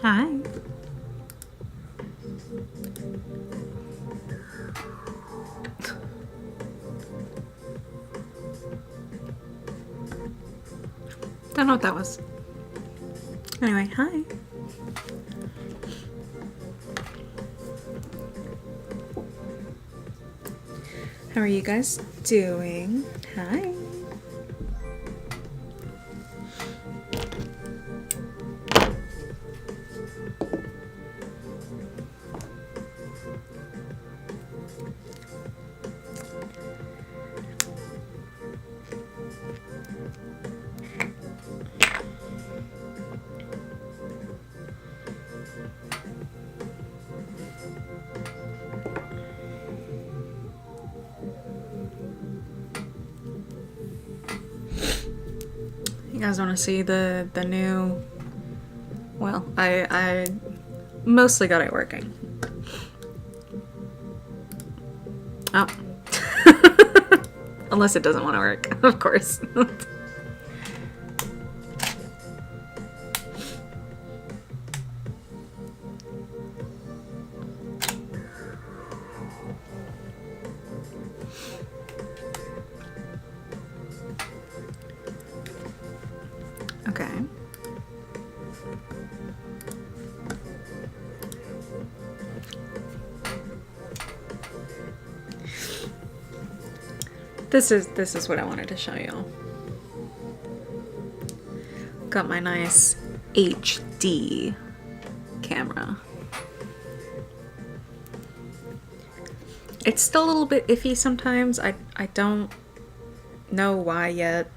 Hi. Don't know what that was. Anyway, hi. How are you guys doing? Hi. You guys want to see the new? Well, I mostly got it working. Oh. Unless it doesn't want to work, of course. Okay. This is what I wanted to show you. Got my nice HD camera. It's still a little bit iffy sometimes. I don't know why yet.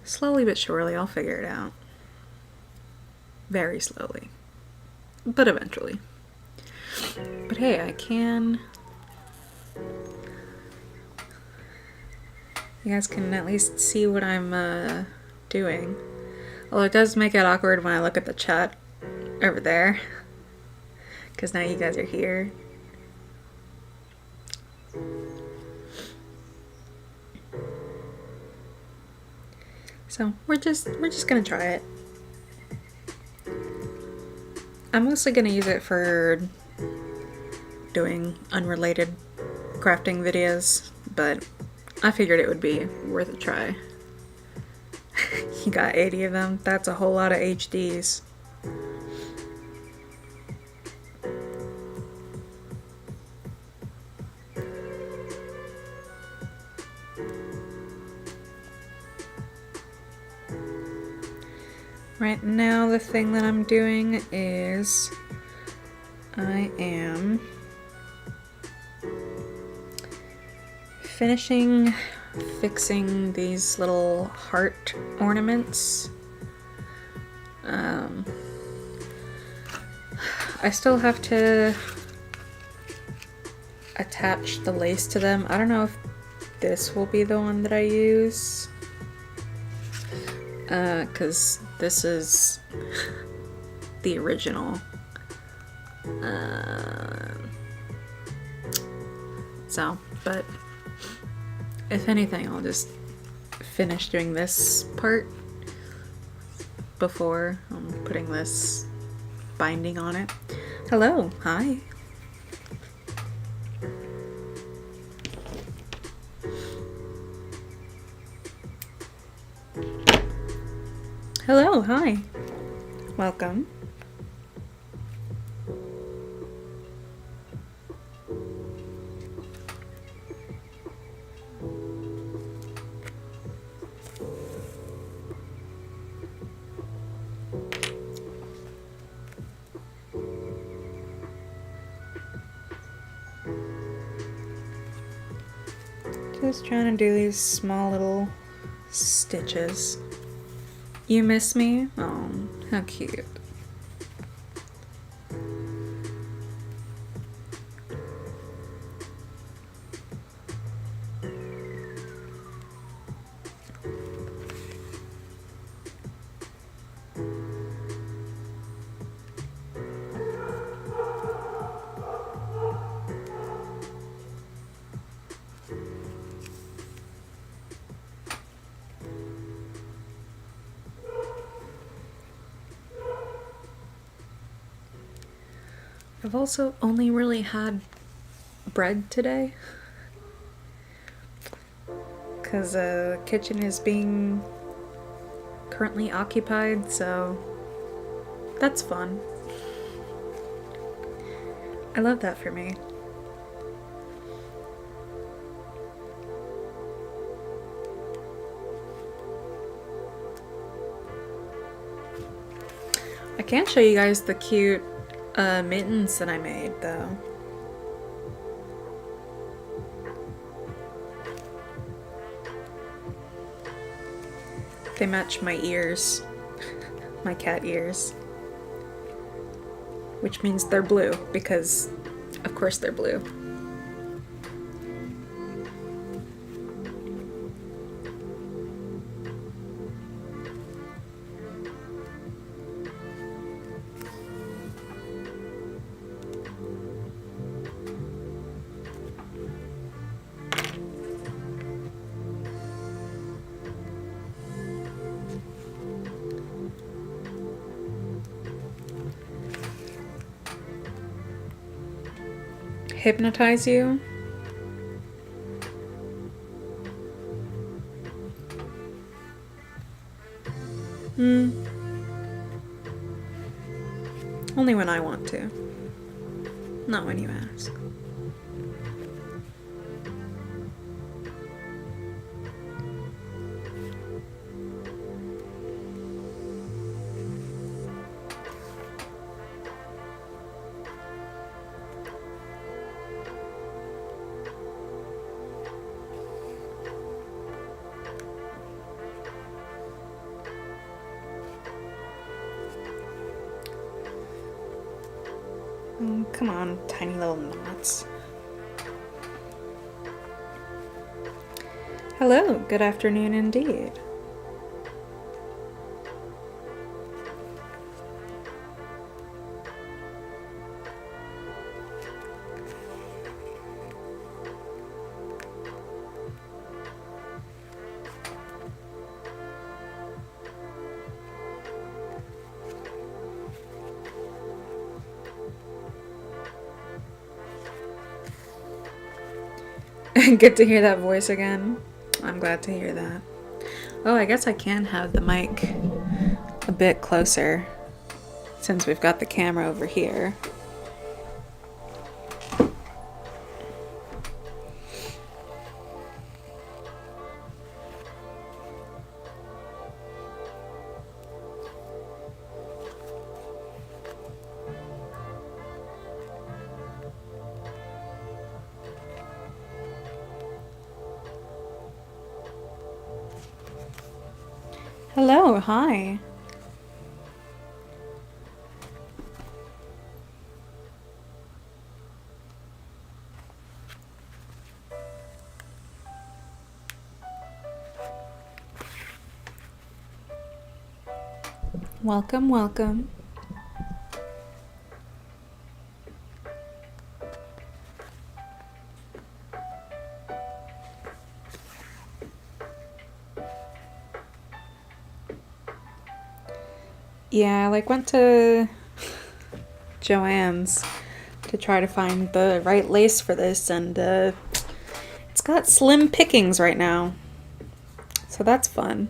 Slowly but surely I'll figure it out. Very slowly. But eventually. But hey, I can... You guys can at least see what I'm doing. Although it does make it awkward when I look at the chat over there. Because now you guys are here. So we're just gonna try it. I'm mostly gonna use it for doing unrelated crafting videos, but I figured it would be worth a try. You got 80 of them. That's a whole lot of HDs. Right now the thing that I'm doing is I am fixing these little heart ornaments. I still have to attach the lace to them. I don't know if this will be the one that I use. Because this is the original. But if anything, I'll just finish doing this part before I'm putting this binding on it. Hello, hi. Hello, hi. Welcome. Just trying to do these small little stitches. You miss me? Oh, how cute. I've also only really had bread today. Because the kitchen is being currently occupied, so that's fun. I love that for me. I can't show you guys the cute mittens that I made, though. They match my ears. My cat ears. Which means they're blue, because of course they're blue. Hypnotize you? Only when I want to. Not when you ask. Come on, tiny little knots. Hello, good afternoon indeed. Good to hear that voice again. I'm glad to hear that. Oh, I guess I can have the mic a bit closer since we've got the camera over here. Hello, hi. Welcome, welcome. Yeah, I went to Joann's to try to find the right lace for this, and it's got slim pickings right now. So that's fun.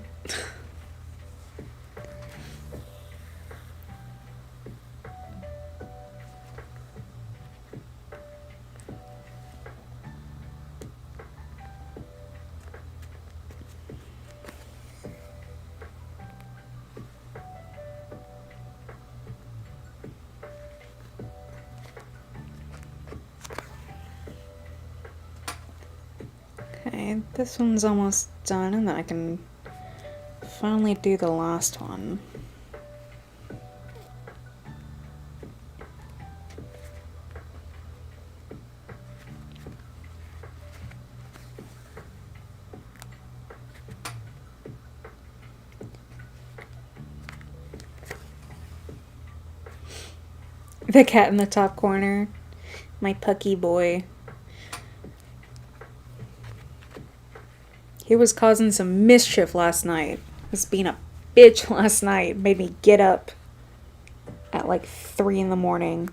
Okay, this one's almost done, and then I can finally do the last one. The cat in the top corner. My pucky boy. He was causing some mischief last night. He was being a bitch last night. Made me get up at like 3 in the morning.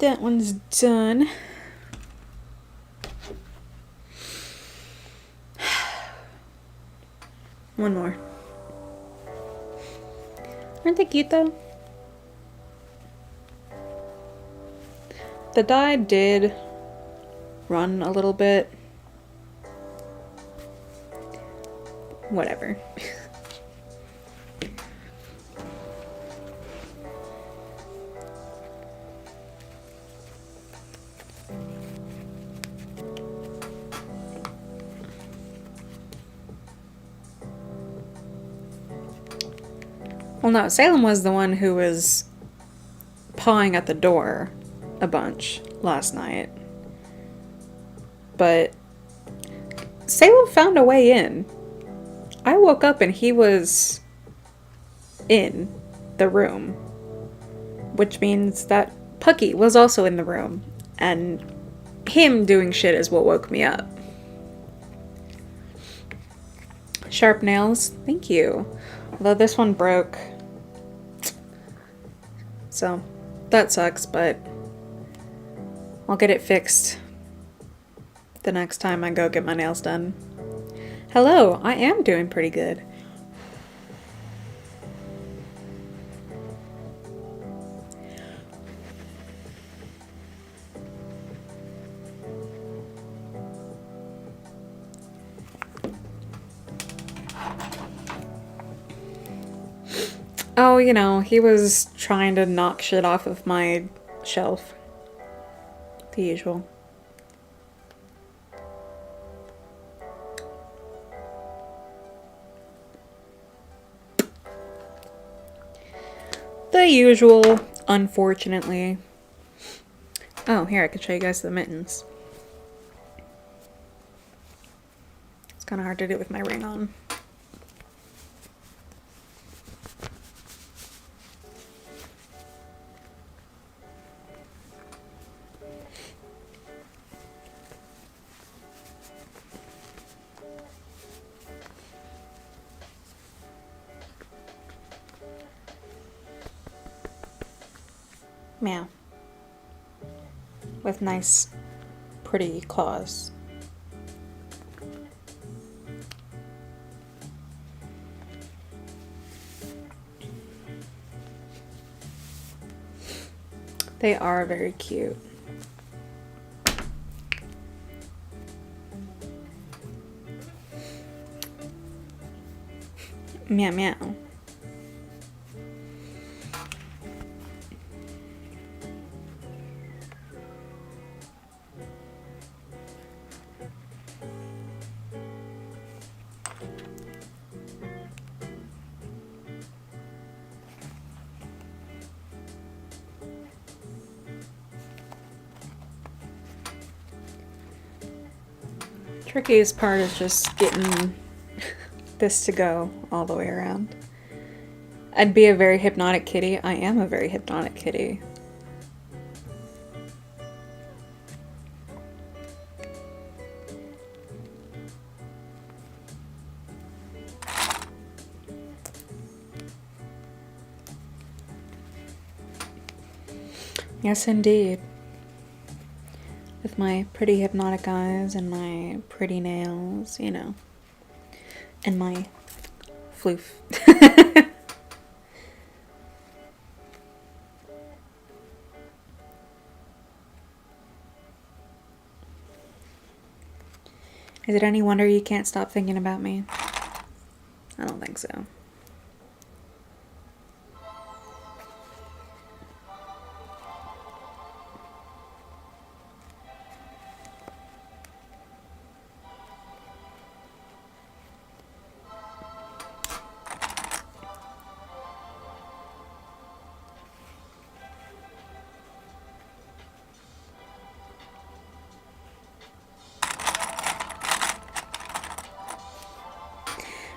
that one's done. One more. Aren't they cute though? The dye did run a little bit. Whatever. Well, no, Salem was the one who was pawing at the door a bunch last night. But Salem found a way in. I woke up and he was in the room, which means that Pucky was also in the room, and him doing shit is what woke me up. Sharp nails, thank you. Although this one broke, so that sucks, but I'll get it fixed the next time I go get my nails done. Hello, I am doing pretty good. Oh, you know, he was trying to knock shit off of my shelf. The usual. The usual, unfortunately. Oh, here, I can show you guys the mittens. It's kind of hard to do with my ring on. Meow. With nice, pretty claws. They are very cute. Meow meow. Trickiest part is just getting this to go all the way around. I'd be a very hypnotic kitty. I am a very hypnotic kitty. Yes, indeed. With my pretty hypnotic eyes and my pretty nails, you know. And my floof. Is it any wonder you can't stop thinking about me? I don't think so.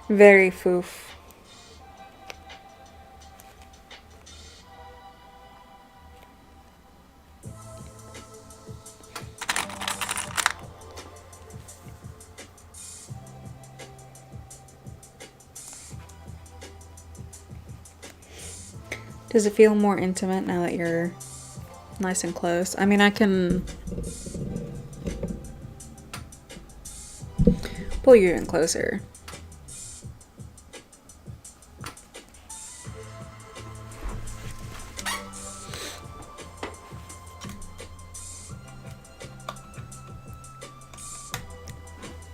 Very foof. Does it feel more intimate now that you're nice and close. I mean, I can pull you in closer.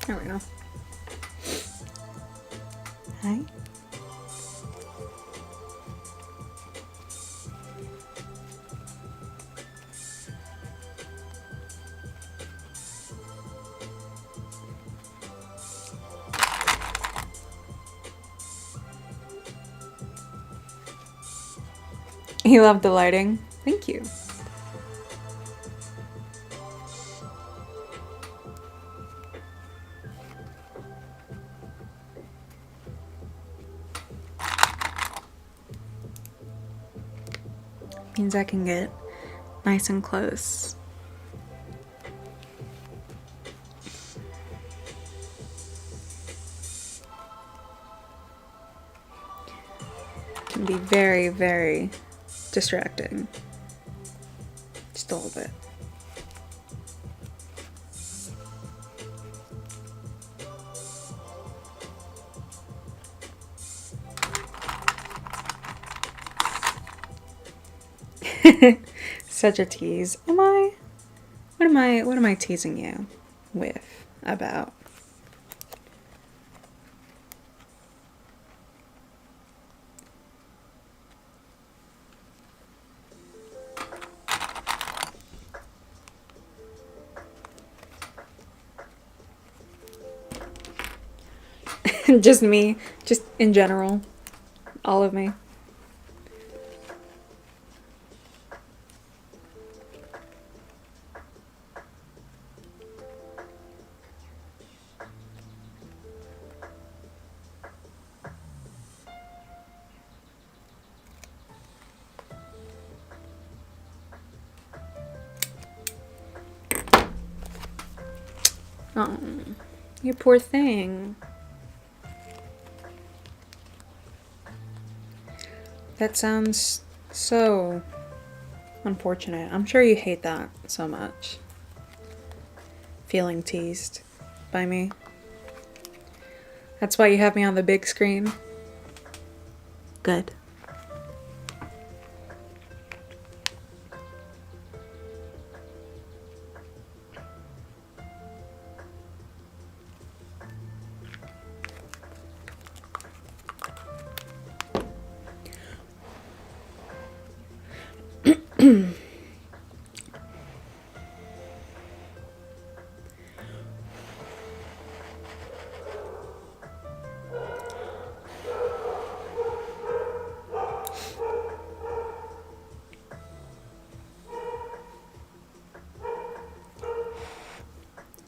There we go. Hi. You love the lighting. Thank you. Means I can get nice and close. Can be very, very distracting. Just a little bit. Such a tease. Am I? What am I teasing you with about? Just me, just in general, all of me. Oh, you poor thing. That sounds so unfortunate. I'm sure you hate that so much. Feeling teased by me. That's why you have me on the big screen. Good.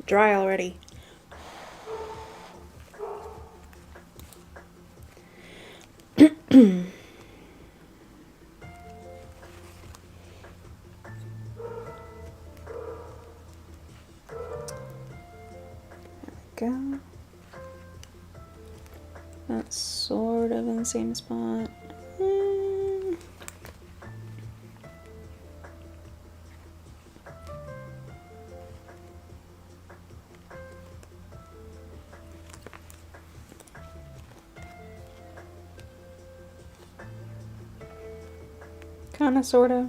Dry already. Go. That's sort of in the same spot. Kinda, sorta,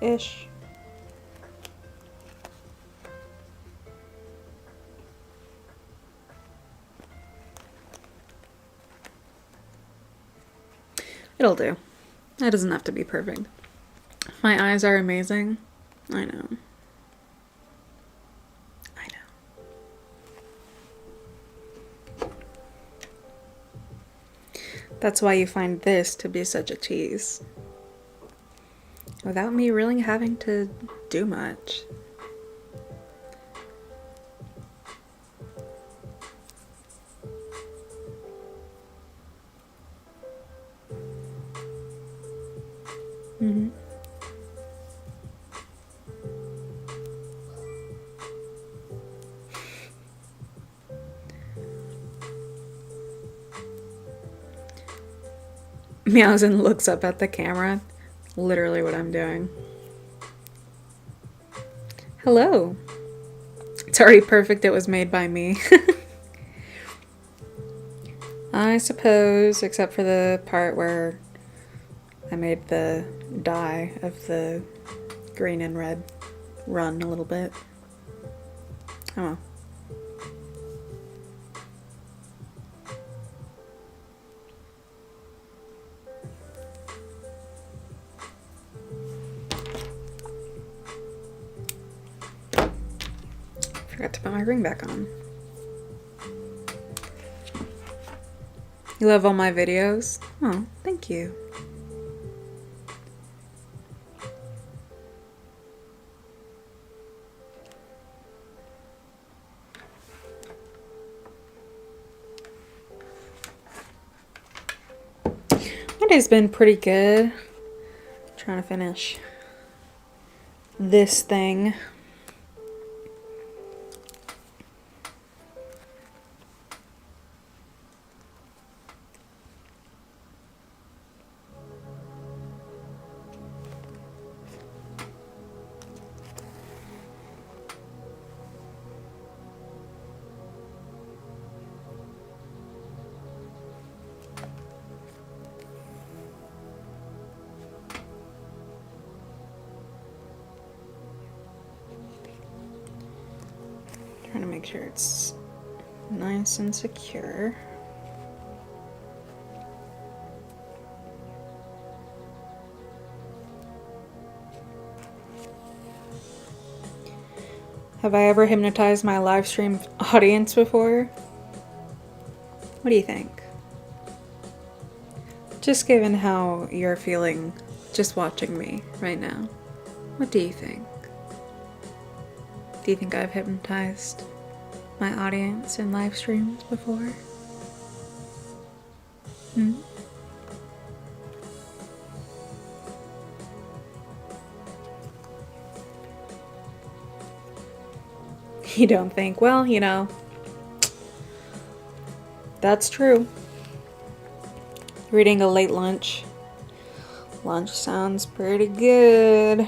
ish. It'll do. That doesn't have to be perfect. My eyes are amazing. I know. I know. That's why you find this to be such a tease. Without me really having to do much. Mm-hmm. Meows and looks up at the camera. Literally what I'm doing. Hello. It's already perfect. It was made by me. I suppose, except for the part where I made the dye of the green and red run a little bit. Oh well. Forgot to put my ring back on. You love all my videos? Oh, thank you. My day's been pretty good. Trying to finish this thing. Trying to make sure it's nice and secure. Have I ever hypnotized my live stream audience before? What do you think? Just given how you're feeling just watching me right now, what do you think? Do you think I've hypnotized my audience in live streams before? Hmm? You don't think? Well, you know, that's true. We're eating a late lunch. Lunch sounds pretty good.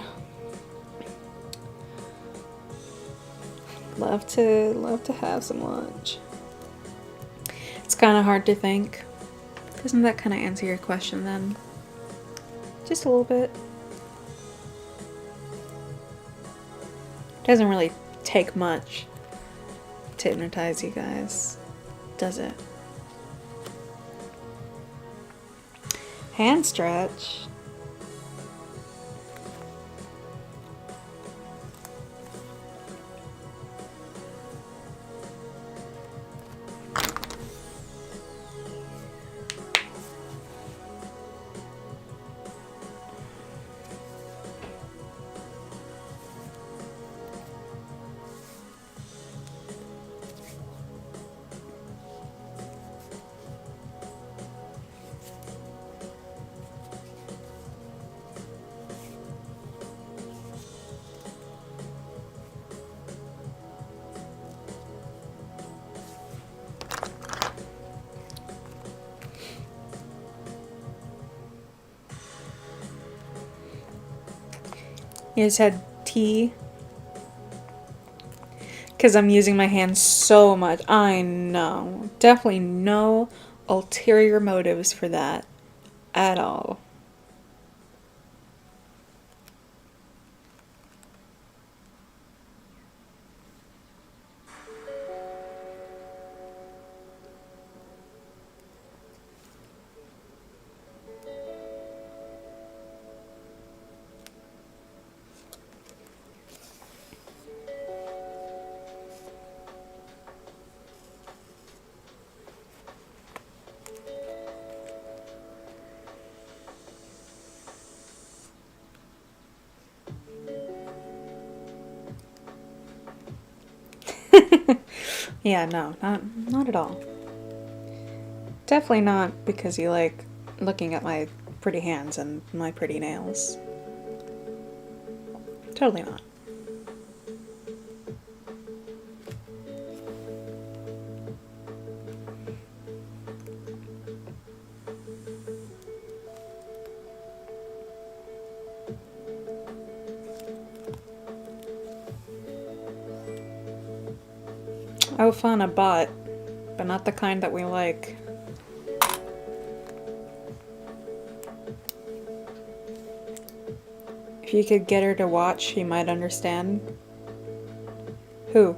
Love to have some lunch. It's kind of hard to think. Doesn't that kind of answer your question then? Just a little bit. Doesn't really take much to hypnotize you guys, does it? Hand stretch. You just had tea? Because I'm using my hands so much. I know. Definitely no ulterior motives for that at all. Yeah, no, not at all. Definitely not because you like looking at my pretty hands and my pretty nails. Totally not. Oh fun, a bot. But not the kind that we like. If you could get her to watch, you might understand. Who?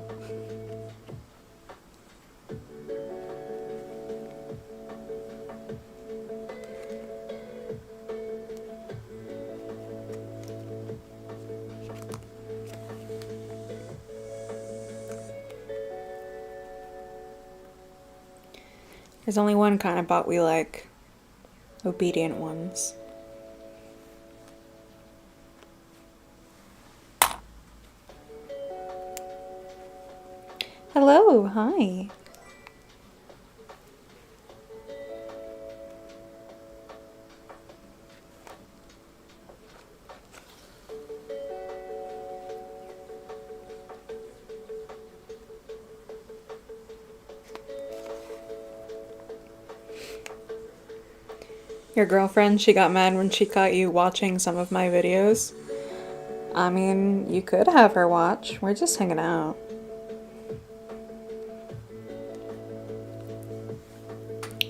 There's only one kind of bot we like. Obedient ones. Hello, hi. Your girlfriend, she got mad when she caught you watching some of my videos. I mean, you could have her watch. We're just hanging out.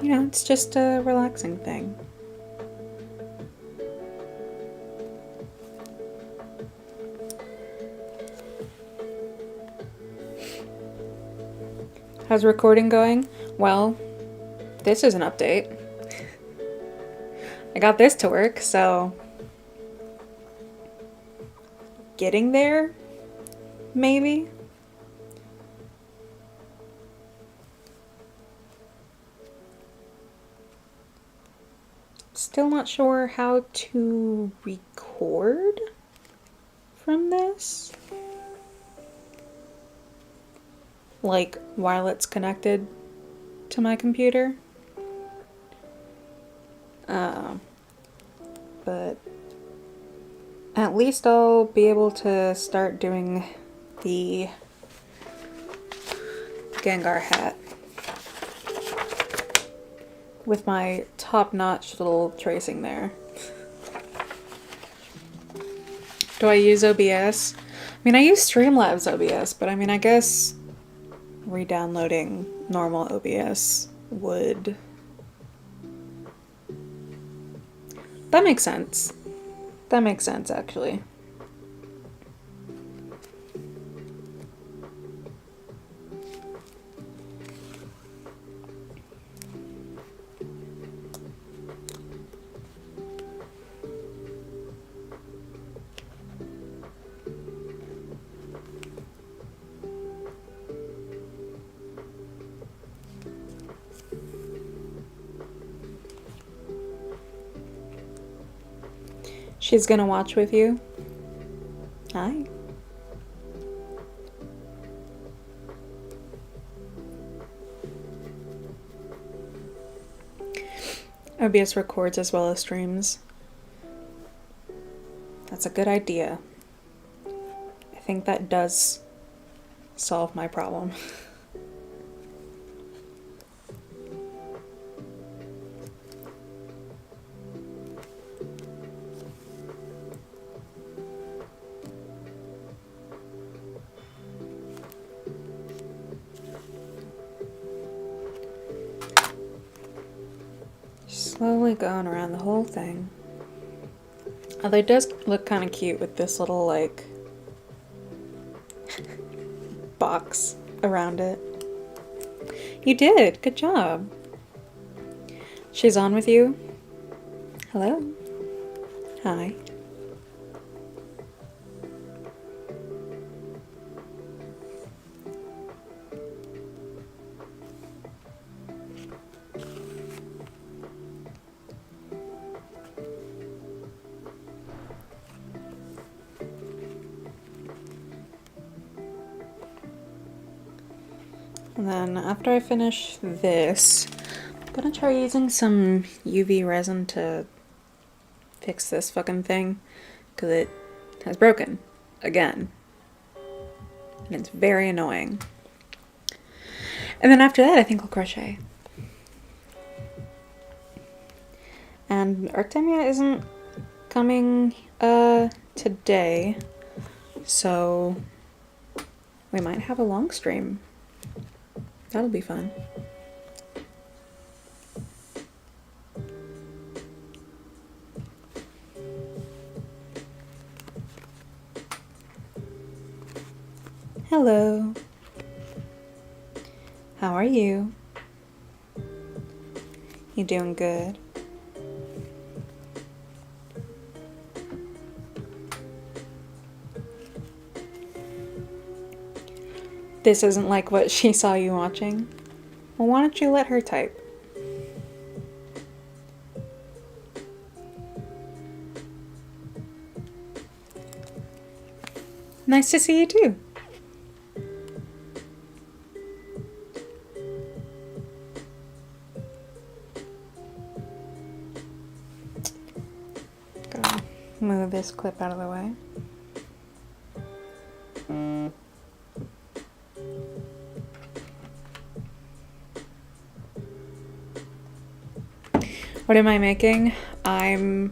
You know, it's just a relaxing thing. How's recording going? Well, this is an update. I got this to work, so getting there, maybe? Still not sure how to record from this. Like, while it's connected to my computer. But at least I'll be able to start doing the Gengar hat with my top-notch little tracing there. Do I use OBS? I mean, I use Streamlabs OBS, but I mean, I guess re-downloading normal OBS would... That makes sense. That makes sense, actually. She's gonna watch with you. Hi. OBS records as well as streams. That's a good idea. I think that does solve my problem. Slowly going around the whole thing. Although it does look kind of cute with this little, like, box around it. You did! Good job! She's on with you? Hello? Hi. And then after I finish this, I'm gonna try using some UV resin to fix this fucking thing, because it has broken again. And it's very annoying. And then after that, I think I'll crochet. And Artemia isn't coming today, so we might have a long stream. That'll be fun. Hello. How are you? You doing good? This isn't like what she saw you watching? Well, why don't you let her type? Nice to see you too. Gotta move this clip out of the way. What am I making? I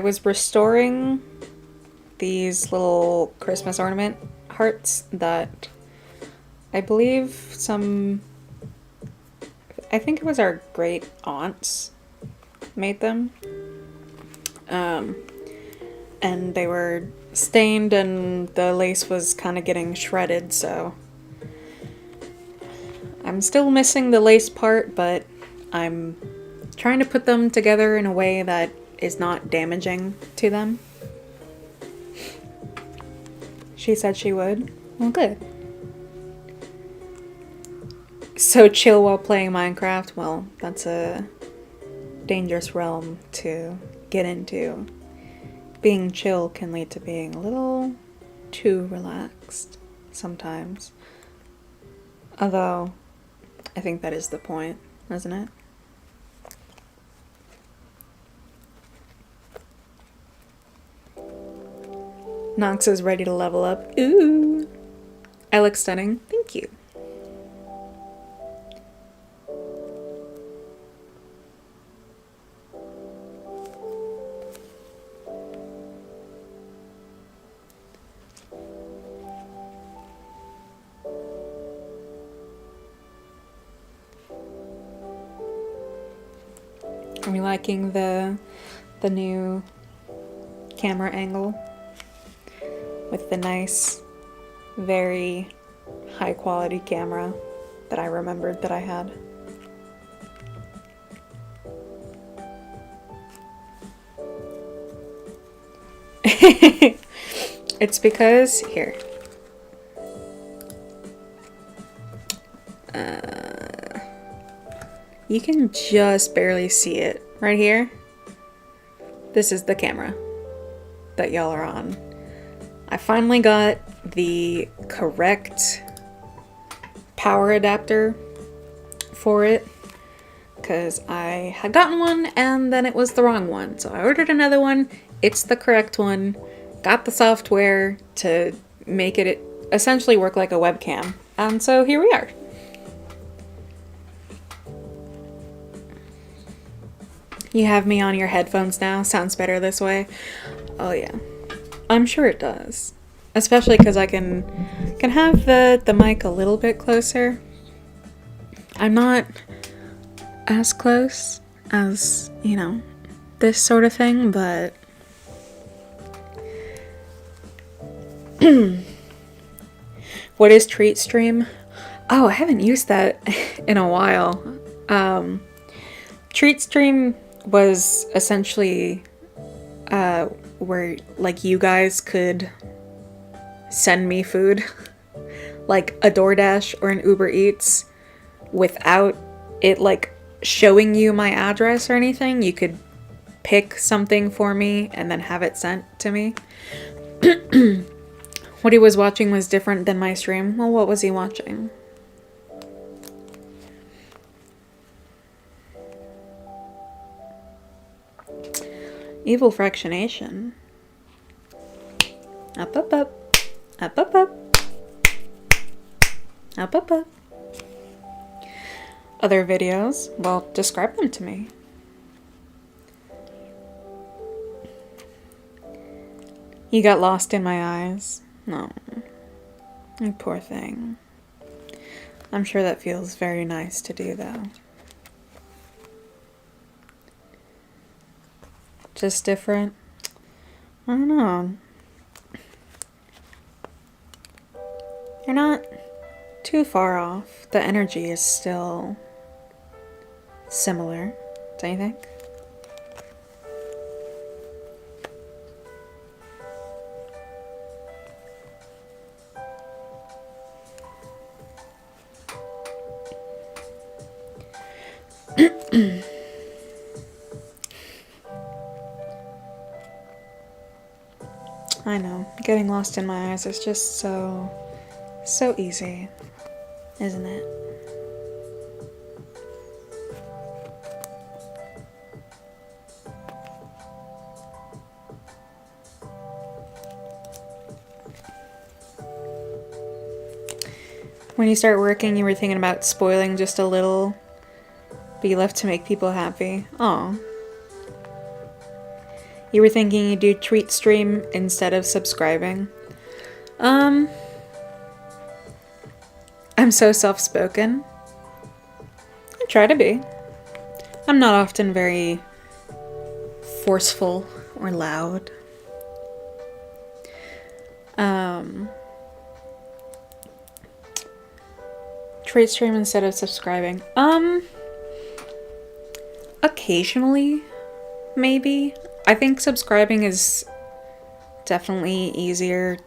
was restoring these little Christmas ornament hearts that I believe I think it was our great aunts made them. And they were stained and the lace was kind of getting shredded, so I'm still missing the lace part, but I'm trying to put them together in a way that is not damaging to them. She said she would. Well, good. So chill while playing Minecraft? Well, that's a dangerous realm to get into. Being chill can lead to being a little too relaxed sometimes. Although, I think that is the point, isn't it? Nox is ready to level up. Ooh! I look stunning. Thank you. Are you liking the new camera angle? With the nice, very high quality camera that I remembered that I had. It's because, here. You can just barely see it right here. This is the camera that y'all are on. I finally got the correct power adapter for it because I had gotten one and then it was the wrong one. So I ordered another one. It's the correct one. Got the software to make it essentially work like a webcam. And so here we are. You have me on your headphones now. Sounds better this way. Oh yeah. I'm sure it does. Especially because I can have the mic a little bit closer. I'm not as close as, you know, this sort of thing, but what is Treat Stream? Oh, I haven't used that in a while. Treat Stream was essentially where like you guys could send me food like a DoorDash or an Uber Eats without it like showing you my address or anything. You could pick something for me and then have it sent to me. What he was watching was different than my stream. Well, what was he watching? Evil fractionation. Up, up, up. Up, up, up. Up, up, up. Other videos? Well, describe them to me. You got lost in my eyes. No. You poor thing. I'm sure that feels very nice to do, though. Just different? I don't know. You're not too far off. The energy is still similar, don't you think? I know, getting lost in my eyes is just so easy, isn't it? When you start working, you were thinking about spoiling just a little, be left to make people happy. Aw. You were thinking you'd do treat stream instead of subscribing. I'm so soft-spoken. I try to be. I'm not often very forceful or loud. Treat stream instead of subscribing. Occasionally, maybe. I think subscribing is definitely easier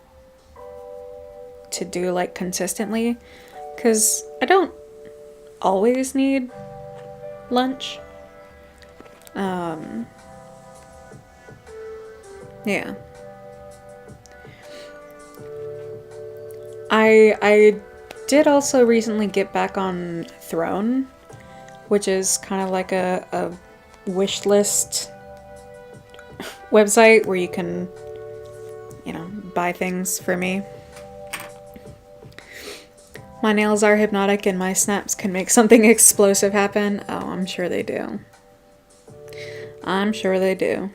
to do, like, consistently, because I don't always need lunch. Yeah. I did also recently get back on Throne, which is kind of like a wish list website where you can, you know, buy things for me. My nails are hypnotic and my snaps can make something explosive happen. Oh, I'm sure they do. I'm sure they do.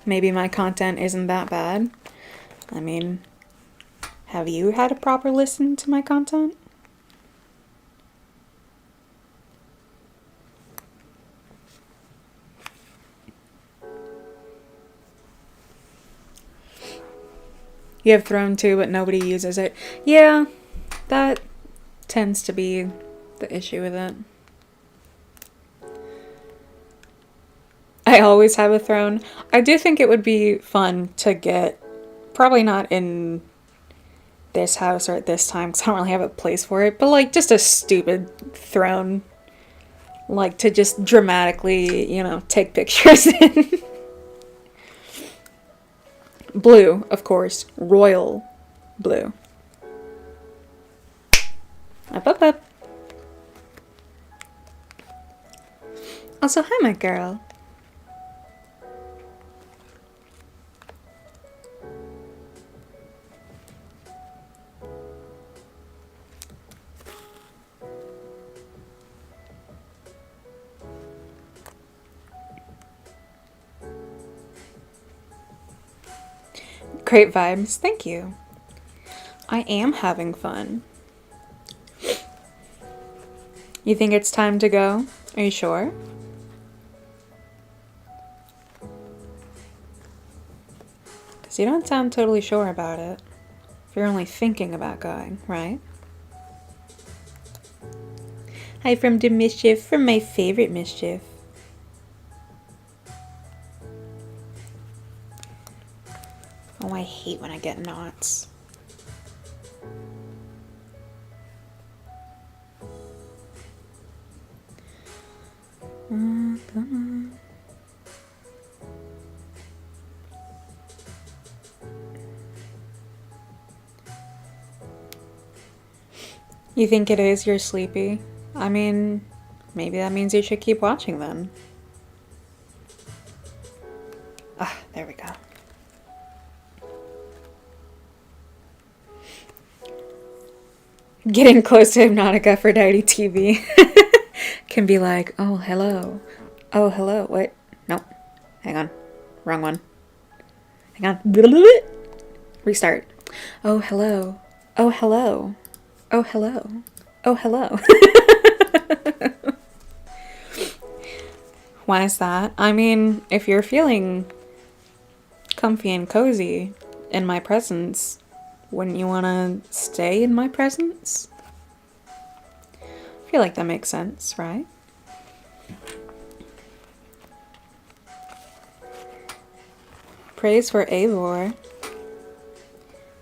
Maybe my content isn't that bad. I mean, have you had a proper listen to my content? You have Throne too, but nobody uses it. Yeah, that tends to be the issue with it. I always have a Throne. I do think it would be fun to get, probably not in this house or at this time, because I don't really have a place for it, but like just a stupid Throne. Like to just dramatically, you know, take pictures in. Blue, of course. Royal blue. Up, up, up. Also, hi, my girl. Great vibes. Thank you. I am having fun. You think it's time to go? Are you sure? Because you don't sound totally sure about it. If you're only thinking about going, right? Hi from the Mischief, from my favorite Mischief. Oh, I hate when I get knots. Come on. You think it is? You're sleepy? I mean, maybe that means you should keep watching then. Ah, there we go. Getting close to Hypnotica for Daddy TV. Can be like, oh, hello. Oh, hello. Wait. Nope. Hang on. Wrong one. Hang on. Restart. Oh, hello. Oh, hello. Oh, hello. Oh, hello. Why is that? I mean, if you're feeling comfy and cozy in my presence, wouldn't you want to stay in my presence? I feel like that makes sense, right? Praise for Eivor.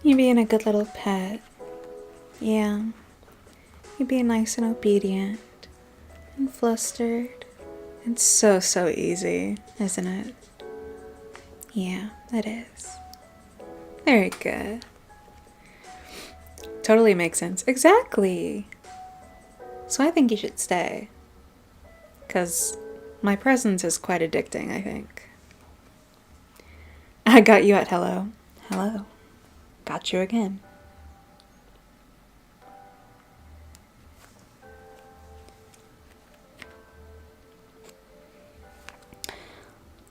You being a good little pet. Yeah. You being nice and obedient. And flustered. It's so easy, isn't it? Yeah, it is. Very good. Totally makes sense. Exactly. So I think you should stay. 'Cause my presence is quite addicting, I think. I got you at hello. Hello. Got you again.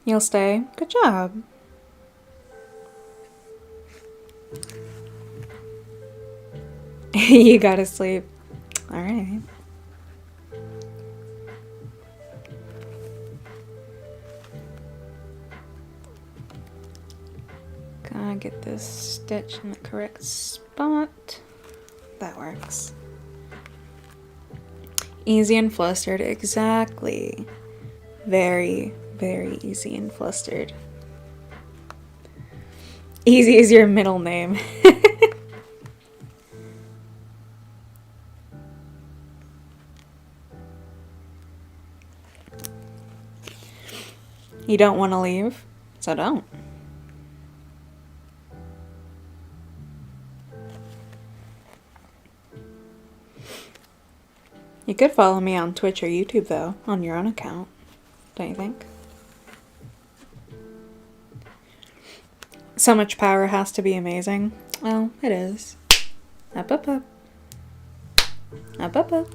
You'll stay? Good job. You gotta sleep. Alright. Gotta get this stitch in the correct spot. That works. Easy and flustered, exactly. Very easy and flustered. Easy is your middle name. You don't want to leave, so don't. You could follow me on Twitch or YouTube, though, on your own account, don't you think? So much power has to be amazing. Well, it is. Up, up, up. Up, up, up.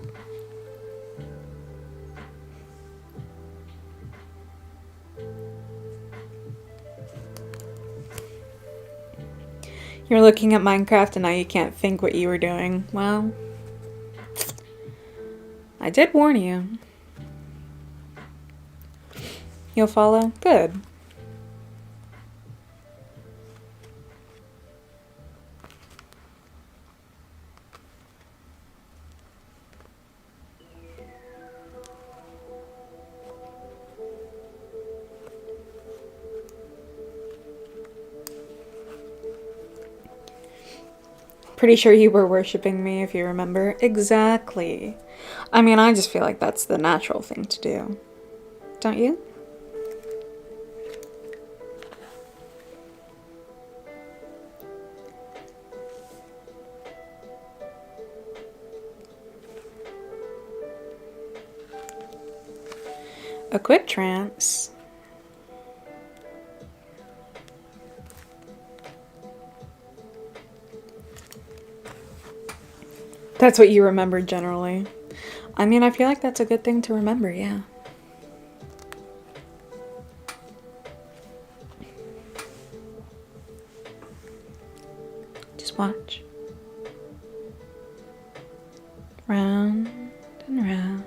You're looking at Minecraft and now you can't think what you were doing. Well, I did warn you. You'll follow? Good. Pretty sure you were worshipping me, if you remember. Exactly. I mean, I just feel like that's the natural thing to do. Don't you? A quick trance. That's what you remember generally. I mean, I feel like that's a good thing to remember, yeah. Just watch. Round and round.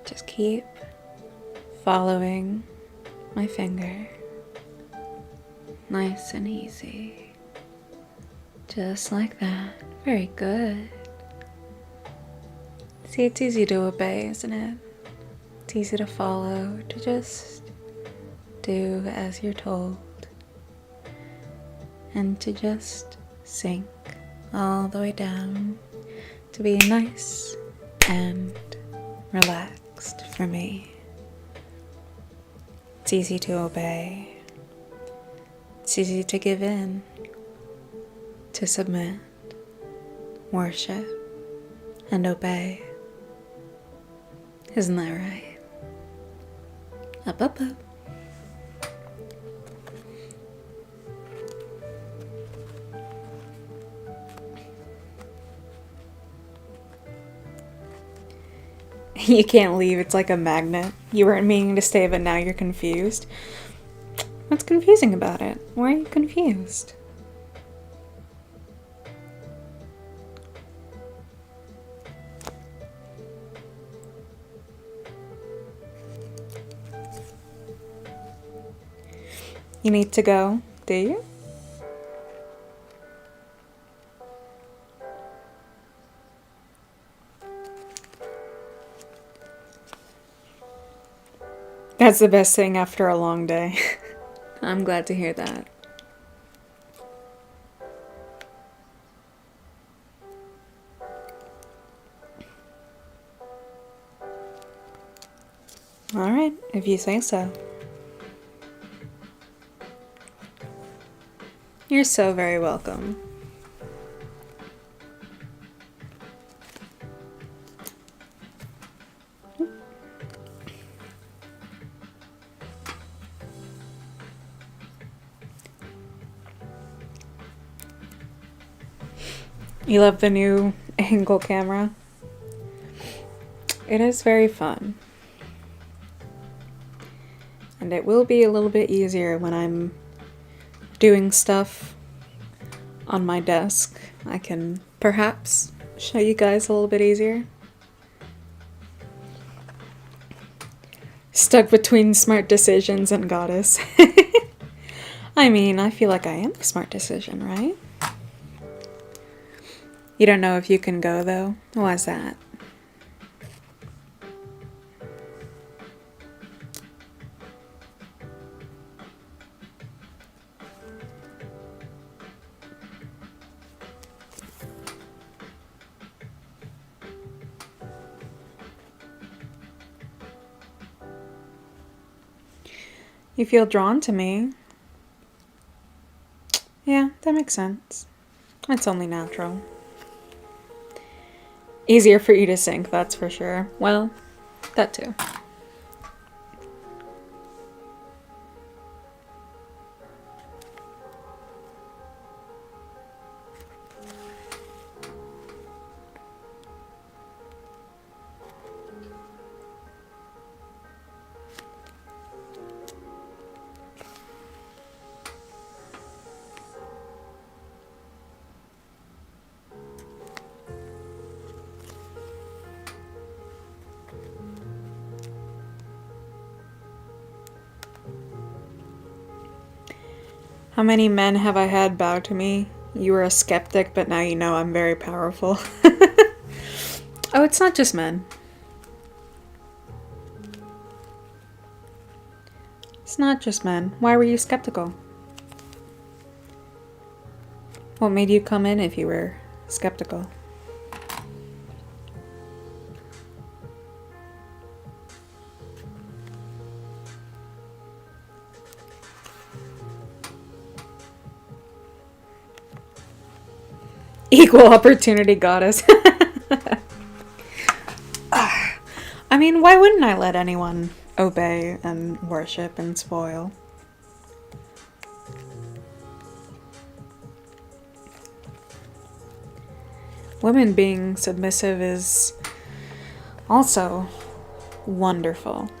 Just keep following my finger. Nice and easy. Just like that. Very good. See, it's easy to obey, isn't it? It's easy to follow, to just do as you're told. And to just sink all the way down to be nice and relaxed for me. It's easy to obey. It's easy to give in, to submit, worship, and obey. Isn't that right? Up, up, up. You can't leave, it's like a magnet. You weren't meaning to stay, but now you're confused. What's confusing about it? Why are you confused? You need to go, do you? That's the best thing after a long day. I'm glad to hear that. Alright, if you say so. You're so very welcome. You love the new angle camera? It is very fun. And it will be a little bit easier when I'm doing stuff on my desk. I can perhaps show you guys a little bit easier. Stuck between smart decisions and goddess. I mean, I feel like I am the smart decision, right? You don't know if you can go, though? Why's that? You feel drawn to me. Yeah, that makes sense. It's only natural. Easier for you to sync, that's for sure. Well, that too. How many men have I had bow to me? You were a skeptic, but now you know I'm very powerful. Oh, it's not just men. It's not just men. Why were you skeptical? What made you come in if you were skeptical? Equal opportunity goddess. I mean, why wouldn't I let anyone obey and worship and spoil? Women being submissive is also wonderful.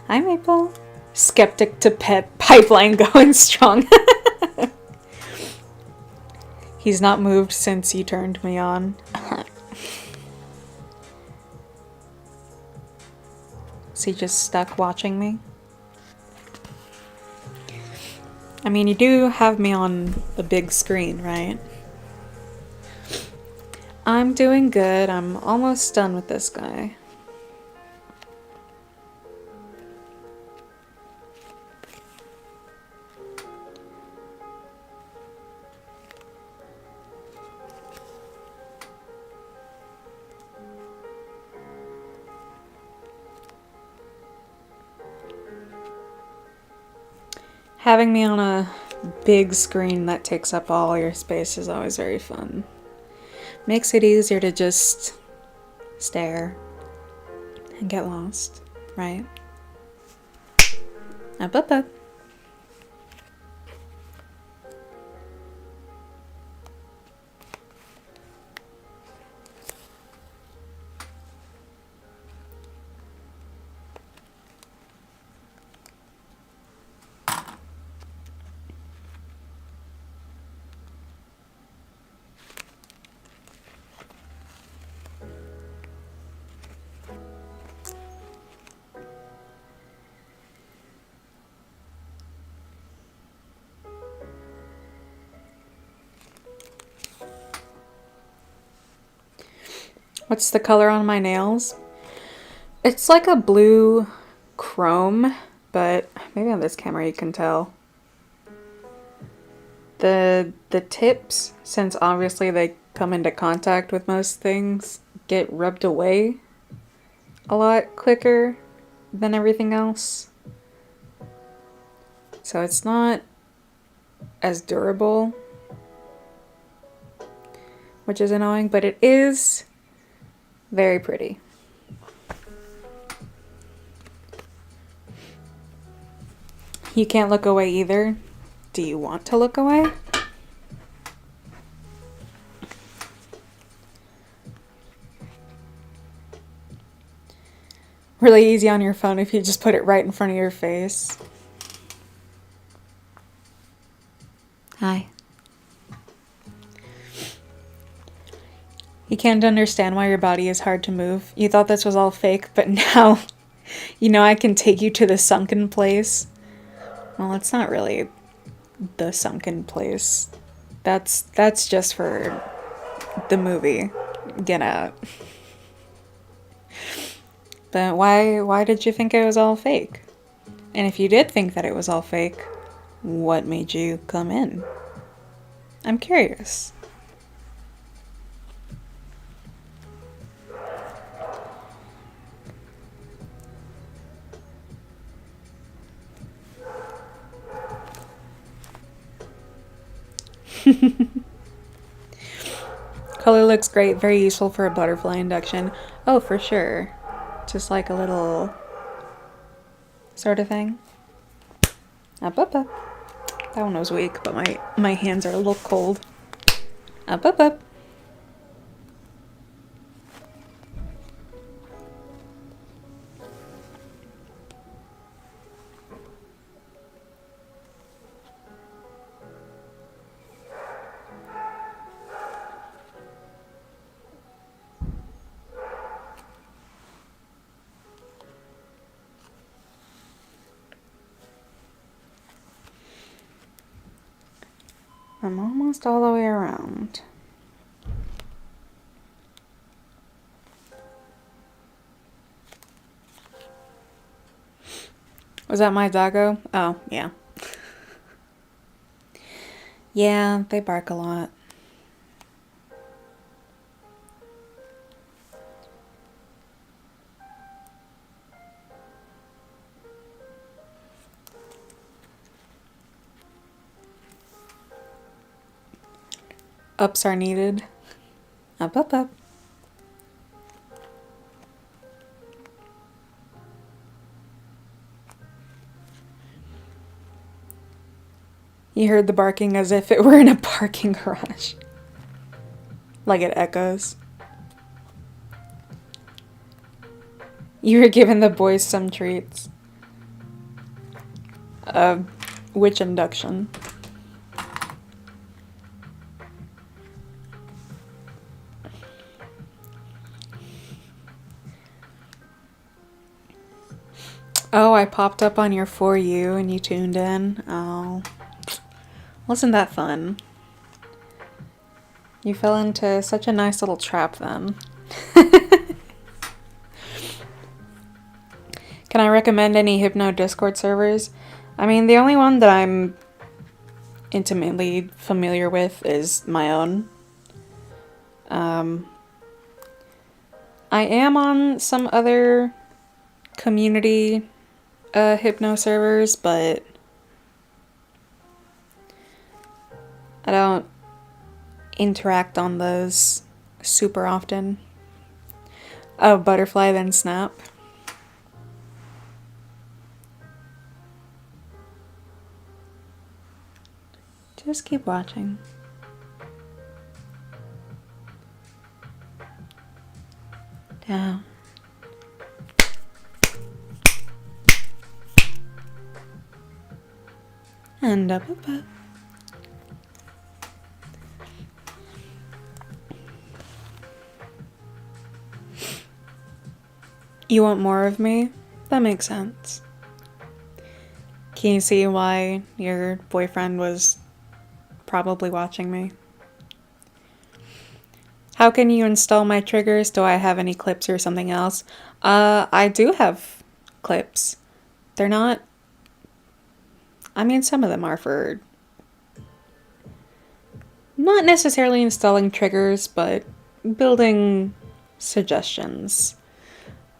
Hi, Maple. Skeptic to pet pipeline going strong. He's not moved since you turned me on. Is he just stuck watching me? I mean, you do have me on the big screen, right? I'm doing good. I'm almost done with this guy. Having me on a big screen that takes up all your space is always very fun. Makes it easier to just stare and get lost, right? Up, up, up. What's the color on my nails? It's like a blue chrome, but maybe on this camera you can tell. The tips, since obviously they come into contact with most things, get rubbed away a lot quicker than everything else. So it's not as durable, which is annoying, but it is very pretty. You can't look away either. Do you want to look away? Really easy on your phone if you just put it right in front of your face. Hi. You can't understand why your body is hard to move. You thought this was all fake, but now you know I can take you to the sunken place. Well, it's not really the sunken place. That's just for the movie Get Out. But why did you think it was all fake? And if you did think that it was all fake, what made you come in? I'm curious. Color looks great, very useful for a butterfly induction. Oh, for sure. Just like a little sort of thing. Up, up, up. That one was weak, but my hands are a little cold. Up, up, up. I'm almost all the way around. Was that my doggo? Oh, yeah. Yeah, they bark a lot. Ups are needed. Up, up, up. You heard the barking as if it were in a parking garage. Like it echoes. You were giving the boys some treats. Which induction? Oh, I popped up on your For You and you tuned in. Oh. Wasn't that fun? You fell into such a nice little trap then. Can I recommend any Hypno Discord servers? I mean, the only one that I'm intimately familiar with is my own. I am on some other community Hypno servers, but I don't interact on those super often. Oh, Butterfly then Snap. Just keep watching. Down. And up, up, up. You want more of me? That makes sense. Can you see why your boyfriend was probably watching me? How can you install my triggers? Do I have any clips or something else? I do have clips. They're not... I mean, some of them are for... not necessarily installing triggers, but building suggestions.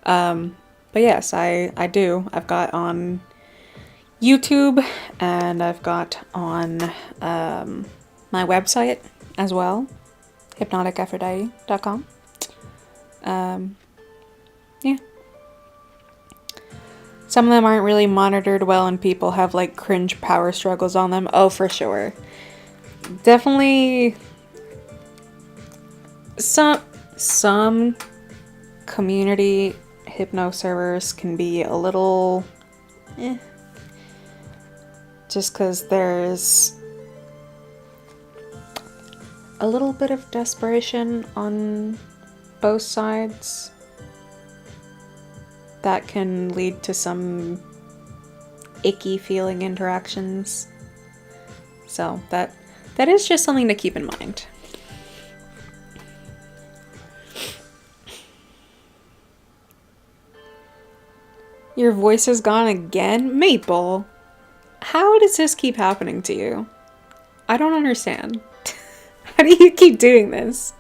But yes, I do. I've got on YouTube, and I've got on my website as well, hypnoticaphrodite.com. Yeah. Some of them aren't really monitored well, and people have like cringe power struggles on them. Oh, for sure. Definitely some community hypno servers can be a little just because there's a little bit of desperation on both sides that can lead to some icky feeling interactions. So that is just something to keep in mind. Your voice is gone again? Maple, how does this keep happening to you? I don't understand. How do you keep doing this?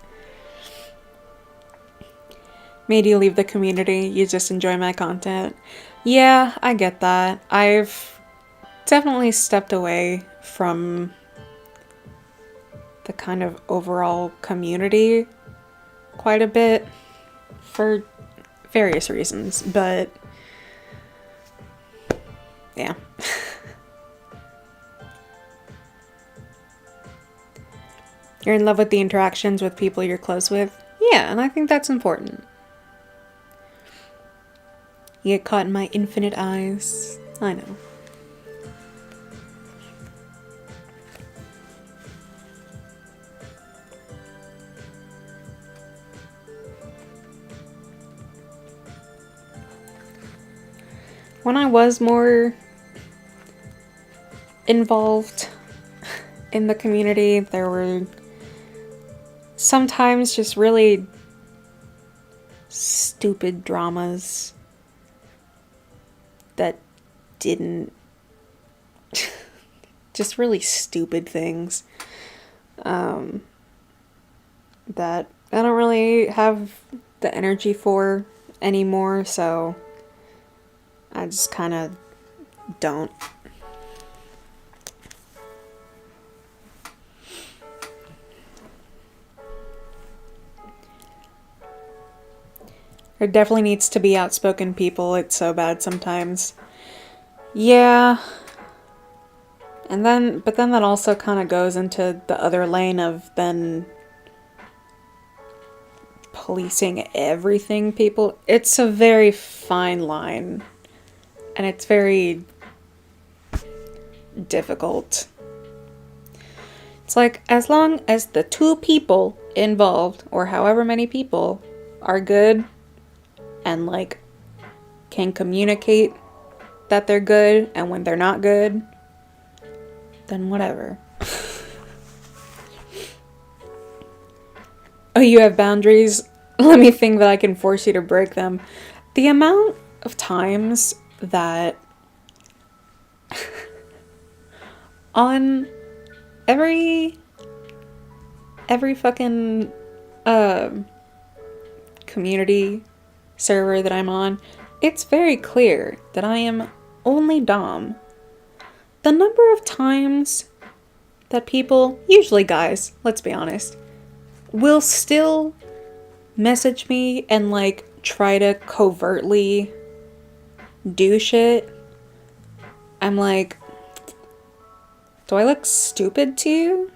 Made you leave the community? You just enjoy my content? Yeah, I get that. I've definitely stepped away from the kind of overall community quite a bit for various reasons, but yeah. You're in love with the interactions with people you're close with? Yeah, and I think that's important. You get caught in my infinite eyes. I know. When I was more involved in the community, there were sometimes just really stupid dramas that didn't... just really stupid things that I don't really have the energy for anymore, so I just kind of don't. There definitely needs to be outspoken people. It's so bad sometimes. Yeah. But then that also kind of goes into the other lane of then policing everything people... It's a very fine line. And it's very difficult. It's like, as long as the two people involved, or however many people, are good and like can communicate that they're good, and when they're not good, then whatever. Oh, you have boundaries? Let me think that I can force you to break them. The amount of times that on every fucking community server that I'm on, it's very clear that I am only dom. The number of times that people, usually guys, let's be honest, will still message me and like try to covertly do shit, I'm like, do I look stupid to you?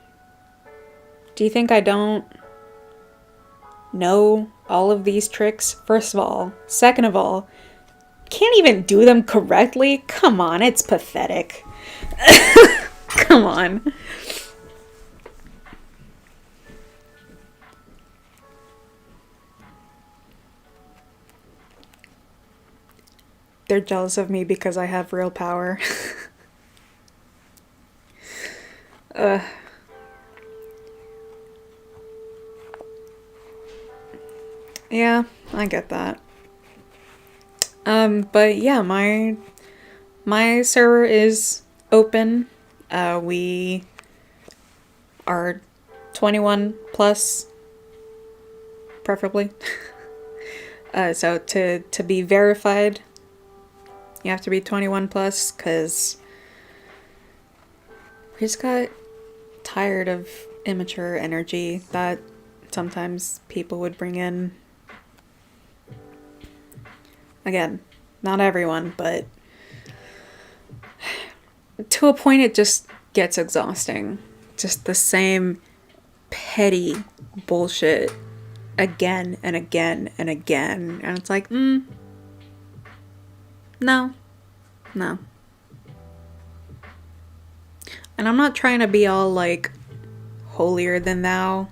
Do you think I don't know all of these tricks? First of all. Second of all, can't even do them correctly? Come on, it's pathetic. Come on. They're jealous of me because I have real power. Yeah, I get that. But yeah, my server is open. We are 21 plus, preferably. So to be verified, you have to be 21 plus, because we just got tired of immature energy that sometimes people would bring in. Again, not everyone, but to a point it just gets exhausting. Just the same petty bullshit again and again and again. And it's like, no. No. And I'm not trying to be all like holier than thou.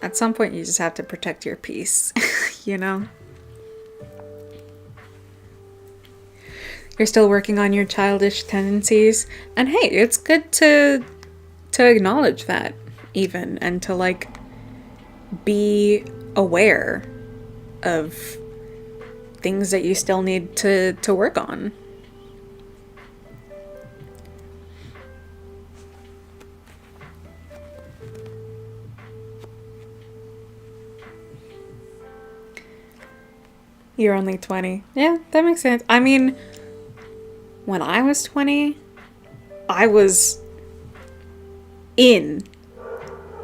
At some point you just have to protect your peace, you know? You're still working on your childish tendencies, and hey, it's good to acknowledge that, even, and to like be aware of things that you still need to work on. You're only 20. Yeah, that makes sense. I mean, when I was 20, I was in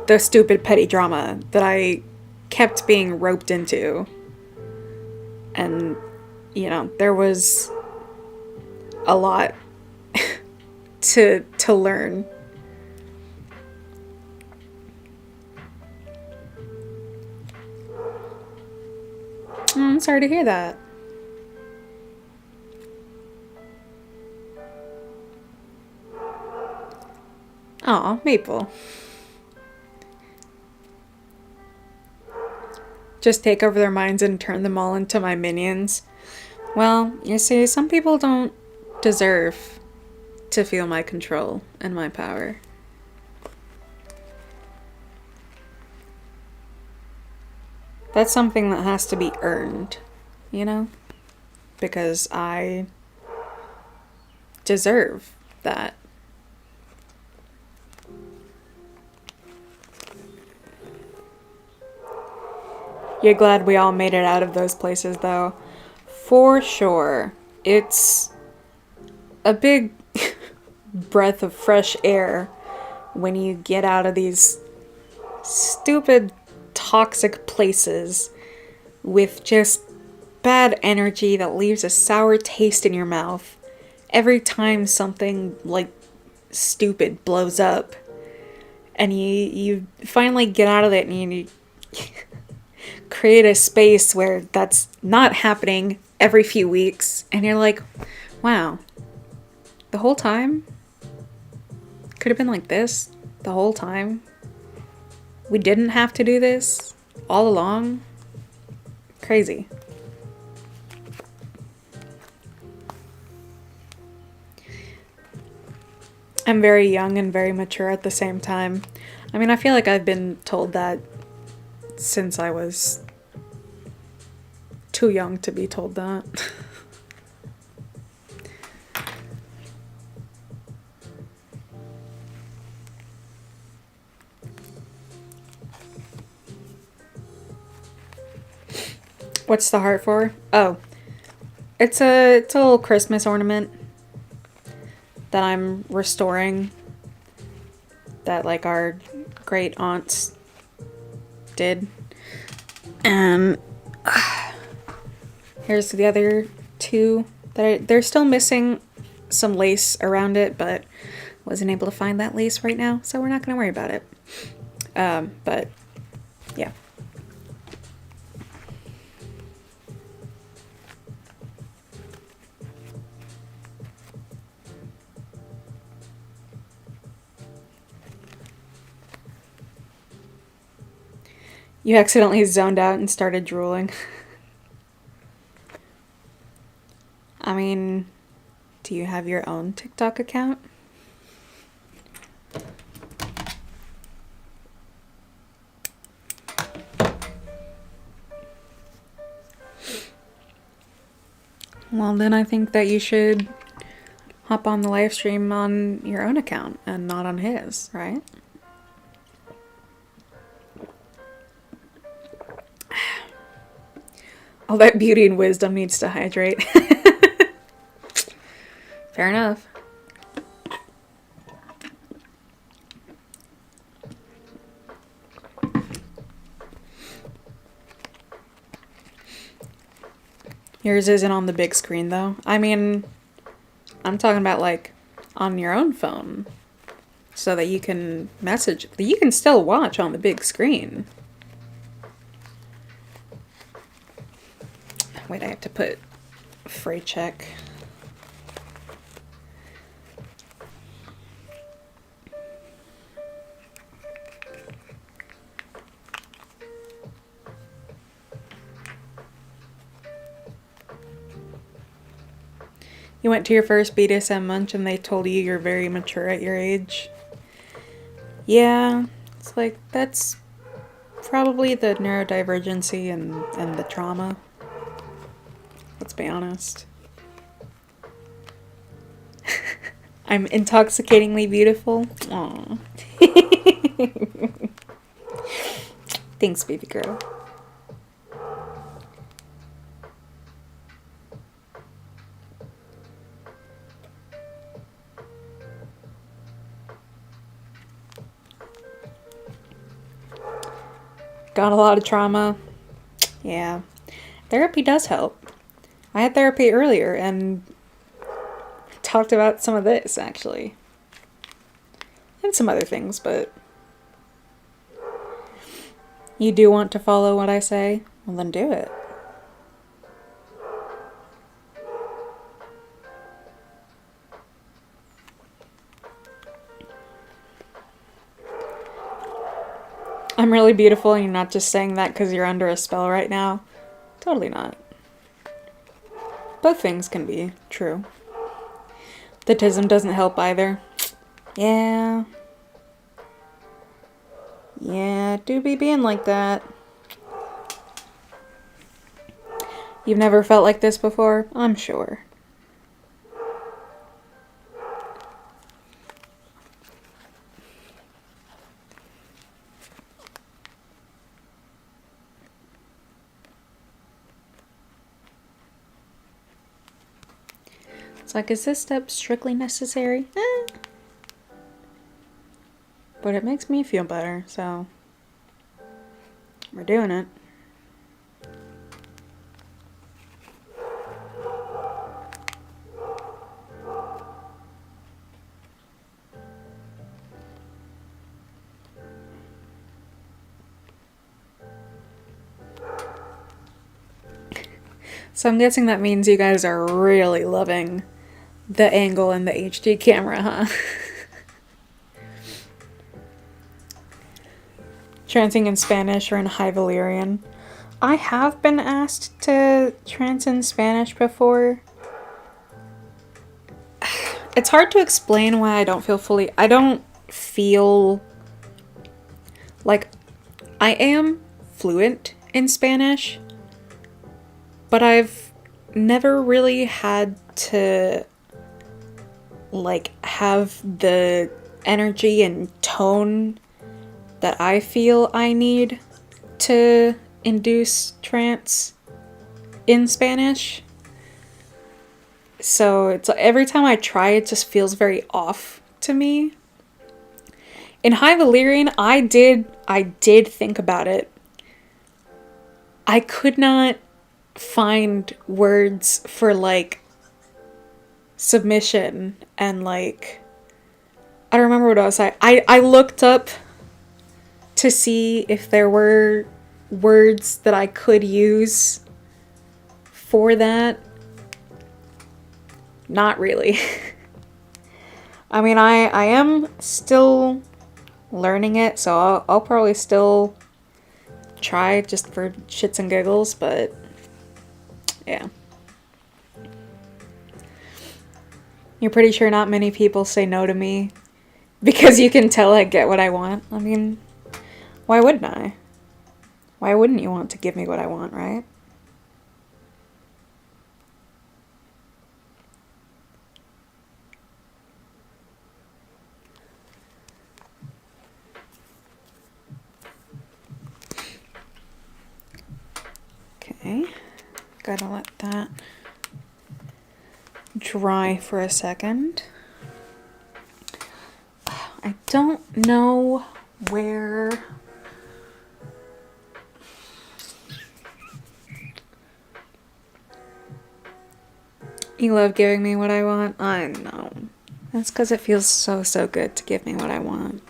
the stupid petty drama that I kept being roped into. And, you know, there was a lot to learn. I'm sorry to hear that. Aw, Maple. Just take over their minds and turn them all into my minions. Well, you see, some people don't deserve to feel my control and my power. That's something that has to be earned, you know? Because I deserve that. You're glad we all made it out of those places, though. For sure. It's a big breath of fresh air when you get out of these stupid, toxic places with just bad energy that leaves a sour taste in your mouth every time something, like, stupid blows up. And you finally get out of it and you create a space where that's not happening every few weeks, and you're like, wow, the whole time could have been like this the whole time. We didn't have to do this all along. Crazy. I'm very young and very mature at the same time. I mean, I feel like I've been told that since I was too young to be told that. What's the heart for? Oh, it's a little Christmas ornament that I'm restoring, that like our great aunts did. And here's the other two that they're still missing some lace around it, but wasn't able to find that lace right now, so we're not going to worry about it. But yeah. You accidentally zoned out and started drooling. I mean, do you have your own TikTok account? Well, then I think that you should hop on the live stream on your own account and not on his, right? All that beauty and wisdom needs to hydrate. Fair enough. Yours isn't on the big screen, though. I mean, I'm talking about, like, on your own phone. So that you can message. You can still watch on the big screen. Wait, I have to put freight check. You went to your first BDSM munch and they told you you're very mature at your age. Yeah, it's like, that's probably the neurodivergency and the trauma. Let's be honest. I'm intoxicatingly beautiful. Aww. Thanks, baby girl. Got a lot of trauma. Yeah. Therapy does help. I had therapy earlier and talked about some of this, actually. And some other things, but... You do want to follow what I say? Well, then do it. I'm really beautiful and you're not just saying that because you're under a spell right now. Totally not. Both things can be true. The tism doesn't help either. Yeah. Yeah, do be being like that. You've never felt like this before? I'm sure. It's like, is this step strictly necessary? But it makes me feel better, so we're doing it. So I'm guessing that means you guys are really loving the angle and the HD camera, huh? Trancing in Spanish or in High Valyrian. I have been asked to trance in Spanish before. It's hard to explain why I don't feel like I am fluent in Spanish, but I've never really had to like have the energy and tone that I feel I need to induce trance in Spanish. So it's every time I try, it just feels very off to me. In High Valyrian, I did think about it. I could not find words for like submission and like, I don't remember what I was saying. I looked up to see if there were words that I could use for that. Not really. I mean, I am still learning it, so I'll probably still try just for shits and giggles, but yeah. You're pretty sure not many people say no to me because you can tell I get what I want. I mean, why wouldn't I? Why wouldn't you want to give me what I want, right? Gotta let that dry for a second. I don't know where you love giving me what I want. I know. That's because it feels so, so good to give me what I want.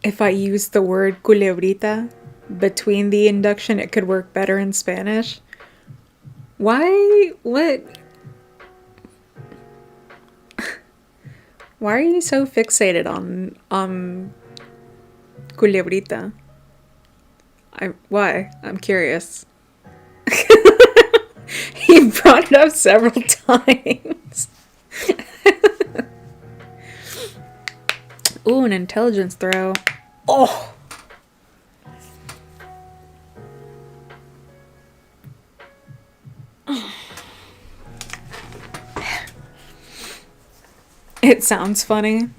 If I use the word culebrita between the induction, it could work better in Spanish. Why? What? Why are you so fixated on culebrita? Why? I'm curious. He brought it up several times. Ooh, an intelligence throw. Oh! It sounds funny,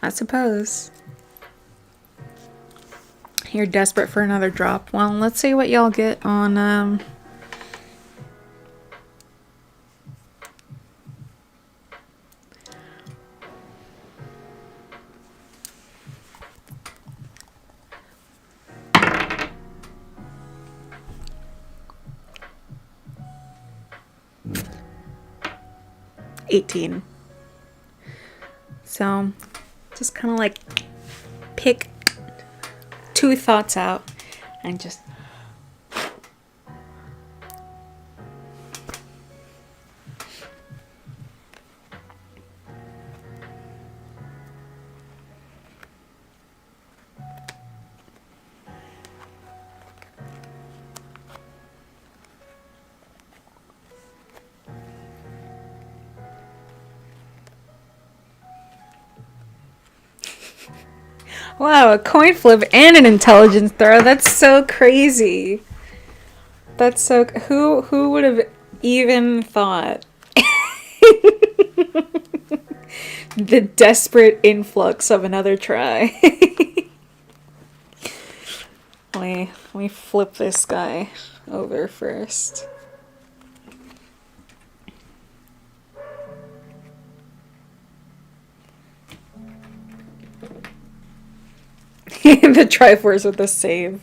I suppose. You're desperate for another drop. Well, let's see what y'all get on, 18. So, just kind of like pick 2 thoughts out and just wow, a coin flip and an intelligence throw. That's so crazy. That's so... Who would have even thought? The desperate influx of another try. Let me flip this guy over first. The Triforce with the save.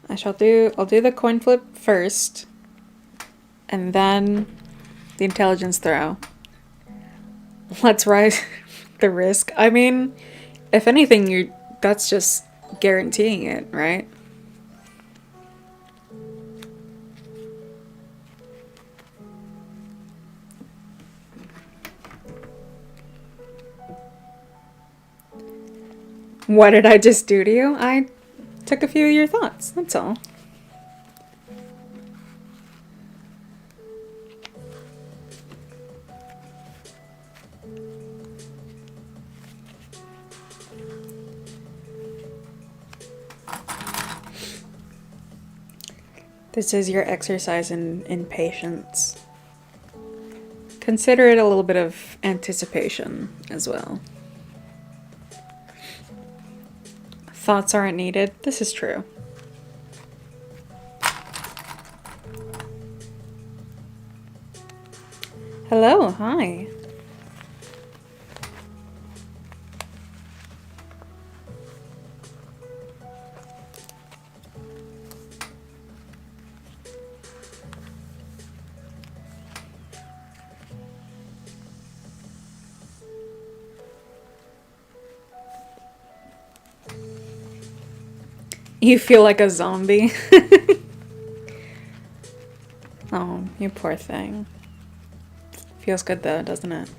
I'll do the coin flip first, and then the intelligence throw. Let's ride the risk. I mean, if anything, that's just guaranteeing it, right? What did I just do to you? I took a few of your thoughts, that's all. This is your exercise in patience. Consider it a little bit of anticipation as well. Thoughts aren't needed. This is true. Hello, hi. You feel like a zombie. Oh, you poor thing. Feels good though, doesn't it?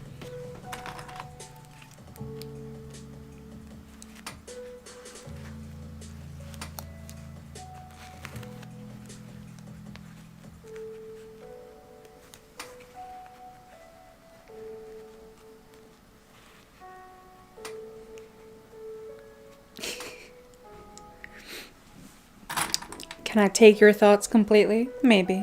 Can I take your thoughts completely? Maybe.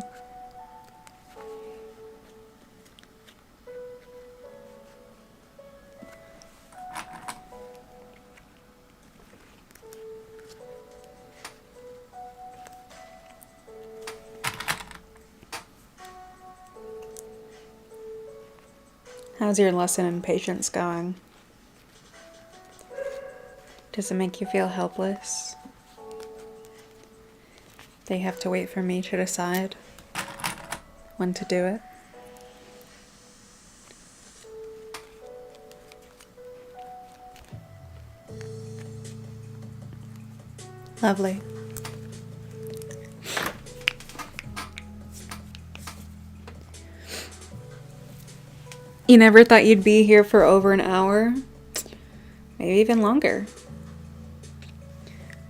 How's your lesson in patience going? Does it make you feel helpless? They have to wait for me to decide when to do it? Lovely. You never thought you'd be here for over an hour? Maybe even longer.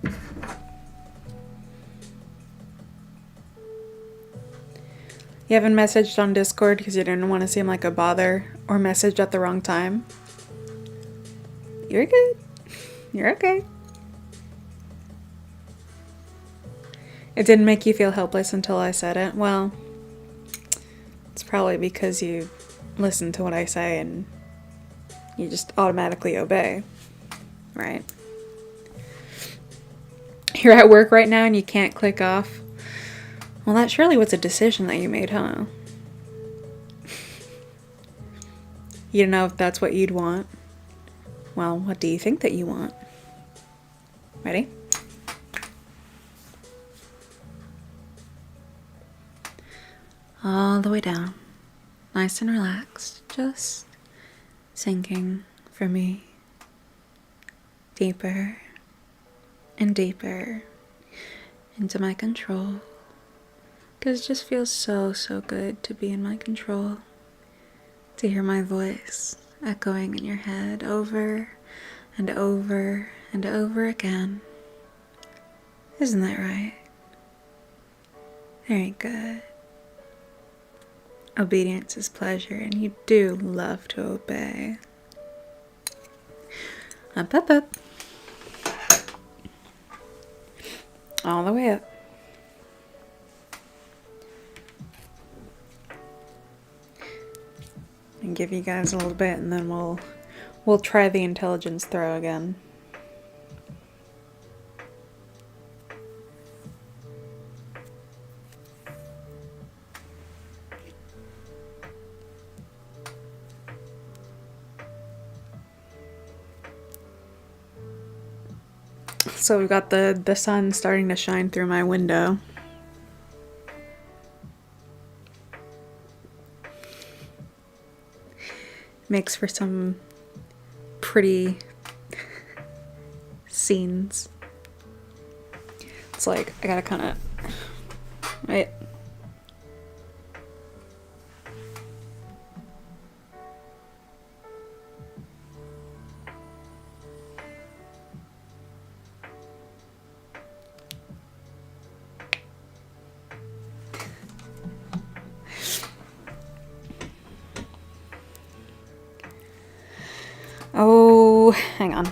You haven't messaged on Discord because you didn't want to seem like a bother or messaged at the wrong time? You're good. You're okay. It didn't make you feel helpless until I said it? Well, it's probably because you listen to what I say and you just automatically obey, right? You're at work right now and you can't click off. Well, that surely was a decision that you made, huh? You don't know if that's what you'd want. Well, what do you think that you want? Ready? All the way down. Nice and relaxed. Just sinking for me. Deeper and deeper into my control. Because it just feels so, so good to be in my control. To hear my voice echoing in your head over and over and over again. Isn't that right? Very good. Obedience is pleasure, and you do love to obey. Up, up, up. All the way up. And give you guys a little bit, and then we'll try the intelligence throw again. So we've got the sun starting to shine through my window. Makes for some pretty scenes. It's like, I gotta kind of, right? Oh, hang on.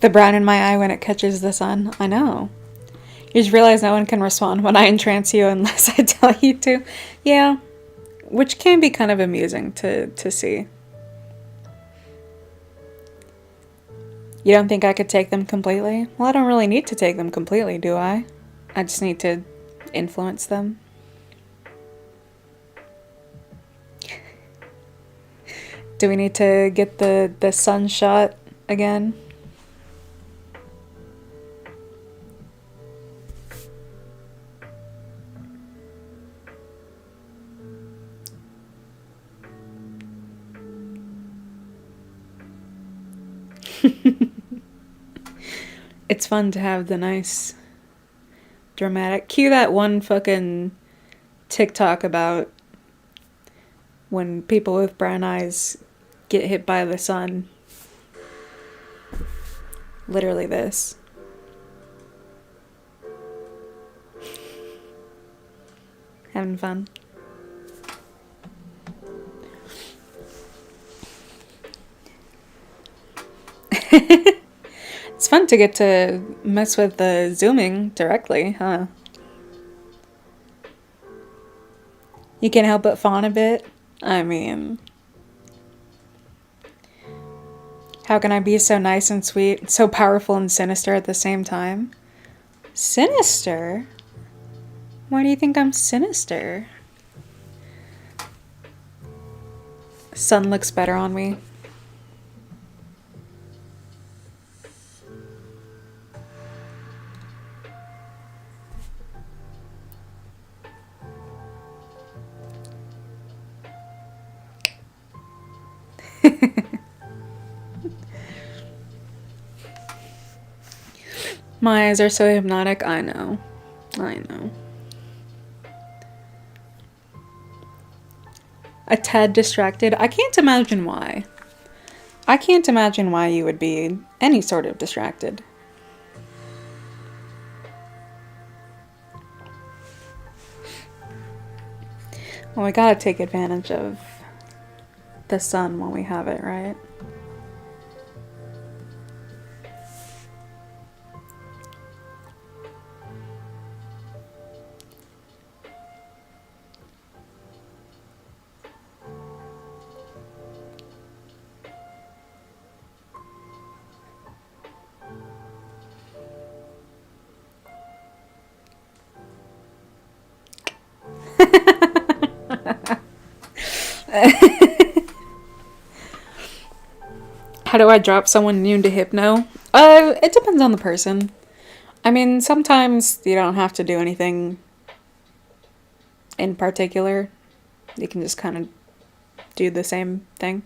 The brown in my eye when it catches the sun. I know. You just realize no one can respond when I entrance you unless I tell you to. Yeah. Which can be kind of amusing to see. You don't think I could take them completely? Well, I don't really need to take them completely, do I? I just need to influence them. Do we need to get the sun shot again? It's fun to have the nice dramatic. Cue that one fucking TikTok about when people with brown eyes get hit by the sun. Literally this. Having fun. It's fun to get to mess with the zooming directly, huh? You can't help but fawn a bit. I mean, how can I be so nice and sweet, so powerful and sinister at the same time? Sinister? Why do you think I'm sinister? Sun looks better on me. My eyes are so hypnotic. I know. I know. A tad distracted. I can't imagine why. I can't imagine why you would be any sort of distracted. Well, we gotta take advantage of the sun while we have it, right? How do I drop someone new to hypno? It depends on the person. I mean, sometimes you don't have to do anything in particular. You can just kind of do the same thing.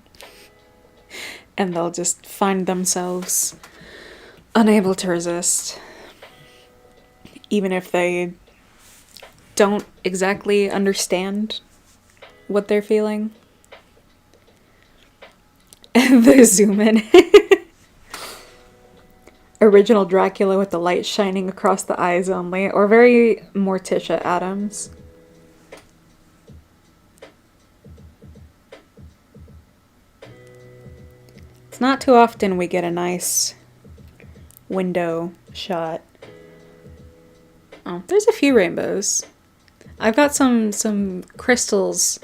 And they'll just find themselves unable to resist. Even if they don't exactly understand what they're feeling. The zoom in. Original Dracula with the light shining across the eyes only, or very Morticia Addams. It's not too often we get a nice window shot. Oh, there's a few rainbows. I've got some crystals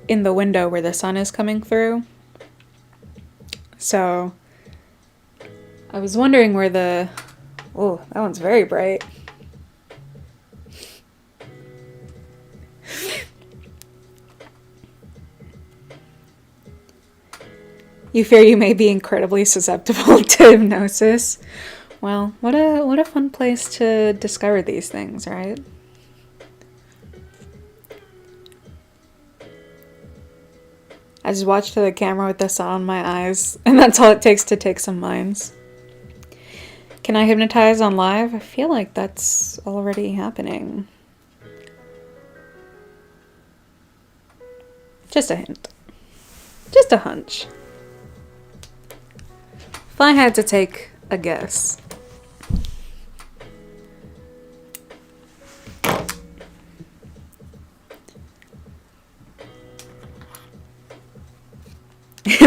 in the window where the sun is coming through. So I was wondering where the... Oh, that one's very bright. You fear you may be incredibly susceptible to hypnosis. Well, what a fun place to discover these things, right? I just watch to the camera with the sun on my eyes, and that's all it takes to take some minds. Can I hypnotize on live? I feel like that's already happening. Just a hint. Just a hunch. If I had to take a guess.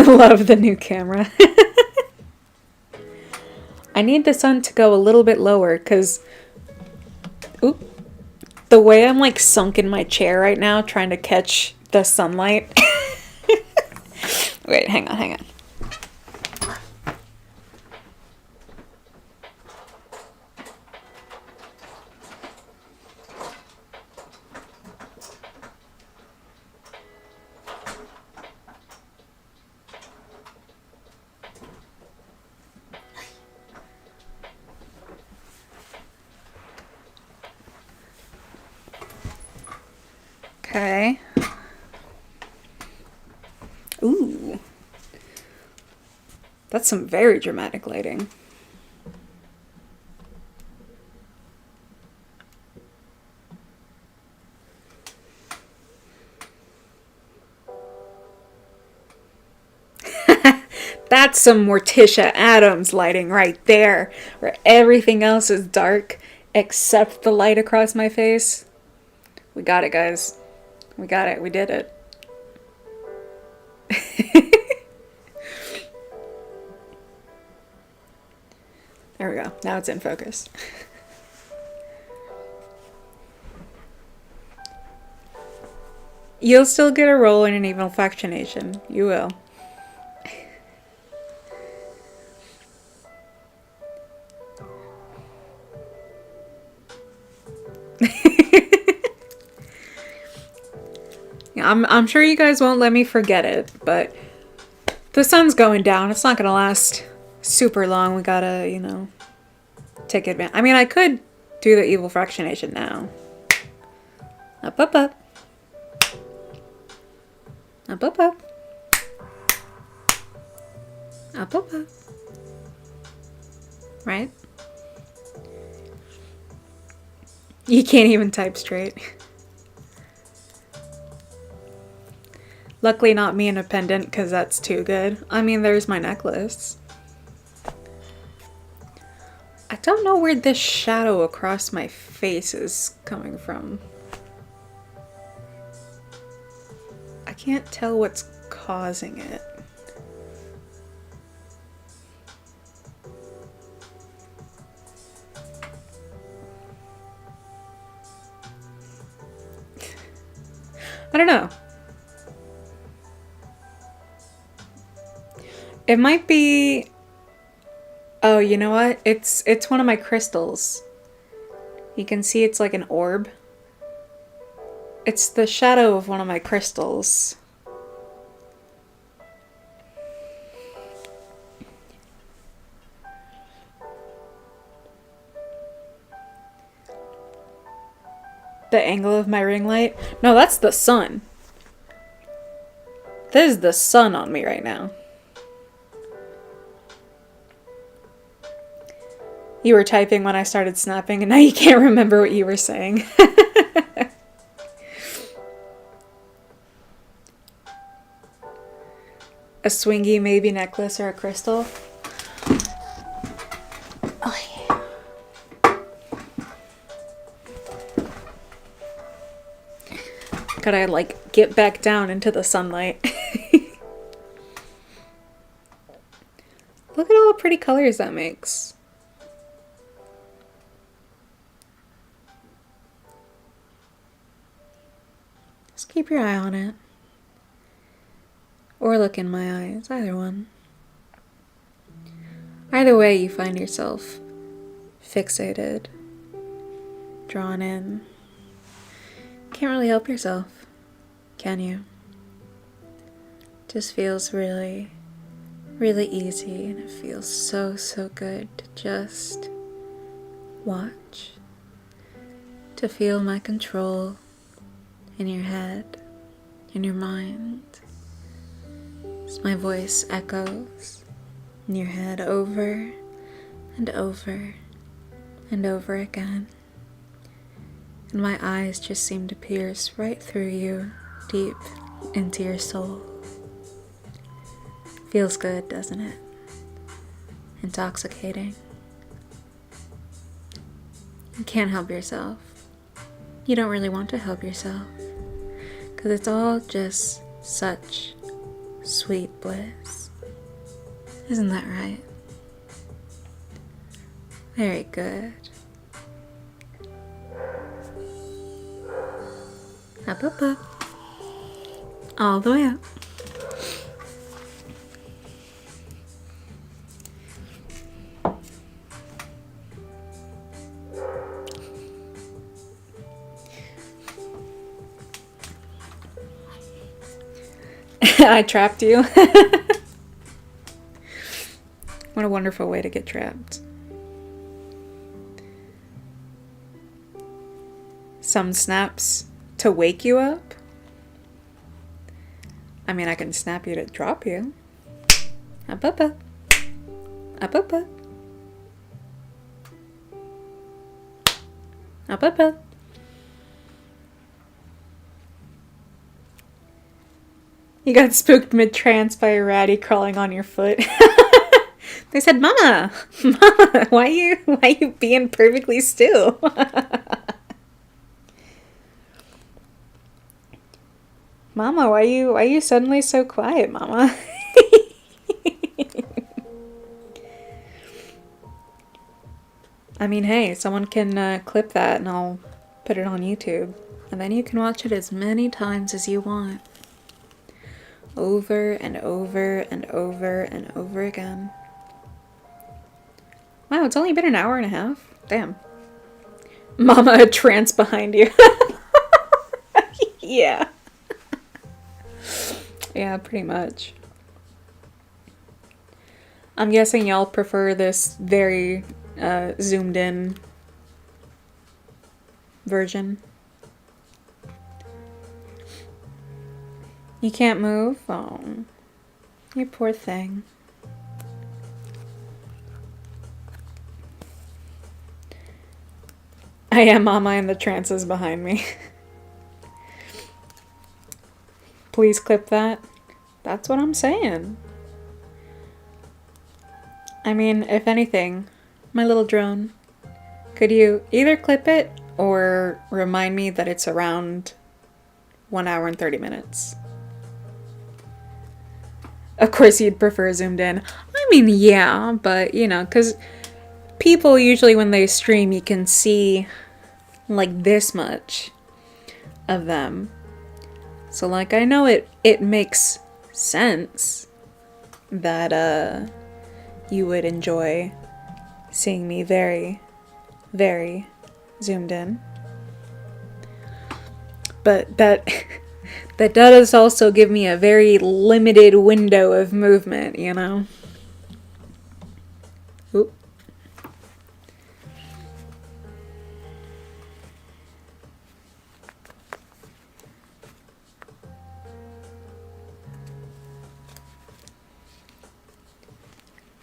Love the new camera. I need the sun to go a little bit lower because the way I'm like sunk in my chair right now trying to catch the sunlight. Wait, hang on. Okay. Ooh. That's some very dramatic lighting. That's some Morticia Addams lighting right there, where everything else is dark except the light across my face. We got it, guys. We got it. We did it. There we go. Now it's in focus. You'll still get a roll in an even fractionation. You will. Yeah, I'm sure you guys won't let me forget it, but the sun's going down. It's not gonna last super long. We gotta, you know, take advantage. I mean, I could do the evil fractionation now. Up, up, up. Up, up, up. Up, up, up. Right? You can't even type straight. Luckily not me and a pendant, because that's too good. I mean, there's my necklace. I don't know where this shadow across my face is coming from. I can't tell what's causing it. I don't know. It might be... Oh, you know what? It's one of my crystals. You can see it's like an orb. It's the shadow of one of my crystals. The angle of my ring light? No, that's the sun. There's the sun on me right now. You were typing when I started snapping, and now you can't remember what you were saying. A swingy maybe necklace or a crystal. Oh yeah. Gotta like get back down into the sunlight. Look at all the pretty colors that makes. Just keep your eye on it. Or look in my eyes, either one. Either way, you find yourself fixated, drawn in. Can't really help yourself, can you? Just feels really, really easy, and it feels so, so good to just watch, to feel my control in your head, in your mind. As my voice echoes in your head over and over and over again. And my eyes just seem to pierce right through you, deep into your soul. Feels good, doesn't it? Intoxicating. You can't help yourself. You don't really want to help yourself, because it's all just such sweet bliss. Isn't that right? Very good. Up, up, up. All the way up. I trapped you. What a wonderful way to get trapped. Some snaps to wake you up. I mean, I can snap you to drop you. Up, up, up. Up, up, up. Up, up, up. You got spooked mid-trance by a ratty crawling on your foot. They said, Mama, Mama, why you being perfectly still? Mama, why you suddenly so quiet, Mama? I mean, hey, someone can clip that and I'll put it on YouTube. And then you can watch it as many times as you want. Over and over and over and over again. Wow, it's only been an hour and a half. Damn. Mama, a trance behind you. Yeah. Yeah, pretty much. I'm guessing y'all prefer this very zoomed in version. You can't move? Oh, you poor thing. I am Mama and the trance is behind me. Please clip that. That's what I'm saying. I mean, if anything, my little drone, could you either clip it or remind me that it's around 1 hour and 30 minutes? Of course you'd prefer zoomed in. I mean, yeah, but you know, because people usually when they stream, you can see like this much of them. So like, I know it makes sense that you would enjoy seeing me very, very zoomed in. But that does also give me a very limited window of movement, you know? Oop.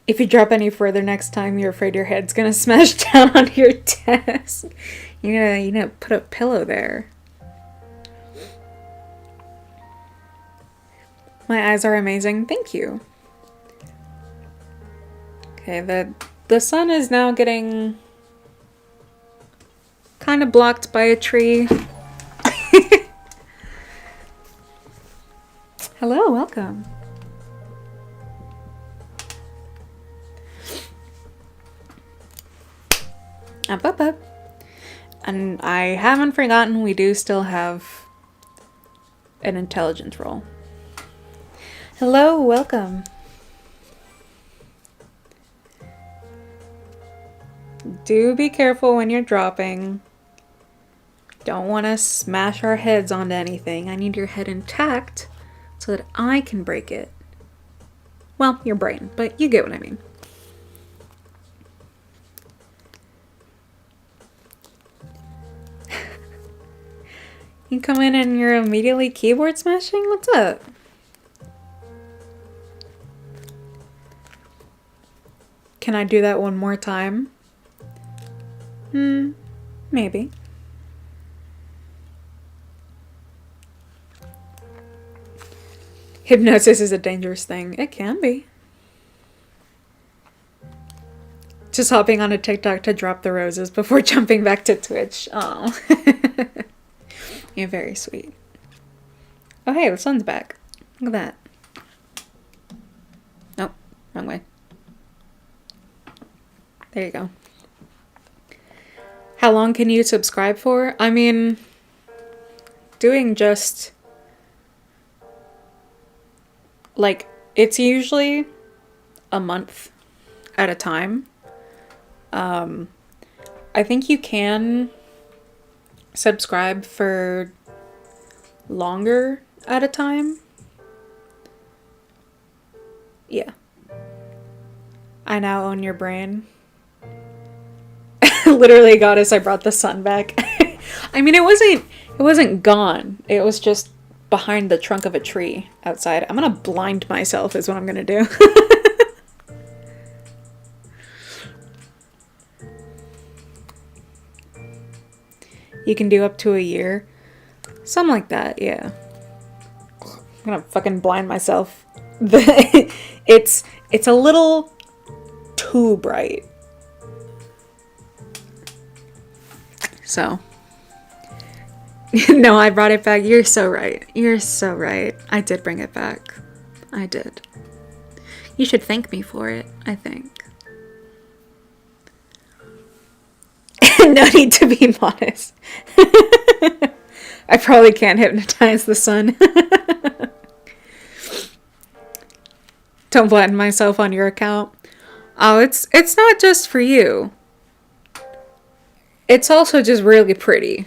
If you drop any further next time, you're afraid your head's gonna smash down onto your desk. You know, put a pillow there. My eyes are amazing. Thank you. Okay, the sun is now getting kind of blocked by a tree. Hello, welcome. Up. And I haven't forgotten we do still have an intelligence roll. Hello, welcome. Do be careful when you're dropping. Don't want to smash our heads onto anything. I need your head intact so that I can break it. Well, your brain, but you get what I mean. You come in and you're immediately keyboard smashing? What's up? Can I do that one more time? Maybe. Hypnosis is a dangerous thing. It can be. Just hopping on a TikTok to drop the roses before jumping back to Twitch. Oh. You're very sweet. Oh hey, the sun's back. Look at that. Nope, wrong way. There you go. How long can you subscribe for? I mean, doing just like, it's usually a month at a time. I think you can subscribe for longer at a time. Yeah. I now own your brain. Literally, goddess, I brought the sun back. I mean, it wasn't gone. It was just behind the trunk of a tree outside. I'm gonna blind myself is what I'm gonna do. You can do up to a year. Something like that, yeah. I'm gonna fucking blind myself. It's a little too bright. So, No, I brought it back. You're so right. You're so right. I did bring it back. I did. You should thank me for it, I think. No need to be modest. I probably can't hypnotize the sun. Don't flatten myself on your account. Oh, it's not just for you. It's also just really pretty.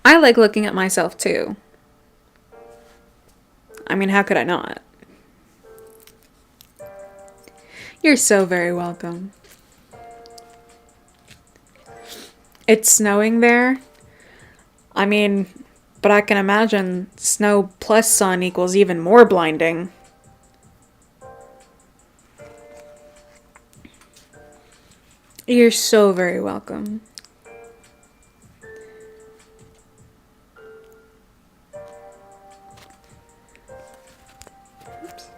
I like looking at myself too. I mean, how could I not? You're so very welcome. It's snowing there. I mean, but I can imagine snow plus sun equals even more blinding. You're so very welcome. Oops.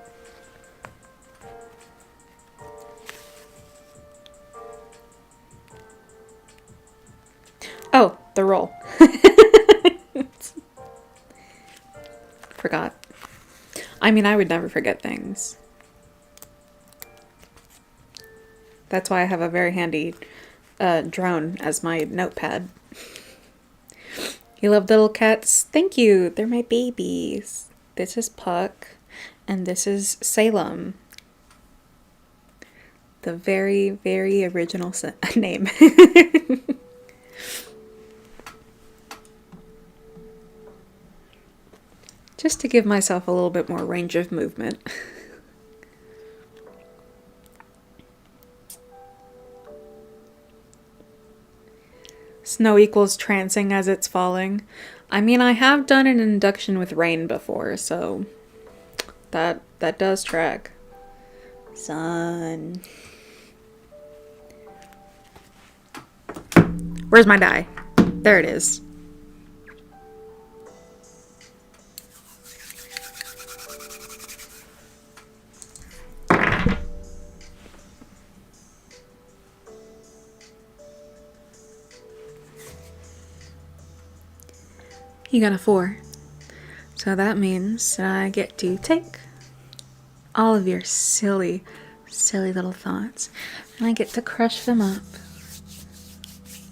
Oh, the roll. Forgot. I mean, I would never forget things. That's why I have a very handy drone as my notepad. You love little cats? Thank you. They're my babies. This is Puck, and this is Salem. The very, very original name. Just to give myself a little bit more range of movement. Snow equals trancing as it's falling. I mean, I have done an induction with rain before, so that does track. Sun. Where's my die? There it is. You got a 4. So that means that I get to take all of your silly, silly little thoughts, and I get to crush them up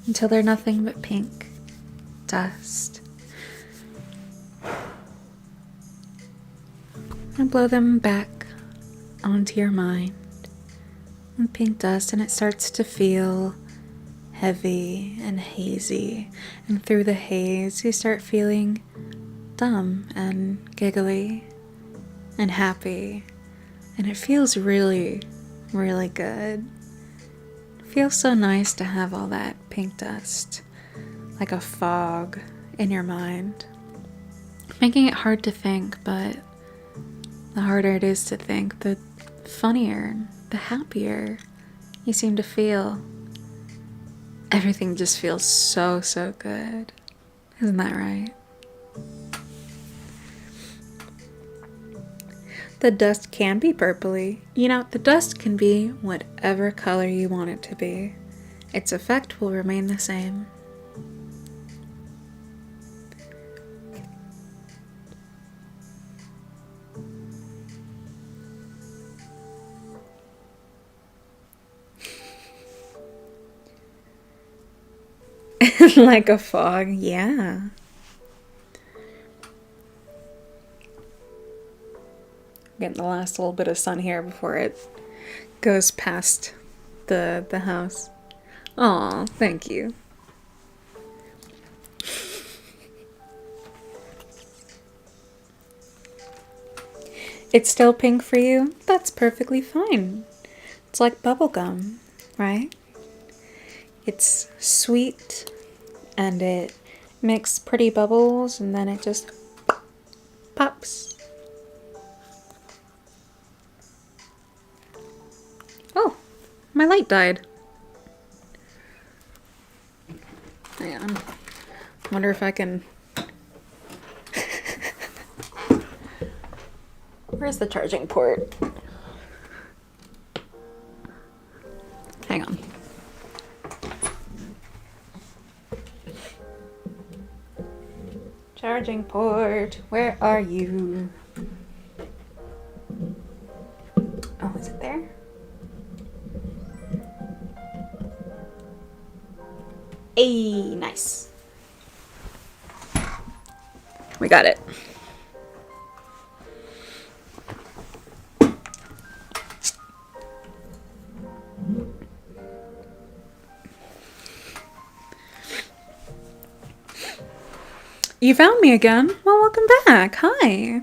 until they're nothing but pink dust. And blow them back onto your mind with pink dust, and it starts to feel heavy and hazy, and through the haze you start feeling dumb and giggly and happy, and it feels really, really good. It feels so nice to have all that pink dust like a fog in your mind, making it hard to think, but the harder it is to think, the funnier, the happier you seem to feel. Everything just feels so, so good. Isn't that right? The dust can be purpley. You know, the dust can be whatever color you want it to be. Its effect will remain the same. Like a fog, yeah. Getting the last little bit of sun here before it goes past the house. Aw, thank you. It's still pink for you? That's perfectly fine. It's like bubblegum, right? It's sweet and it makes pretty bubbles and then it just pops. Oh, my light died. Hang on. Wonder if I can... Where's the charging port? Hang on. Charging port, where are you? Oh, is it there? Hey, nice. We got it. You found me again? Well, welcome back. Hi.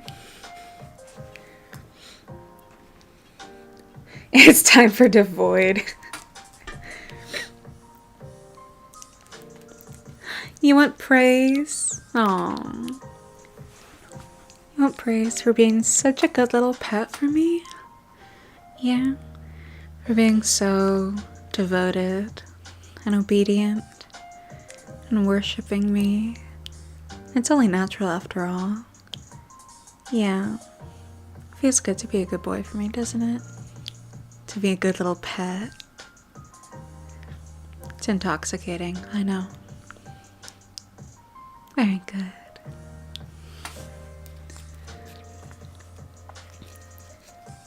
It's time for Devoid. You want praise? Aww. You want praise for being such a good little pet for me? Yeah. For being so devoted and obedient and worshipping me. It's only natural after all. Yeah. Feels good to be a good boy for me, doesn't it? To be a good little pet. It's intoxicating, I know. Very good.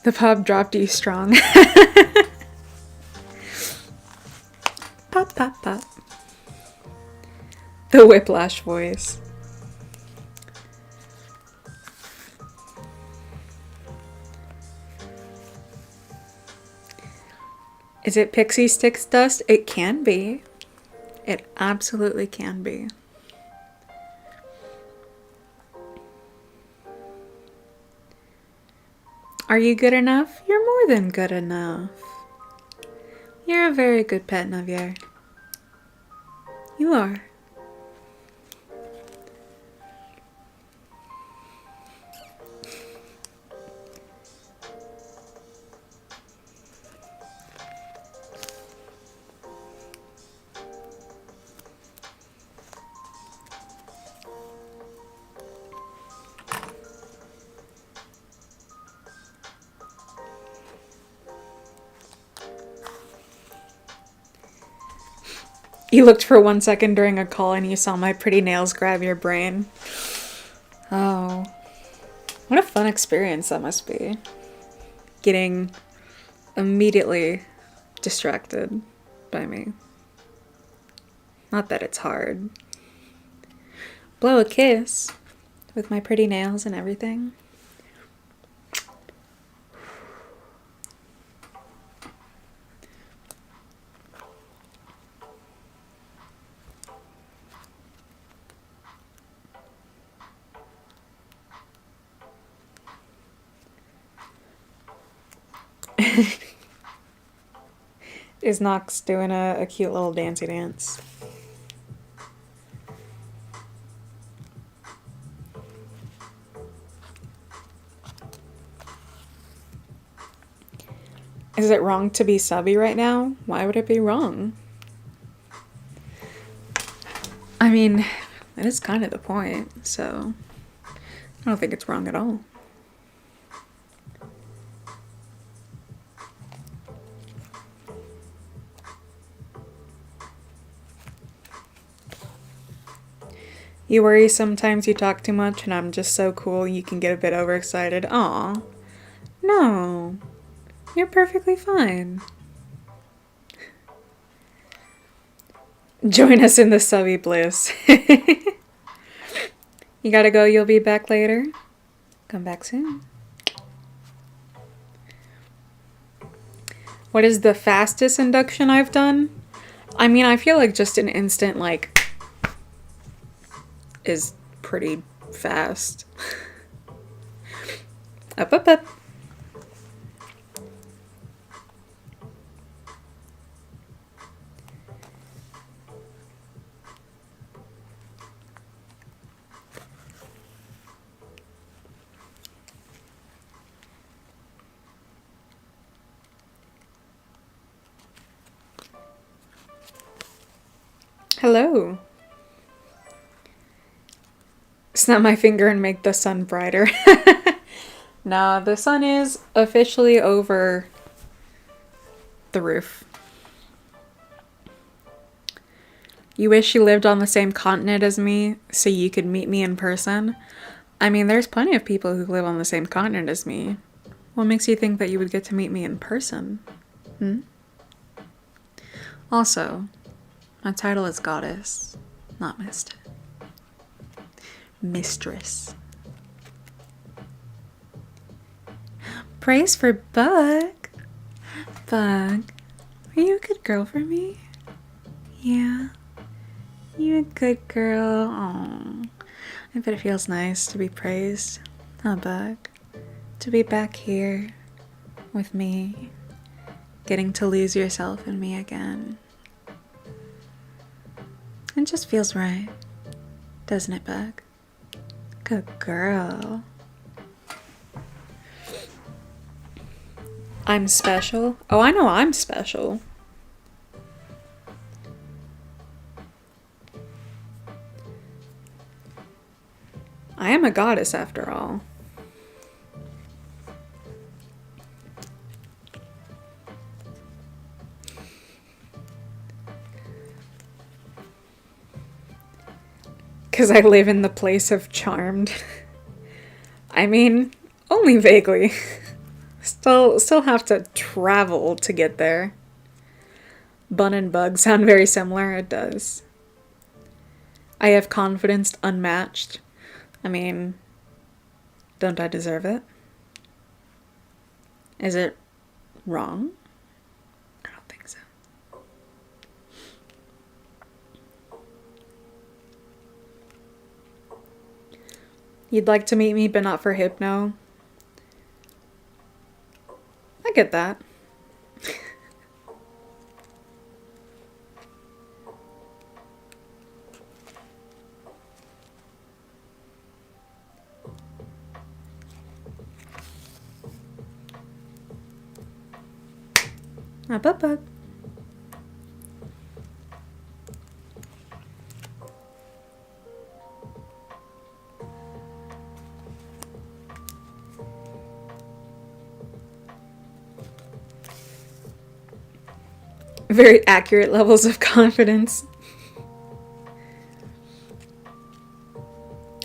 The pub dropped you strong. Pop, pop, pop. The whiplash voice. Is it pixie sticks dust? It can be. It absolutely can be. Are you good enough? You're more than good enough. You're a very good pet, Navier. You are. You looked for 1 second during a call and you saw my pretty nails grab your brain. Oh. What a fun experience that must be. Getting immediately distracted by me. Not that it's hard. Blow a kiss with my pretty nails and everything. Is Nox doing a cute little dancey dance? Is it wrong to be subby right now? Why would it be wrong? I mean, that is kind of the point, so I don't think it's wrong at all. You worry sometimes you talk too much and I'm just so cool you can get a bit overexcited. Aw. No. You're perfectly fine. Join us in the subby bliss. You gotta go, you'll be back later. Come back soon. What is the fastest induction I've done? I mean, I feel like just an instant, like, is pretty fast. Up, up, up. Hello. Snap my finger and make the sun brighter. Nah, the sun is officially over the roof. You wish you lived on the same continent as me so you could meet me in person? I mean, there's plenty of people who live on the same continent as me. What makes you think that you would get to meet me in person? Also, my title is Goddess, not Mistress. Praise for Bug. Bug, are you a good girl for me? Yeah. You a good girl. Aww. I bet it feels nice to be praised. Huh, Bug? To be back here with me, getting to lose yourself in me again. It just feels right, doesn't it, Bug? Good girl. I'm special? Oh, I know I'm special. I am a goddess after all. Because I live in the place of charmed. I mean, only vaguely. Still have to travel to get there. Bun and Bug sound very similar. It does. I have confidence unmatched. I mean, don't I deserve it? Is it wrong? I don't think so. You'd like to meet me, but not for hypno? I get that. Up. Very accurate levels of confidence.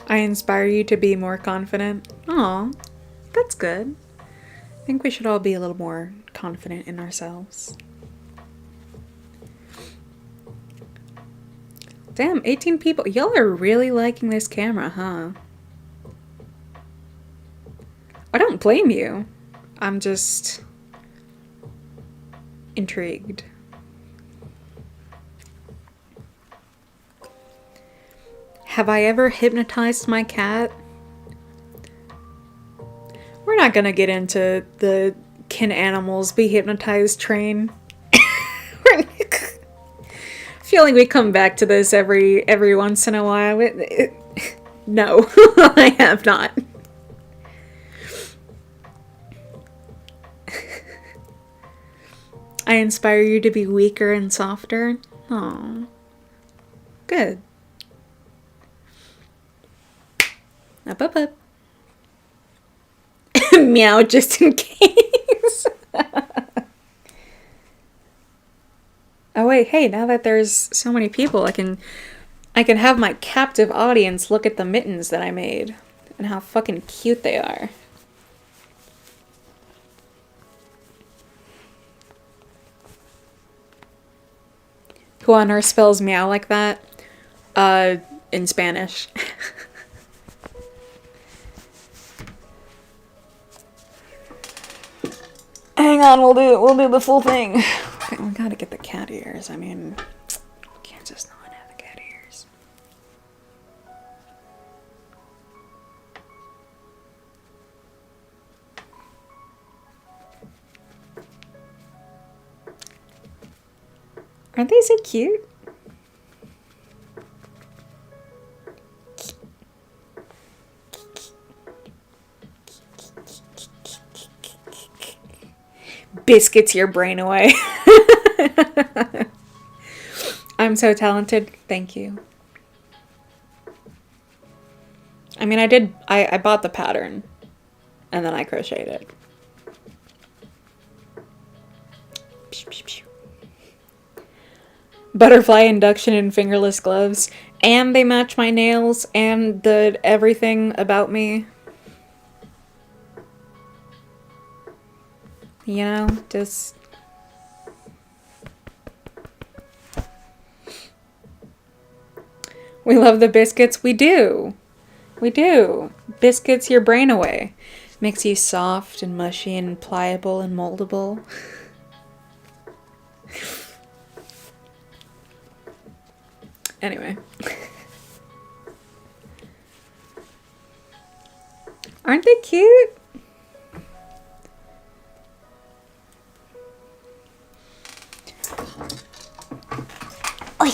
I inspire you to be more confident. Aw, that's good. I think we should all be a little more confident in ourselves. Damn, 18 people. Y'all are really liking this camera, huh? I don't blame you. I'm just intrigued. Have I ever hypnotized my cat? We're not gonna get into the can animals be hypnotized train. Feeling we come back to this every once in a while. No, I have not. I inspire you to be weaker and softer. Aw. Good. Up. Meow, just in case. Oh wait, hey, now that there's so many people, I can have my captive audience look at the mittens that I made and how fucking cute they are. Who on earth spells meow like that? In Spanish. Hang on, we'll do the full thing. Okay, we gotta get the cat ears. I mean, can't just not have the cat ears. Aren't they so cute? Biscuits your brain away. I'm so talented. Thank you. I mean, I bought the pattern and then I crocheted it. butterfly induction and fingerless gloves, and they match my nails and the everything about me. You know, just... We love the biscuits. We do. We do. Biscuits your brain away. Makes you soft and mushy and pliable and moldable. Anyway. Aren't they cute? Oy.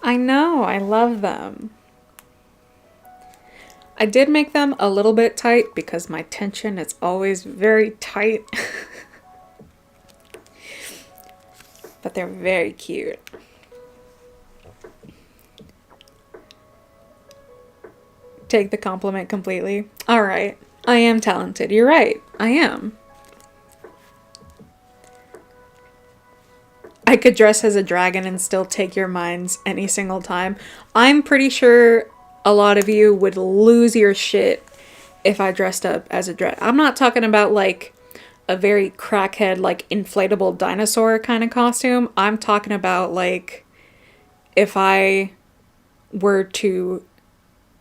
I know, I love them. I did make them a little bit tight because my tension is always very tight. But they're very cute. Take the compliment completely. Alright, I am talented. You're right, I am. I could dress as a dragon and still take your minds any single time. I'm pretty sure a lot of you would lose your shit if I dressed up as a dragon. I'm not talking about like a very crackhead, like inflatable dinosaur kind of costume. I'm talking about like if I were to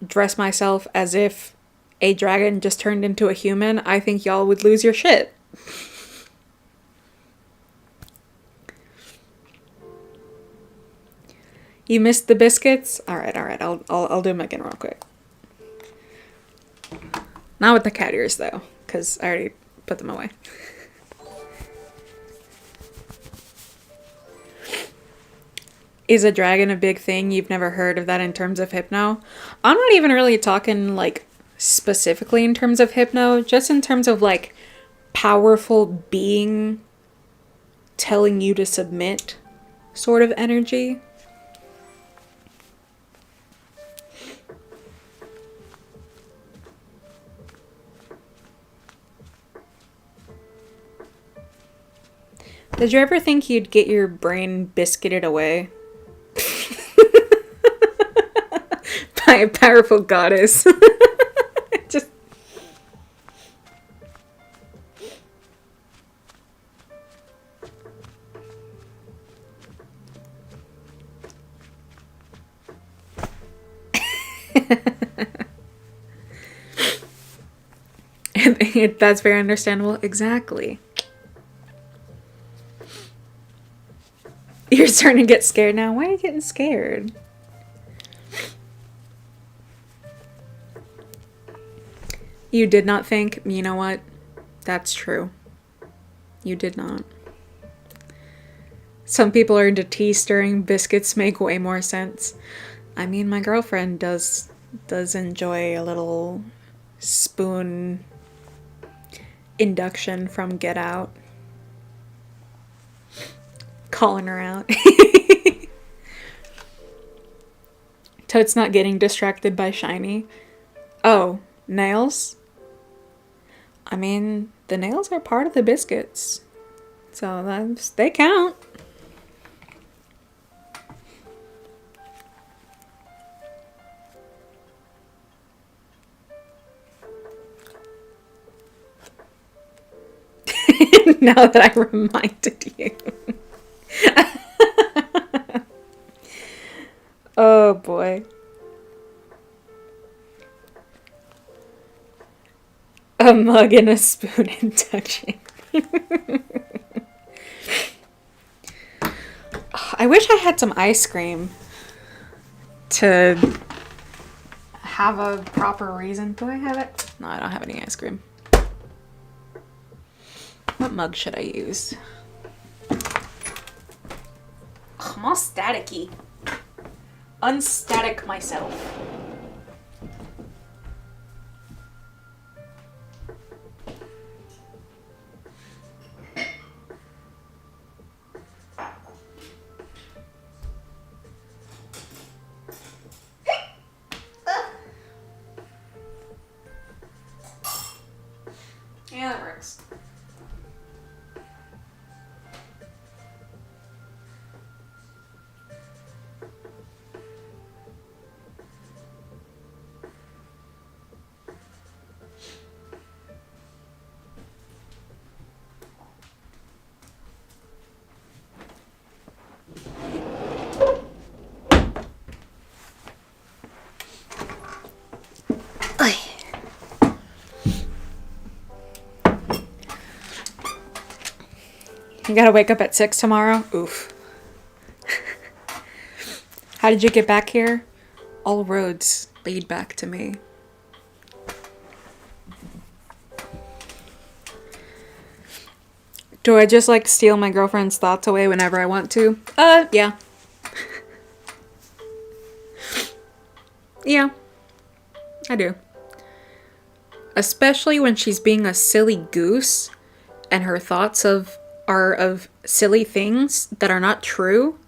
dress myself as if a dragon just turned into a human, I think y'all would lose your shit. You missed the biscuits? Alright, I'll do them again real quick. Not with the cat ears though, because I already put them away. Is a dragon a big thing? You've never heard of that in terms of hypno? I'm not even really talking like specifically in terms of hypno, just in terms of like powerful being telling you to submit sort of energy. Did you ever think you'd get your brain biscuited away by a powerful goddess? Just... That's very understandable. Exactly. You're starting to get scared now. Why are you getting scared? You did not think, you know what? That's true. You did not. Some people are into tea stirring. Biscuits make way more sense. I mean, my girlfriend does enjoy a little spoon induction from Get Out. Calling her out. Toad's not getting distracted by shiny. Oh, nails? I mean, the nails are part of the biscuits. So they count. Now that I reminded you. Oh boy. A mug and a spoon induction. I wish I had some ice cream to have a proper reason. Do I have it? No, I don't have any ice cream. What mug should I use? I'm all staticky. Unstatic myself. Yeah, that works. You gotta wake up at 6 tomorrow? Oof. How did you get back here? All roads lead back to me. Do I just like steal my girlfriend's thoughts away whenever I want to? Yeah. Yeah, I do. Especially when she's being a silly goose and her thoughts are of silly things that are not true.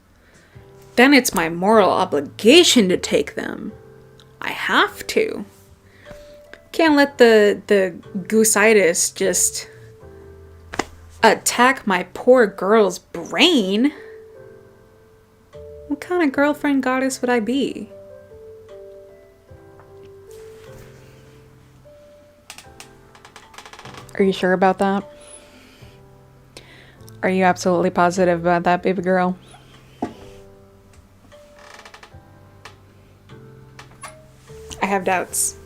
Then it's my moral obligation to take them. I have to. Can't let the gooseitis just attack my poor girl's brain. What kind of girlfriend goddess would I be? Are you sure about that? Are you absolutely positive about that, baby girl? I have doubts.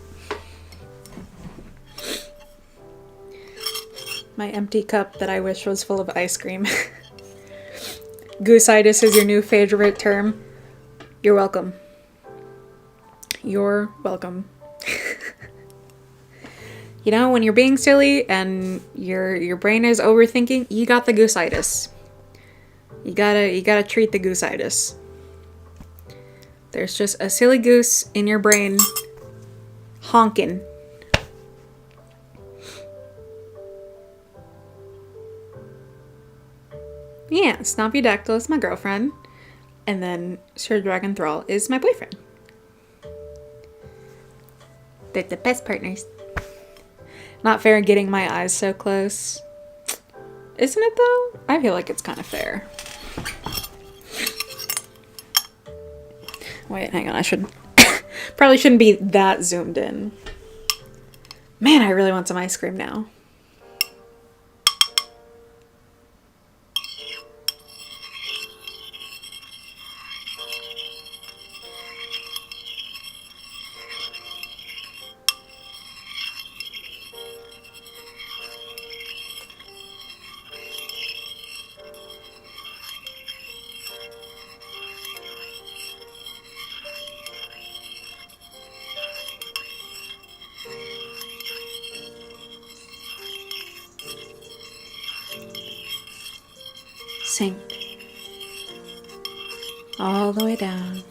My empty cup that I wish was full of ice cream. Gooseitis is your new favorite term. You're welcome. You're welcome. You know, when you're being silly and your brain is overthinking, you got the gooseitis. You gotta treat the gooseitis. There's just a silly goose in your brain honking. Yeah, Snappy-Dactyl is my girlfriend. And then Sir Dragon Thrall is my boyfriend. They're the best partners. Not fair getting my eyes so close. Isn't it though? I feel like it's kind of fair. Wait, hang on. I should... probably shouldn't be that zoomed in. Man, I really want some ice cream now. Sink all the way down,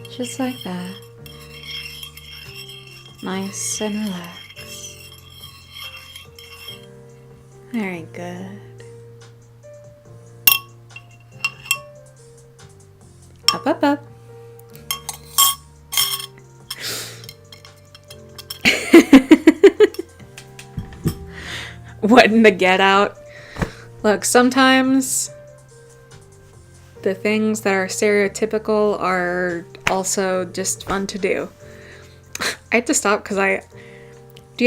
just like that, nice and relaxed. Very good. Up, up, up. What in the get out? Look, sometimes the things that are stereotypical are also just fun to do. I have to stop because do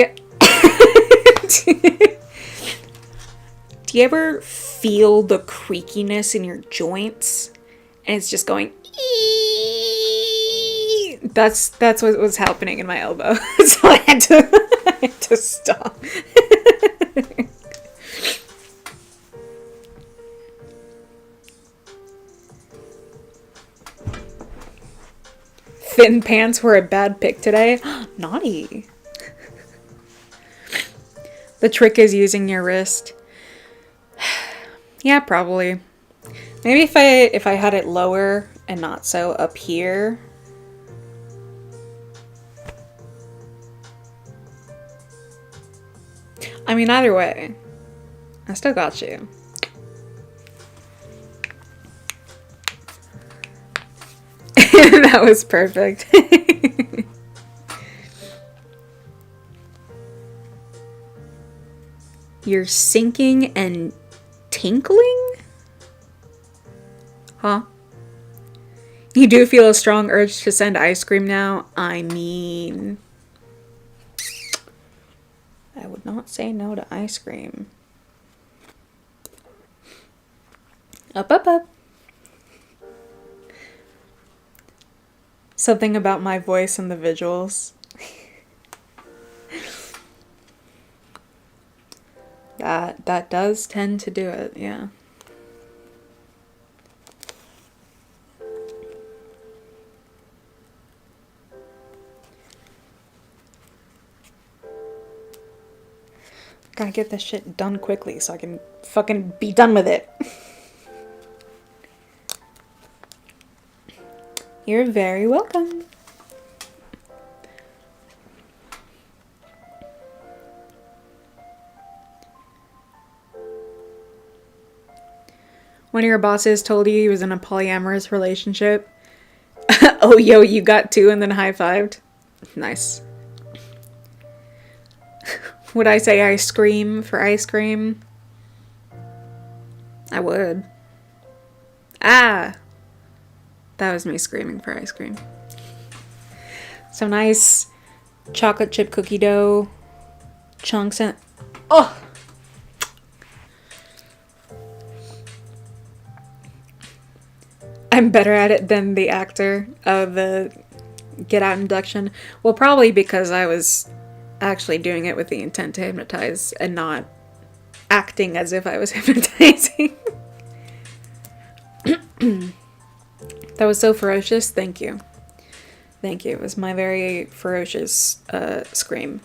you ever feel the creakiness in your joints? And it's just going ee. That's what was happening in my elbow. So I had to stop. Thin pants were a bad pick today. Naughty. The trick is using your wrist. Yeah, probably. Maybe if I had it lower and not so up here. I mean, either way, I still got you. That was perfect. You're sinking and tinkling? Huh? You do feel a strong urge to send ice cream now? I mean... I would not say no to ice cream. Up, up, up. Something about my voice and the visuals. That does tend to do it, yeah. Gotta get this shit done quickly so I can fucking be done with it. You're very welcome. One of your bosses told you he was in a polyamorous relationship. Oh, yo, you got two and then high-fived. Nice. Would I say I scream for ice cream? I would. Ah! That was me screaming for ice cream. Some nice chocolate chip cookie dough chunks and... Oh! I'm better at it than the actor of the Get Out induction. Well, probably because I was actually doing it with the intent to hypnotize and not acting as if I was hypnotizing. That was so ferocious. Thank you. Thank you. It was my very ferocious scream.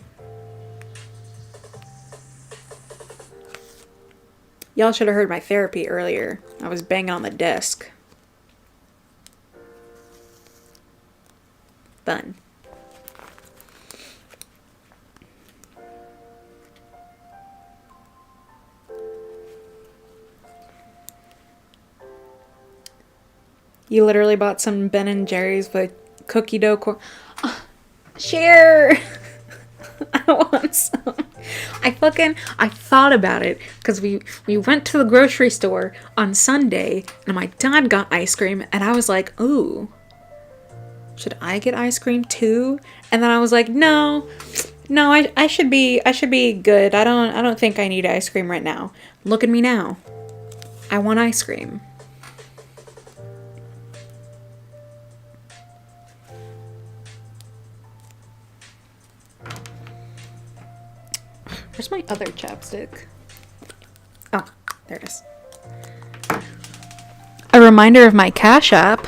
Y'all should have heard my therapy earlier. I was banging on the desk. Fun. You literally bought some Ben & Jerry's with cookie dough share! I want some. I thought about it because we went to the grocery store on Sunday and my dad got ice cream and I was like, ooh, should I get ice cream too? And then I was like, no, I should be good. I don't think I need ice cream right now. Look at me now. I want ice cream. Where's my other chapstick? Oh, there it is. A reminder of my Cash App.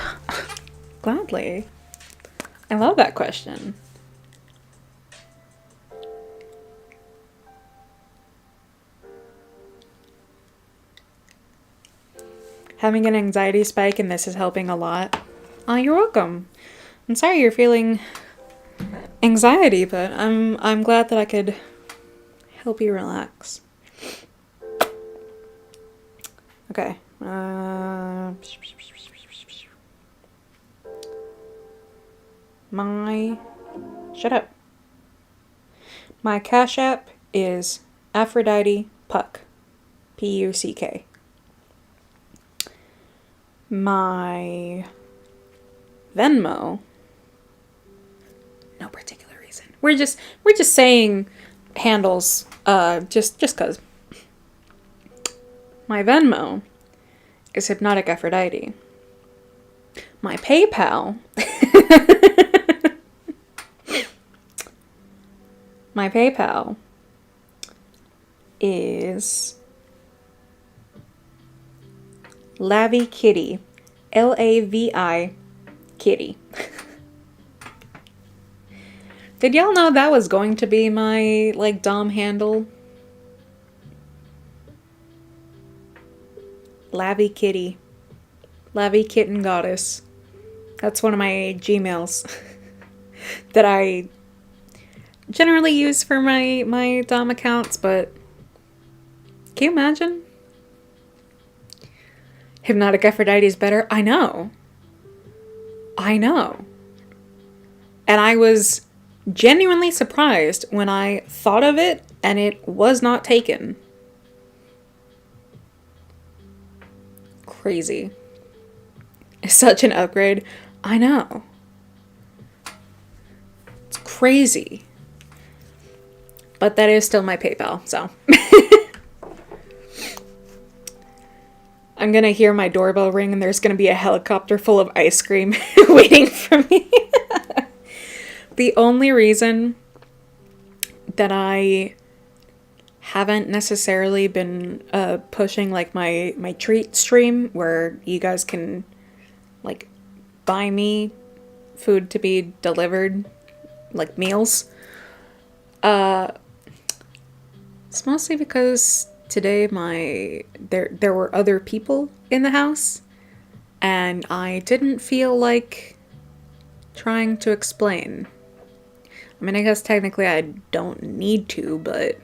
Gladly. I love that question. Having an anxiety spike and this is helping a lot. Oh, you're welcome. I'm sorry you're feeling anxiety, but I'm glad that I could help you relax. Okay. Shut up. My Cash App is Aphrodite Puck. P-U-C-K. My Venmo. No particular reason. We're just saying handles, just cause. My Venmo is Hypnotic Aphrodite. My PayPal my PayPal is Lavi Kitty. L-A-V-I Kitty. Did y'all know that was going to be my, like, Dom handle? Lavi Kitty. Lavi Kitten Goddess. That's one of my Gmails that I generally use for my Dom accounts, but can you imagine? Hypnotic Aphrodite is better? I know. And I was genuinely surprised when I thought of it and it was not taken. Crazy. It's such an upgrade. I know. It's crazy. But that is still my PayPal, so. I'm gonna hear my doorbell ring and there's gonna be a helicopter full of ice cream waiting for me. The only reason that I haven't necessarily been pushing like my treat stream where you guys can like buy me food to be delivered, like meals, it's mostly because today there were other people in the house and I didn't feel like trying to explain. I mean, I guess technically I don't need to, but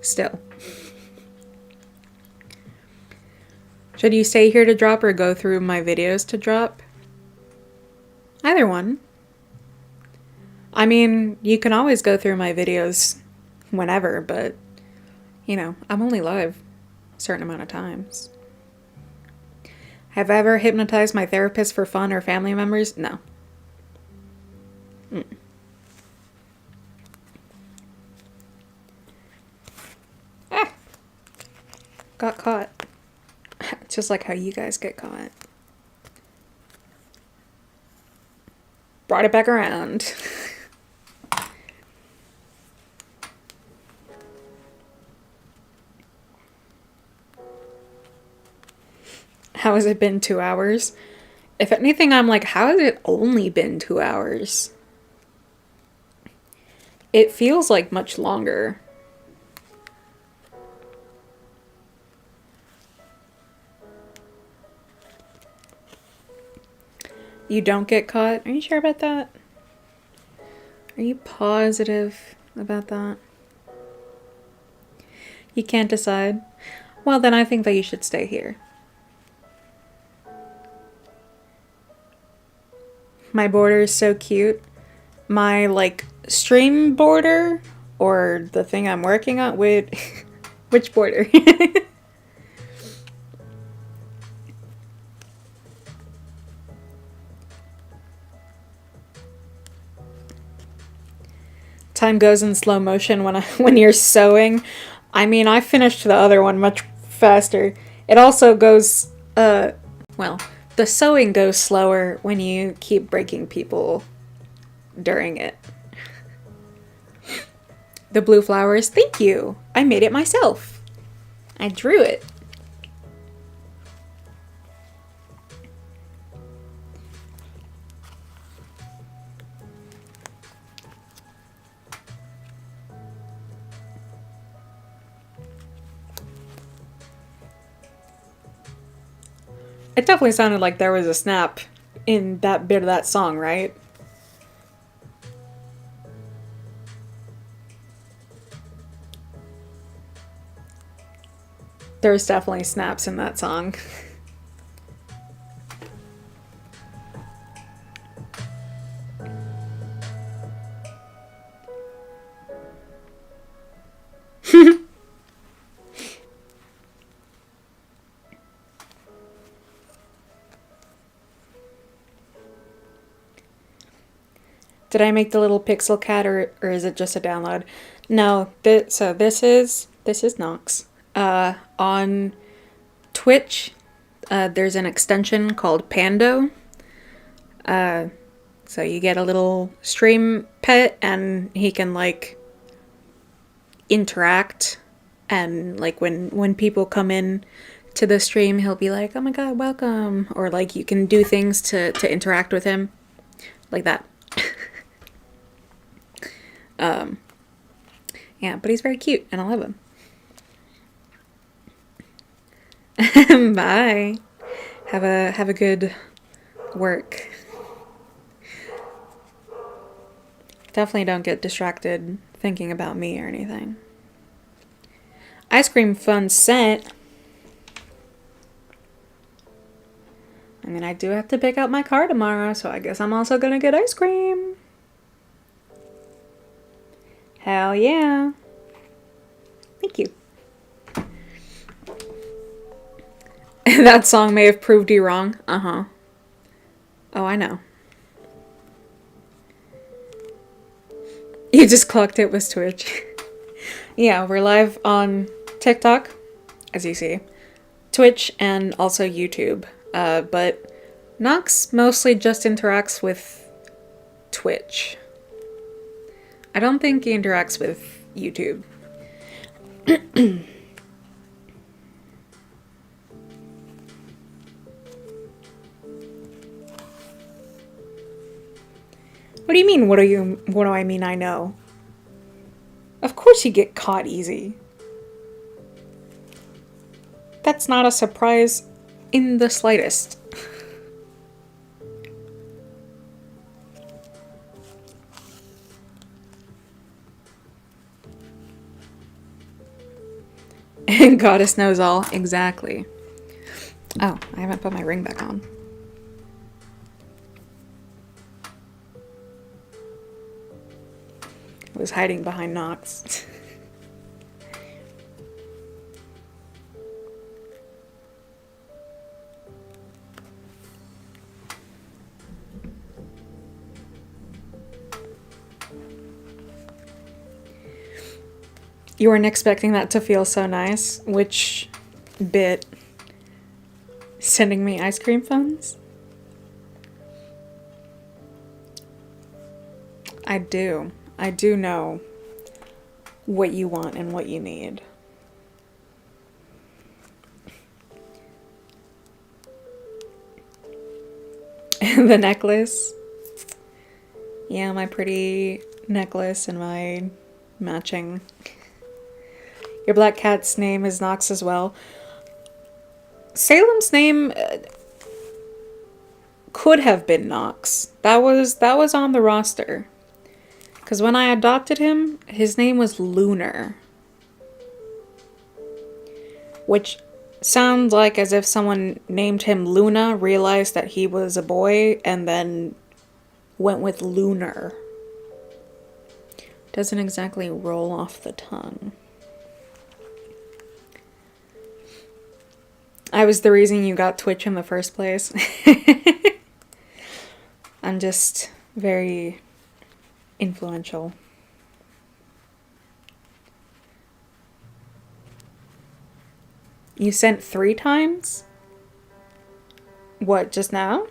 still. Should you stay here to drop or go through my videos to drop? Either one. I mean, you can always go through my videos whenever, but, you know, I'm only live a certain amount of times. Have I ever hypnotized my therapist for fun or family members? No. Ah! Got caught. Just like how you guys get caught. Brought it back around. How has it been 2 hours? If anything, I'm like, how has it only been 2 hours? It feels like much longer. You don't get caught? Are you sure about that? Are you positive about that? You can't decide? Well, then I think that you should stay here. My border is so cute. My, like, stream border, or the thing I'm working on with... Which border? Time goes in slow motion when you're sewing. I mean, I finished the other one much faster. It also goes, well, the sewing goes slower when you keep breaking people during it. The blue flowers, thank you. I made it myself. I drew it. It definitely sounded like there was a snap in that bit of that song, right? There's definitely snaps in that song. Did I make the little pixel cat or is it just a download? No, so this is Nox. On Twitch, there's an extension called Pando. So you get a little stream pet and he can like interact, and like when people come in to the stream, he'll be like, "Oh my god, welcome," or like you can do things to interact with him like that. Yeah, but he's very cute and I love him. Bye. Have a good work. Definitely don't get distracted thinking about me or anything. Ice cream fun sent. I mean, I do have to pick up my car tomorrow, so I guess I'm also gonna get ice cream. Hell yeah. Thank you. That song may have proved you wrong. Uh-huh. Oh, I know. You just clocked it was Twitch. Yeah, we're live on TikTok, as you see, Twitch, and also YouTube. But Nox mostly just interacts with Twitch. I don't think he interacts with YouTube. What do you mean, what do I mean I know? Of course you get caught easy. That's not a surprise in the slightest. Goddess knows all. Exactly. Oh, I haven't put my ring back on. I was hiding behind Nox. You weren't expecting that to feel so nice? Which bit? Sending me ice cream phones? I do. I do know what you want and what you need. The necklace. Yeah, my pretty necklace and my matching. Your black cat's name is Nox as well. Salem's name could have been Nox. That was on the roster. Because when I adopted him, his name was Lunar. Which sounds like as if someone named him Luna, realized that he was a boy, and then went with Lunar. Doesn't exactly roll off the tongue. I was the reason you got Twitch in the first place. I'm just very influential. You sent 3 times? What, just now?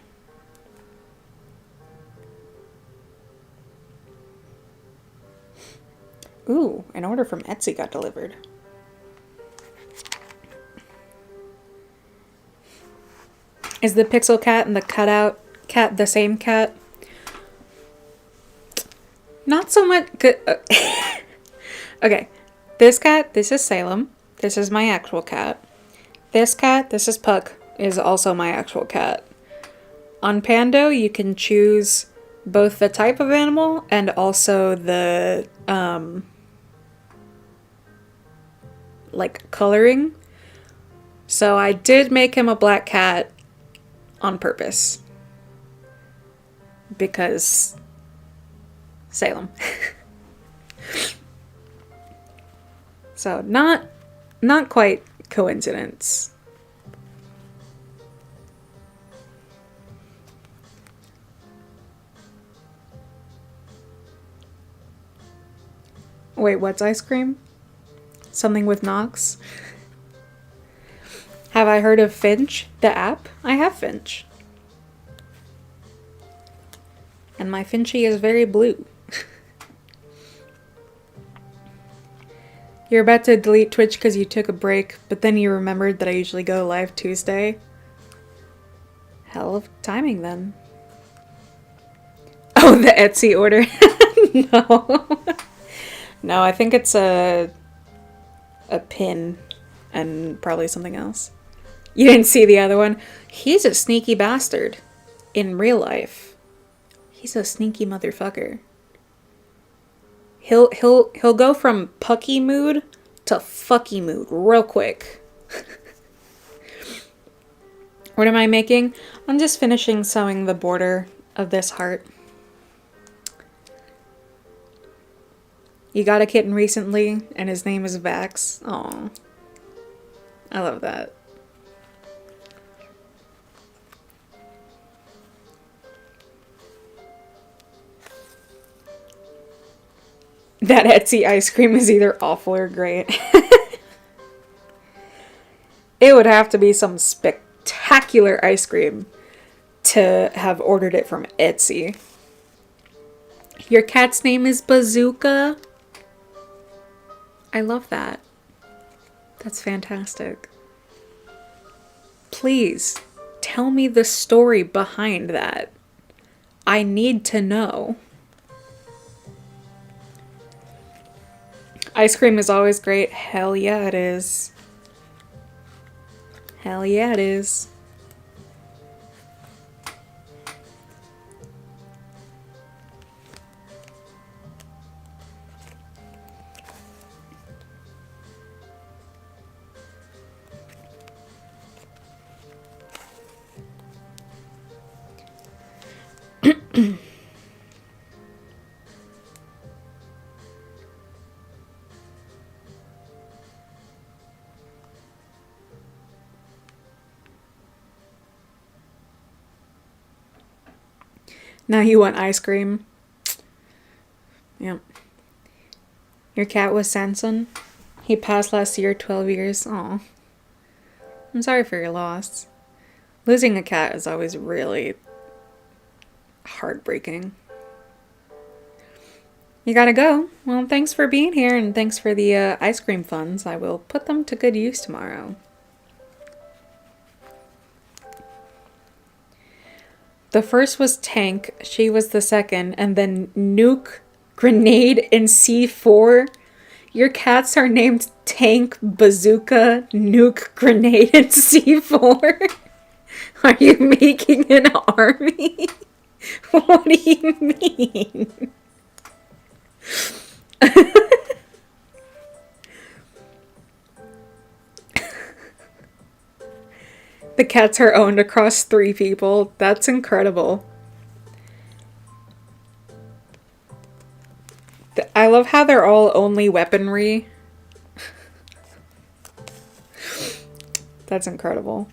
Ooh, an order from Etsy got delivered. Is the pixel cat and the cutout cat the same cat? Not so much. Okay, this cat, this is Salem. This is my actual cat. This cat, this is Puck, is also my actual cat. On Pando, you can choose both the type of animal and also the, like, coloring. So I did make him a black cat on purpose. Because Salem. So not quite coincidence. Wait, what's ice cream? Something with Nox? Have I heard of Finch, the app? I have Finch. And my Finchie is very blue. You're about to delete Twitch because you took a break, but then you remembered that I usually go live Tuesday. Hell of timing then. Oh, the Etsy order. No. No, I think it's a pin and probably something else. You didn't see the other one? He's a sneaky bastard. In real life. He's a sneaky motherfucker. He'll go from pucky mood to fucky mood real quick. What am I making? I'm just finishing sewing the border of this heart. You got a kitten recently, and his name is Vax. Aw. I love that. That Etsy ice cream is either awful or great. It would have to be some spectacular ice cream to have ordered it from Etsy. Your cat's name is Bazooka? I love that. That's fantastic. Please, tell me the story behind that. I need to know. Ice cream is always great. Hell yeah, it is. Hell yeah, it is. Now you want ice cream? Yep. Your cat was Sanson? He passed last year, 12 years. Aw. I'm sorry for your loss. Losing a cat is always really heartbreaking. You gotta go. Well, thanks for being here, and thanks for the ice cream funds. I will put them to good use tomorrow. The first was Tank, she was the second, and then Nuke, Grenade, and C4. Your cats are named Tank, Bazooka, Nuke, Grenade, and C4. Are you making an army? What do you mean? The cats are owned across 3 people. That's incredible. I love how they're all only weaponry. That's incredible.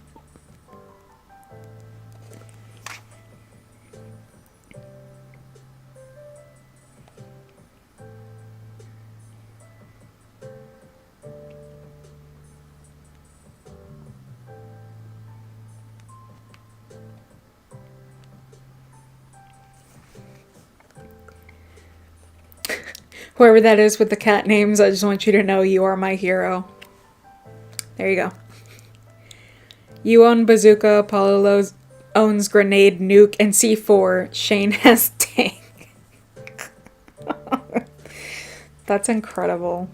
Whoever that is with the cat names, I just want you to know you are my hero. There you go. You own Bazooka, Apollo owns Grenade, Nuke, and C4. Shane has Tank. That's incredible.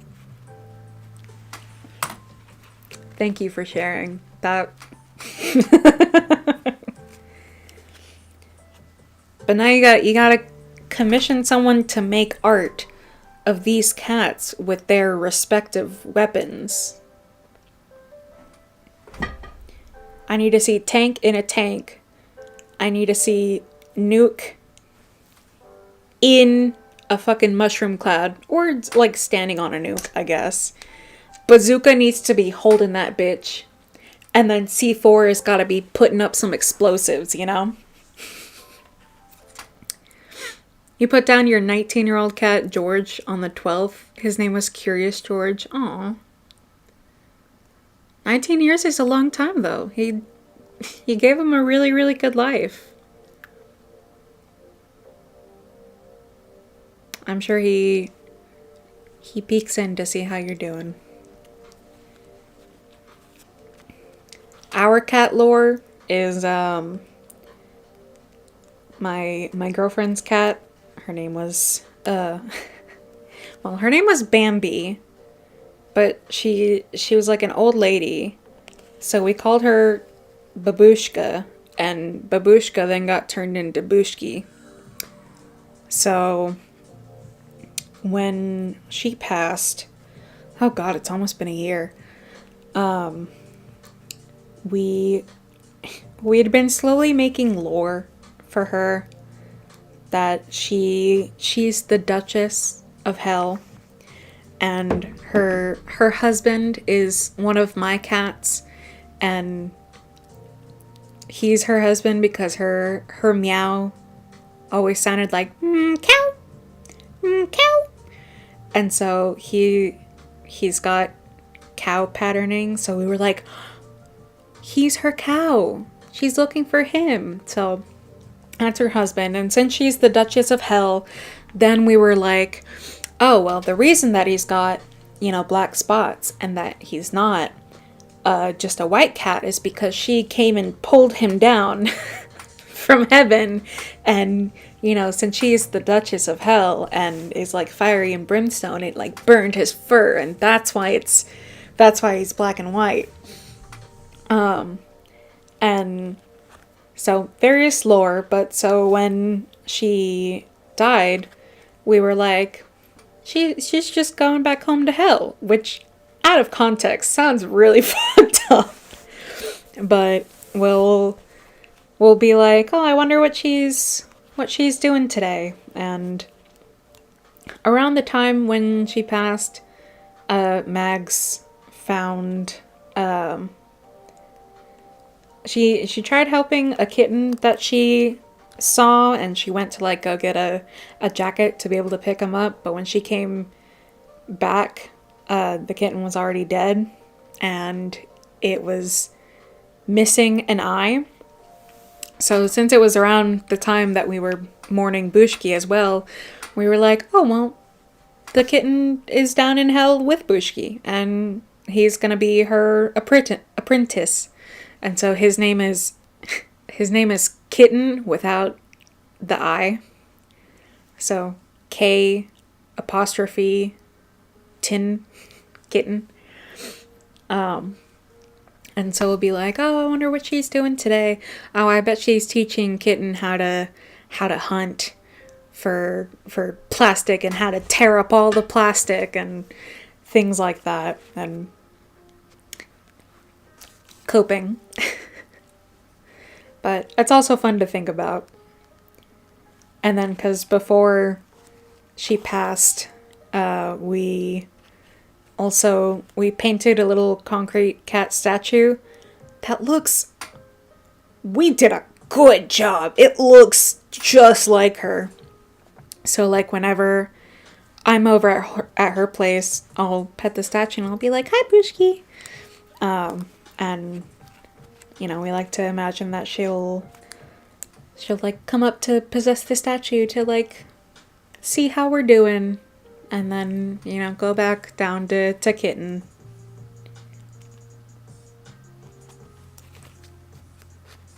Thank you for sharing that. But now you gotta commission someone to make art of these cats with their respective weapons. I need to see Tank in a tank. I need to see Nuke in a fucking mushroom cloud. Or like standing on a nuke, I guess. Bazooka needs to be holding that bitch. And then C4 has gotta be putting up some explosives, you know? You put down your 19-year-old cat, George, on the 12th. His name was Curious George. Aw. 19 years is a long time, though. He gave him a really, really good life. I'm sure he peeks in to see how you're doing. Our cat lore is my girlfriend's cat. Her name was well, her name was Bambi, but she was like an old lady, so we called her Babushka, and Babushka then got turned into Bushki. So when she passed, oh god, it's almost been a year. We had been slowly making lore for her that she's the Duchess of Hell, and her husband is one of my cats, and he's her husband because her meow always sounded like cow, cow, and so he's got cow patterning, so we were like, he's her cow. she's looking for him. So that's her husband. And since she's the Duchess of Hell, then we were like, oh, well, the reason that he's got, black spots and that he's not just a white cat is because she came and pulled him down from heaven. And, since she's the Duchess of Hell and is like fiery and brimstone, it like burned his fur. And that's why he's black and white. And so various lore, but so when she died, we were like, she's just going back home to hell, which out of context sounds really fucked up. But we'll be like, oh, I wonder what she's doing today. And around the time when she passed, Mags found she tried helping a kitten that she saw, and she went to like go get a jacket to be able to pick him up, but when she came back, the kitten was already dead and it was missing an eye. So since it was around the time that we were mourning Bushki as well, we were like, oh well, the kitten is down in hell with Bushki and he's gonna be her apprentice. And so his name is Kitten without the I. So K apostrophe tin kitten. And so we'll be like, oh, I wonder what she's doing today. Oh, I bet she's teaching Kitten how to hunt for plastic and how to tear up all the plastic and things like that. And coping. But it's also fun to think about. And then, because before she passed, we painted a little concrete cat statue that we did a good job. It looks just like her. So like whenever I'm over at her place, I'll pet the statue and I'll be like, hi Bushki. And, we like to imagine that she'll like come up to possess the statue to like see how we're doing. And then, go back down to Kitten.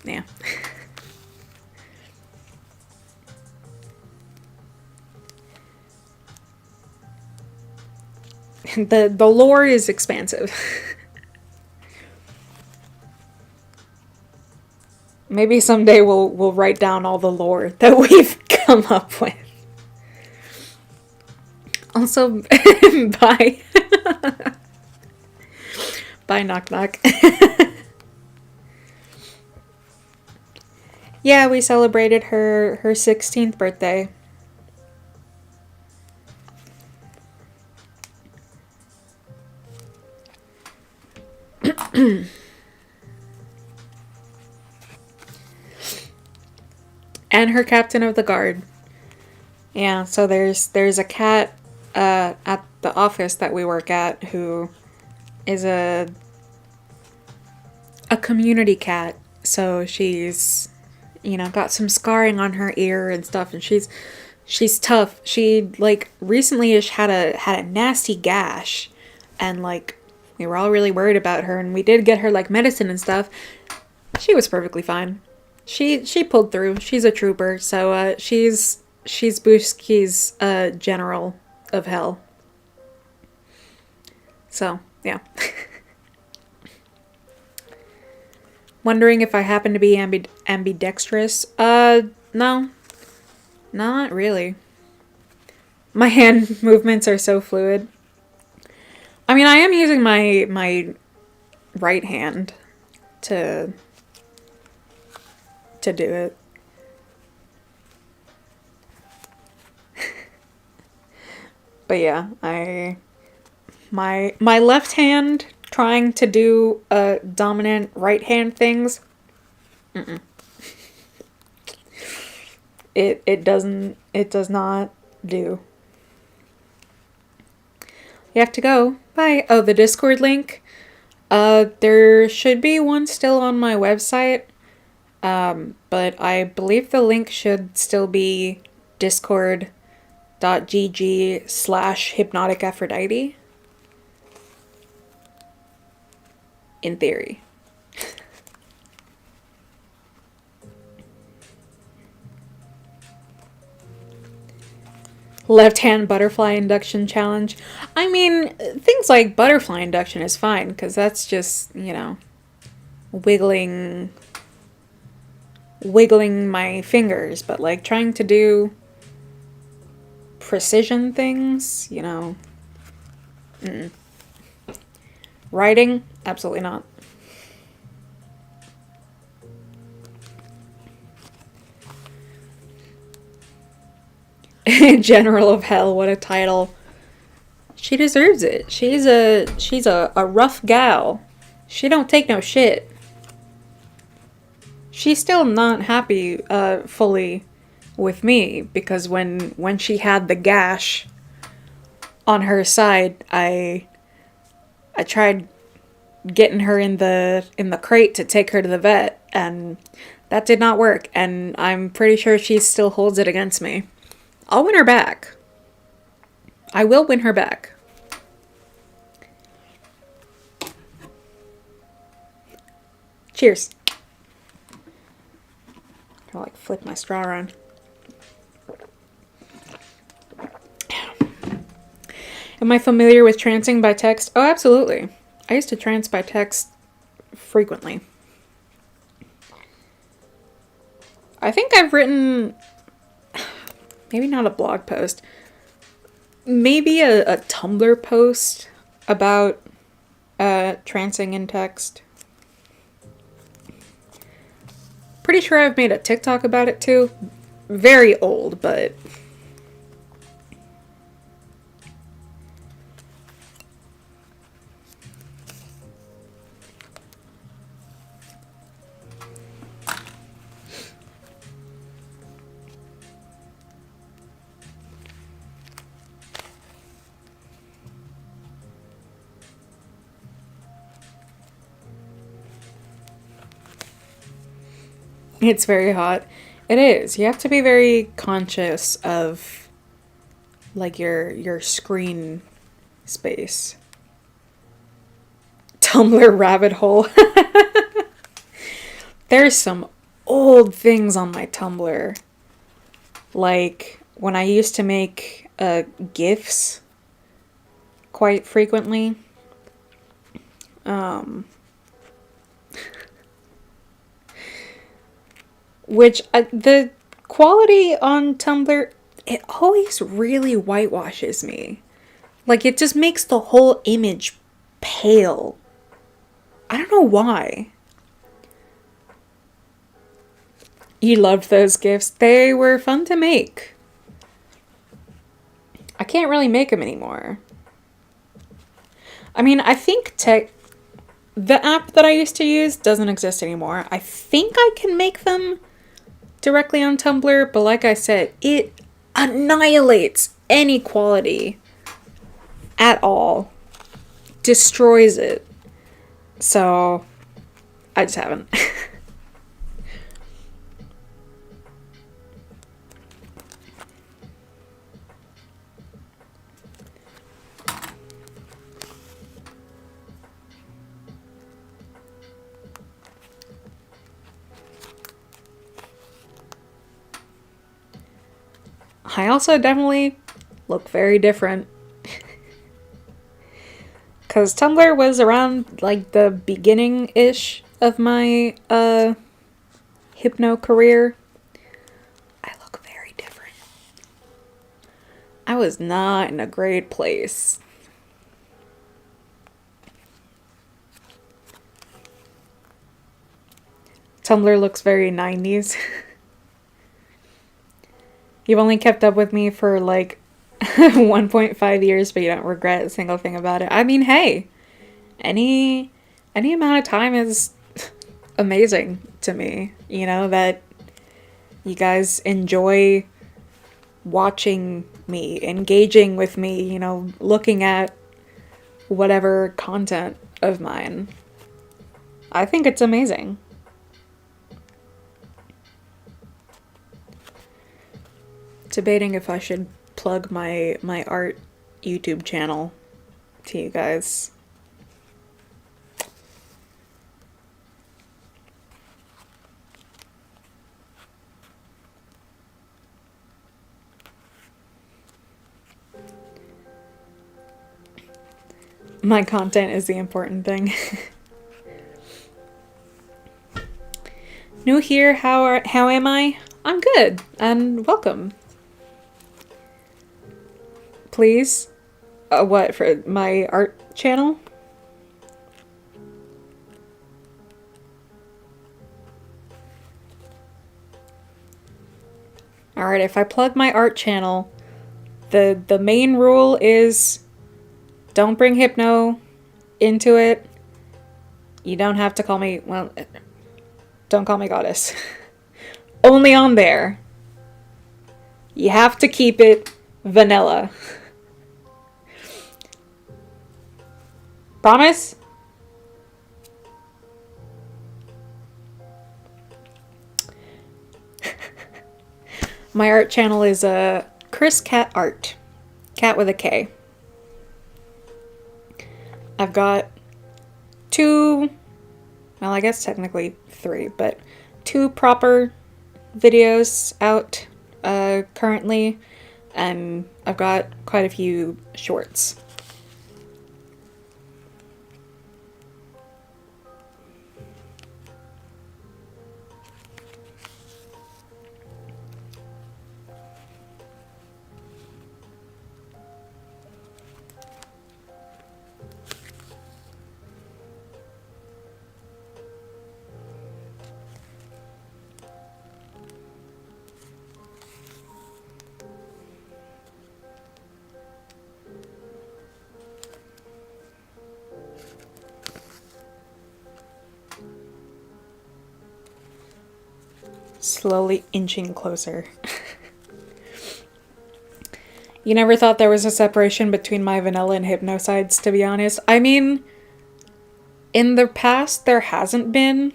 Yeah. The lore is expansive. Maybe someday we'll write down all the lore that we've come up with. Also, bye. Bye, knock knock. Yeah, we celebrated her 16th birthday. And her captain of the guard. Yeah, so there's a cat at the office that we work at who is a community cat. So she's got some scarring on her ear and stuff, and she's tough. She like recently had a nasty gash, and like we were all really worried about her, and we did get her like medicine and stuff. She was perfectly fine. She pulled through. She's a trooper. So she's Bushki's general of hell. So yeah. Wondering if I happen to be ambidextrous? No, not really. My hand movements are so fluid. I mean, I am using my right hand to do it. But yeah, my left hand trying to do dominant right hand things. It does not do. You have to go. Bye. Oh, the Discord link. There should be one still on my website. But I believe the link should still be discord.gg/hypnoticaphrodite. In theory. Left-hand butterfly induction challenge. I mean, things like butterfly induction is fine, because that's just, you know, wiggling my fingers, but like trying to do precision things, you know. Writing? Absolutely not. General of Hell, what a title. She deserves it. She's a rough gal. She don't take no shit. She's still not happy fully with me, because when she had the gash on her side, I tried getting her in the crate to take her to the vet, and that did not work, and I'm pretty sure she still holds it against me. I'll win her back. I will win her back. Cheers. I'll like flip my straw around. Am I familiar with trancing by text? Oh, absolutely. I used to trance by text frequently. I think I've written, maybe not a blog post, maybe a Tumblr post about trancing in text. Pretty sure I've made a TikTok about it too. Very old, but... It's very hot. It is. You have to be very conscious of, like, your screen space. Tumblr rabbit hole. There's some old things on my Tumblr. Like, when I used to make GIFs quite frequently. Which, the quality on Tumblr, it always really whitewashes me. Like, it just makes the whole image pale. I don't know why. You loved those GIFs. They were fun to make. I can't really make them anymore. I mean, I think the app that I used to use doesn't exist anymore. I think I can make them directly on Tumblr, but like I said, it annihilates any quality at all. Destroys it. So, I just haven't. I also definitely look very different. Because Tumblr was around, like, the beginning-ish of my, hypno career. I look very different. I was not in a great place. Tumblr looks very 90s. You've only kept up with me for, like, 1.5 years, but you don't regret a single thing about it. I mean, hey, any amount of time is amazing to me. You know, that you guys enjoy watching me, engaging with me, you know, looking at whatever content of mine. I think it's amazing. debating if I should plug my art YouTube channel to you guys. My content is the important thing. New here, how am I? I'm good, and welcome. Please? What, for my art channel? Alright, if I plug my art channel, the main rule is don't bring hypno into it. You don't have to call me, well, don't call me goddess. Only on there. You have to keep it vanilla. Promise? My art channel is Chris Cat Art. Cat with a K. I've got 2, well, I guess technically 3, but 2 proper videos out currently, and I've got quite a few shorts. Slowly inching closer. You never thought there was a separation between my vanilla and hypno sides, to be honest? I mean, in the past, there hasn't been.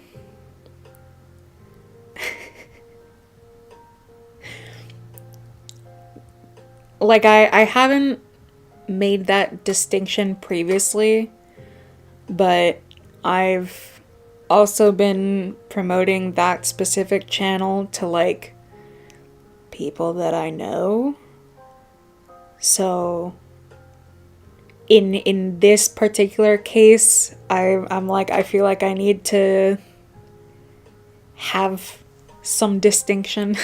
Like, I haven't made that distinction previously, but I've also been promoting that specific channel to, like, people that I know. So in this particular case, I'm like, I feel like I need to have some distinction.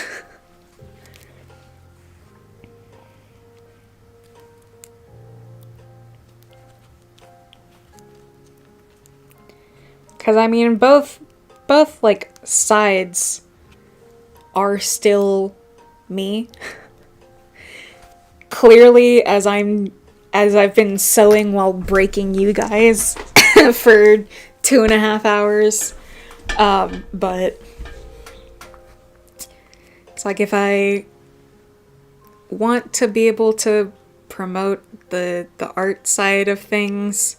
Because, I mean, both, like, sides are still me. Clearly, as I've been sewing while breaking you guys for 2.5 hours. But it's like, if I want to be able to promote the art side of things,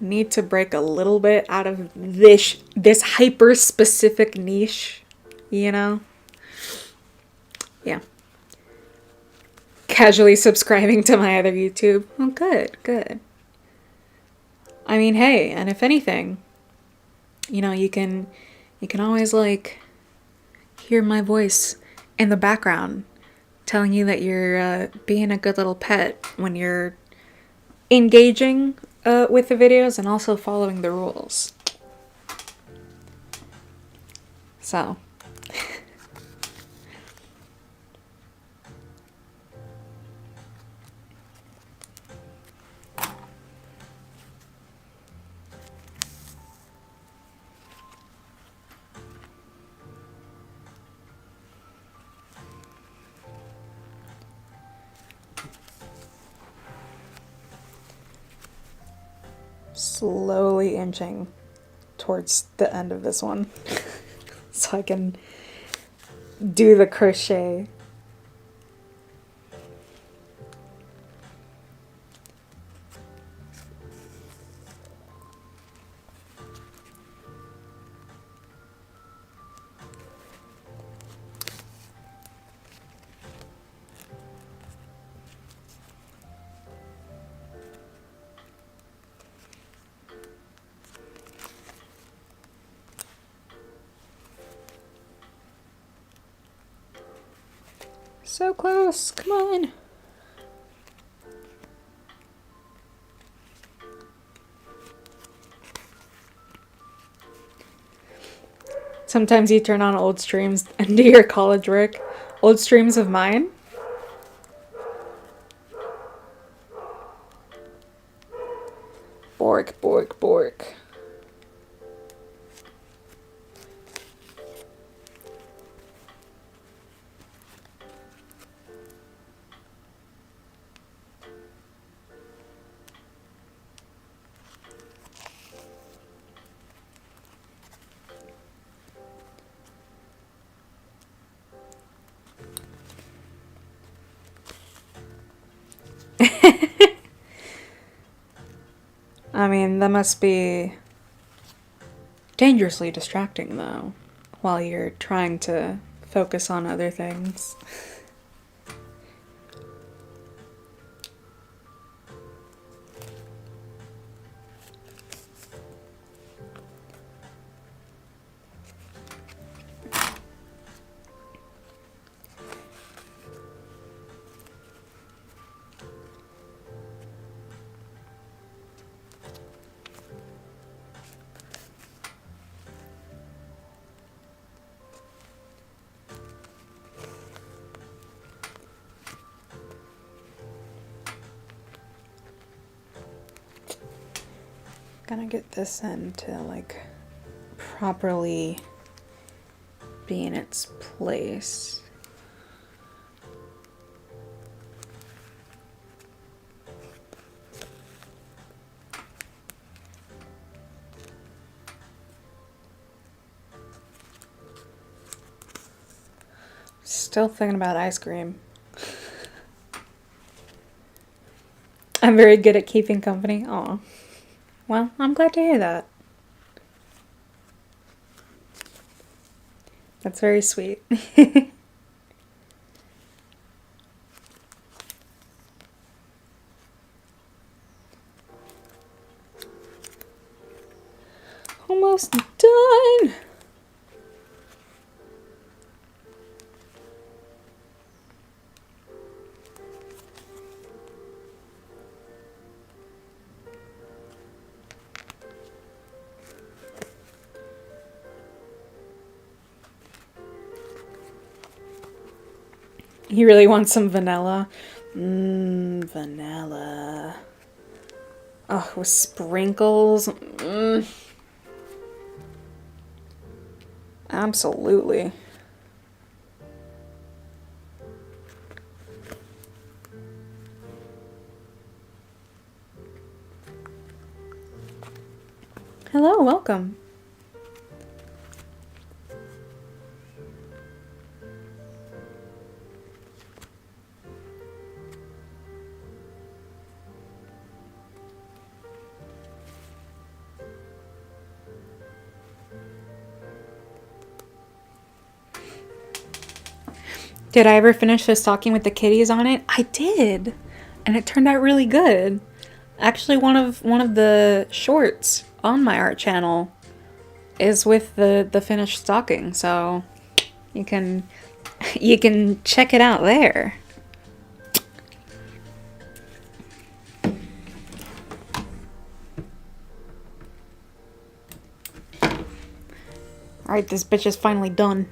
need to break a little bit out of this hyper specific niche, you know? Yeah. Casually subscribing to my other YouTube. Oh, good. I mean, hey, and if anything, you know, you can always, like, hear my voice in the background telling you that you're being a good little pet when you're engaging with the videos and also following the rules. So. Slowly inching towards the end of this one so I can do the crochet. So close, come on. Sometimes you turn on old streams and do your college work. Old streams of mine? Bork, bork, bork. I mean, that must be dangerously distracting, though, while you're trying to focus on other things. Gonna get this in to like properly be in its place. Still thinking about ice cream. I'm very good at keeping company. Aw. Well, I'm glad to hear that. That's very sweet. Almost done. You really want some vanilla? Vanilla. Oh, with sprinkles. Absolutely. Hello, welcome. Did I ever finish this stocking with the kitties on it? I did, and it turned out really good. Actually, one of the shorts on my art channel is with the finished stocking, so you can check it out there. All right, this bitch is finally done.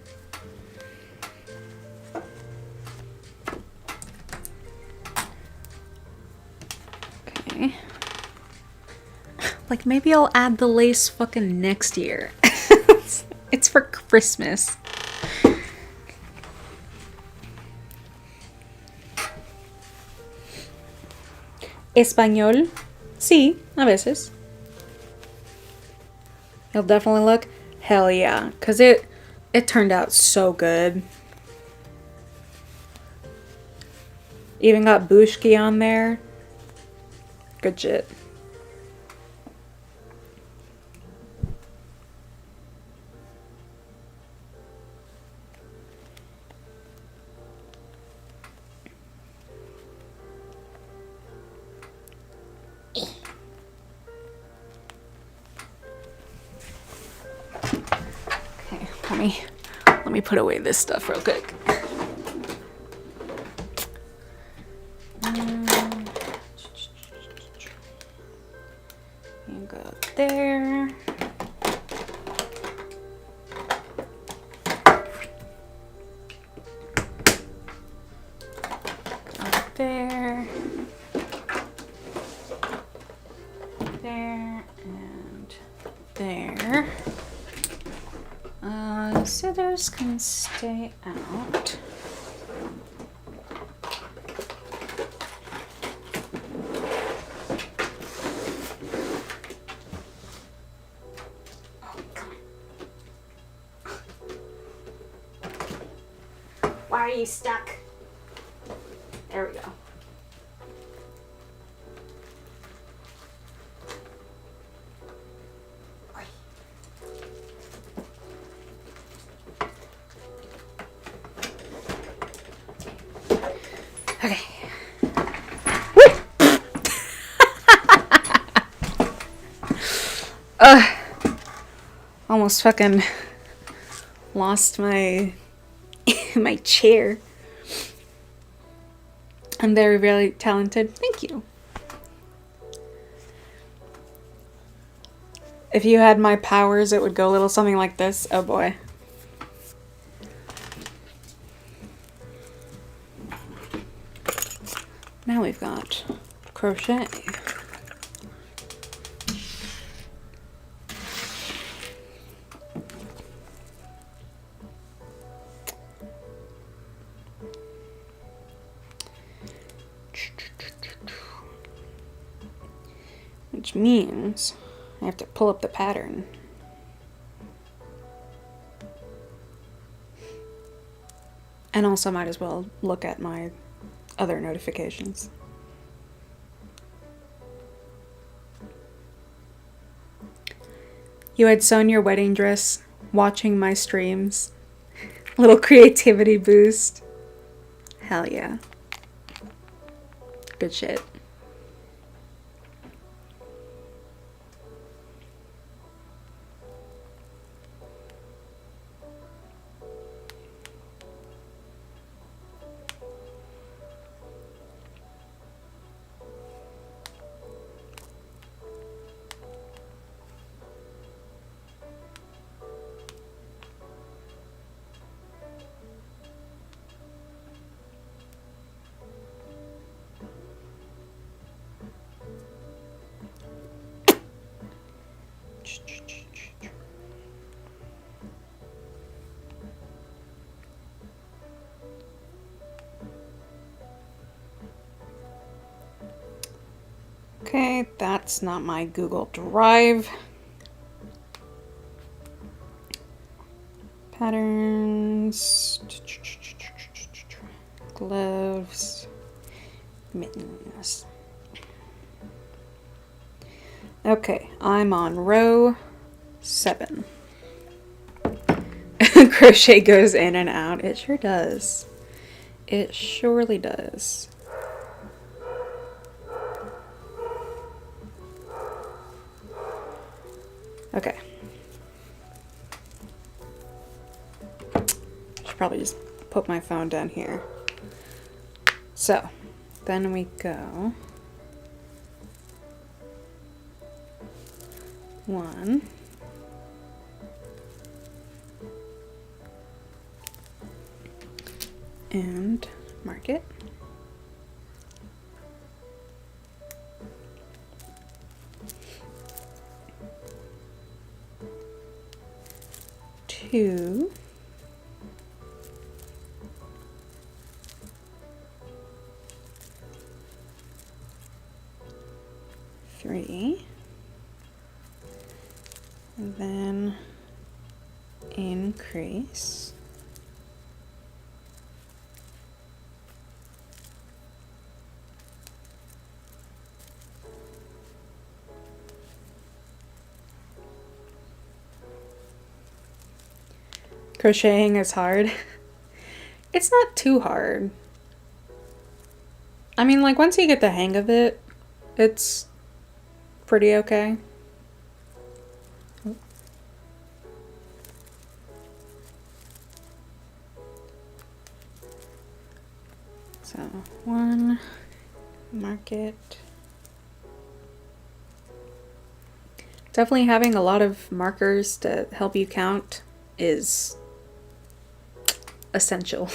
Like, maybe I'll add the lace fucking next year. It's for Christmas. Español? Sí, a veces. You'll definitely look? Hell yeah. Because it turned out so good. Even got bushki on there. Good shit. Okay, let me put away this stuff real quick. You go there. There. There and there. Scissors can stay out. Why are you stuck? There we go. Okay. Almost fucking lost my my chair. I'm very, very talented. Thank you. If you had my powers, it would go a little something like this. Oh boy. Now we've got crochet. Which means I have to pull up the pattern. And also might as well look at my other notifications. You had sewn your wedding dress watching my streams. Little creativity boost. Hell yeah. Good shit. Okay, that's not my Google Drive. Patterns, gloves, mittens. Okay, I'm on row 7. Crochet goes in and out. It sure does. It surely does. Okay. Should probably just put my phone down here. So, then we go 1, and mark it. 2, 3, and then increase. Crocheting is hard. It's not too hard. I mean, like, once you get the hang of it, it's pretty okay. So, 1, Mark it. Definitely having a lot of markers to help you count is essential.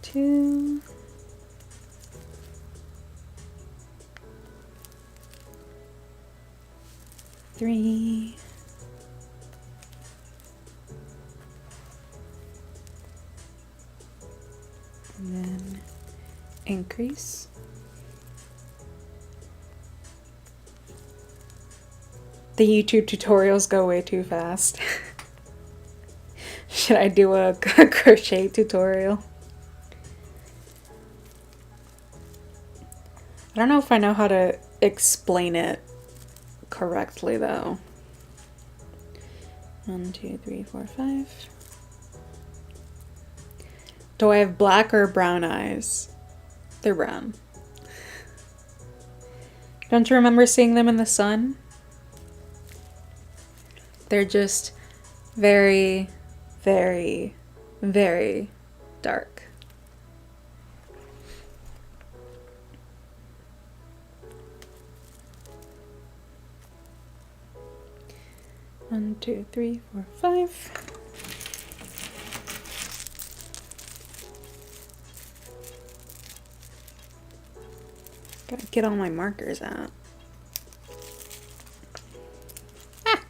Two. 3. And then increase. The YouTube tutorials go way too fast. Should I do a crochet tutorial? I don't know if I know how to explain it correctly though. 1, 2, 3, 4, 5. Do I have black or brown eyes? They're brown. Don't you remember seeing them in the sun? They're just very, very, very dark. One, 2, 3, 4, 5. Gotta get all my markers out. Ah!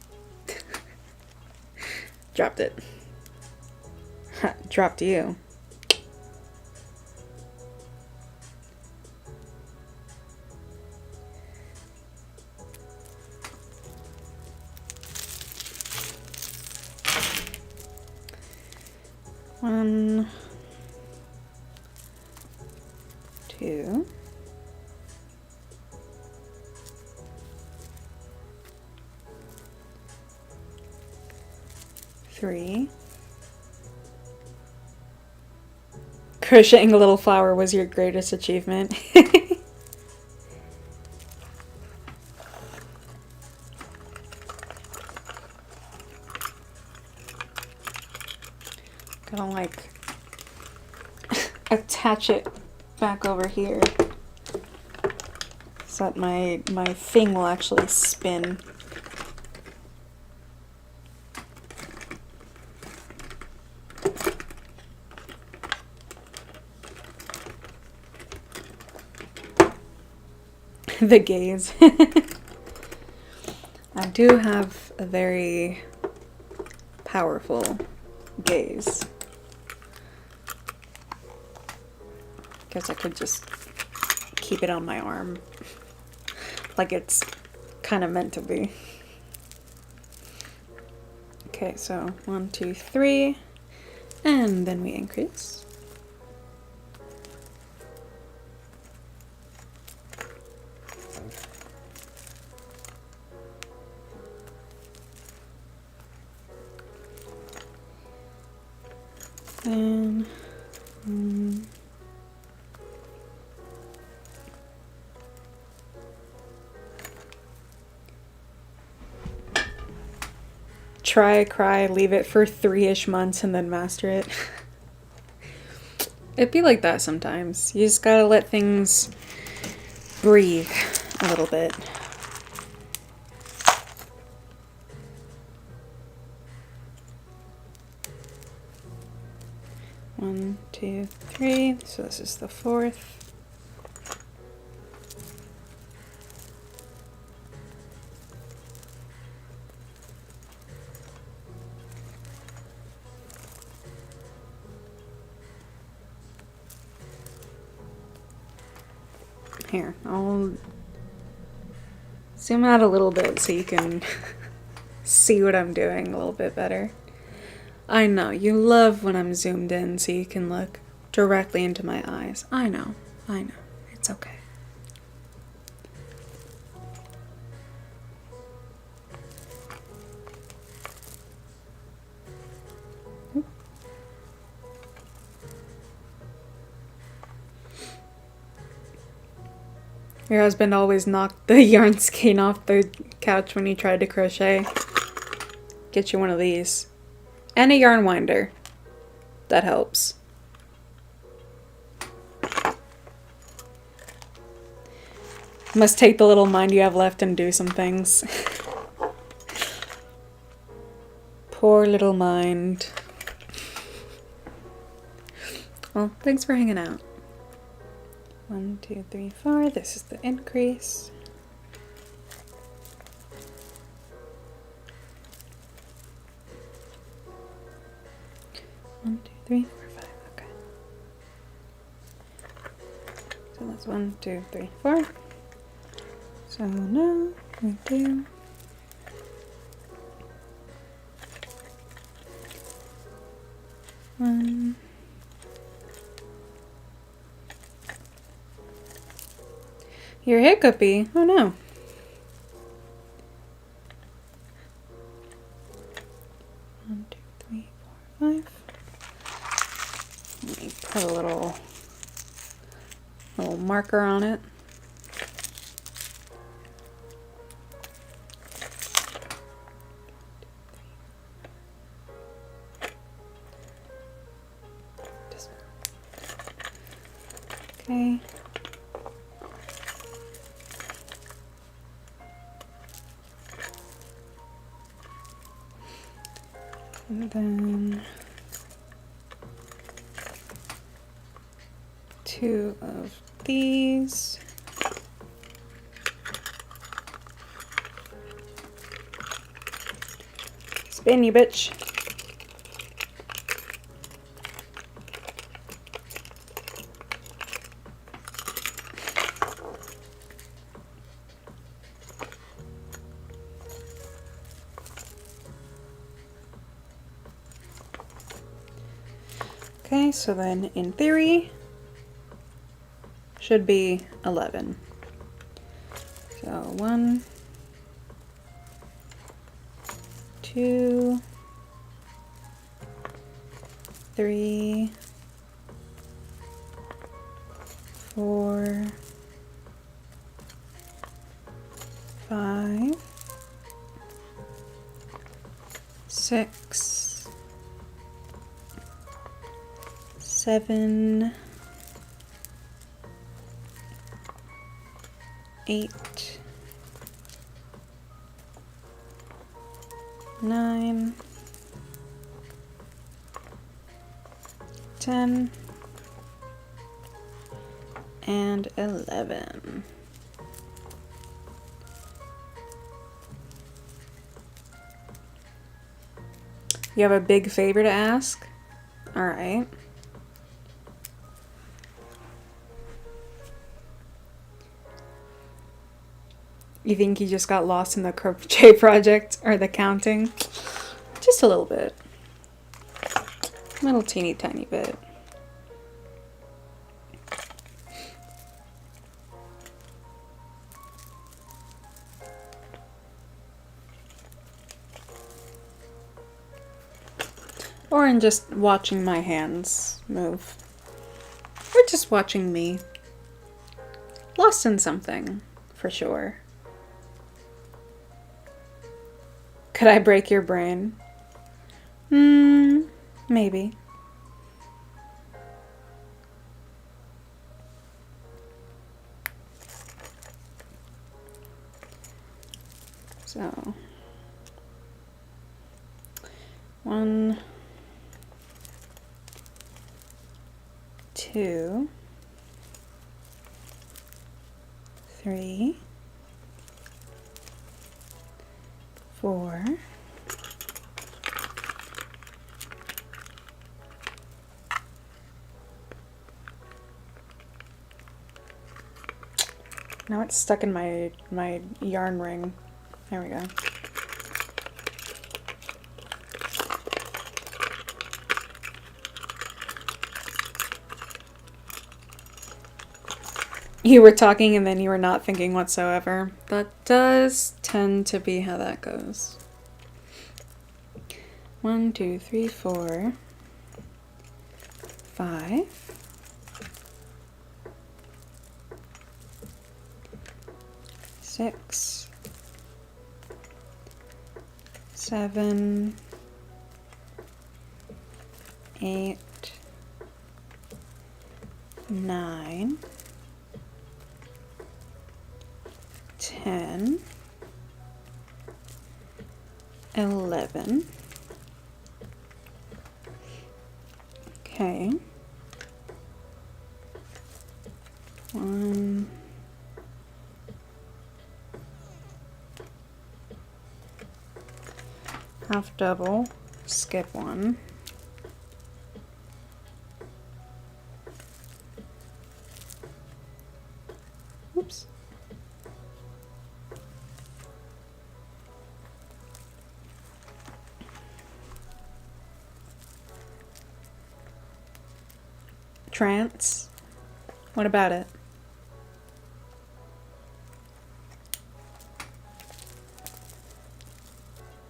Dropped it. Dropped you. One, 2. 3. Crocheting a little flower was your greatest achievement. Gotta like attach it back over here so that my thing will actually spin. The gaze. I do have a very powerful gaze. Guess I could just keep it on my arm like it's kind of meant to be. Okay, so 1, 2, 3, and then we increase. Then try, cry, leave it for 3-ish months and then master it. It'd be like that sometimes. You just gotta let things breathe a little bit. One, 2, 3. So this is the 4th. Here, I'll zoom out a little bit so you can see what I'm doing a little bit better. I know, you love when I'm zoomed in so you can look directly into my eyes. I know, it's okay. Your husband always knocked the yarn skein off the couch when he tried to crochet. get you one of these. And a yarn winder. That helps. Must take the little mind you have left and do some things. Poor little mind. Well, thanks for hanging out. 1, 2, 3, 4. This is the increase. One, 2, 3, 4, 5. Okay. So that's 1, 2, 3, 4. So now we do 1. You're hiccupy. Oh no. One, 2, 3, 4, 5. Let me put a little marker on it. Okay. And then 2 of these. Spin, you bitch. Okay, so then in theory, should be 11. So 1, 2, 3, 4, 5, 6, 7, 8, 9, 10, and 11. You have a big favor to ask? All right. You think you just got lost in the crochet project or the counting? Just a little bit. A little teeny tiny bit. Or in just watching my hands move. Or just watching me. Lost in something, for sure. Could I break your brain? Maybe. So, 1, 2, 3, 4, 5. Now it's stuck in my yarn ring. There we go. You were talking and then you were not thinking whatsoever. That does tend to be how that goes. 1, 2, 3, 4, 5. 6, 7, 8, 9, 10, 11. Okay. 1, half double, skip 1. Oops. Trance. What about it?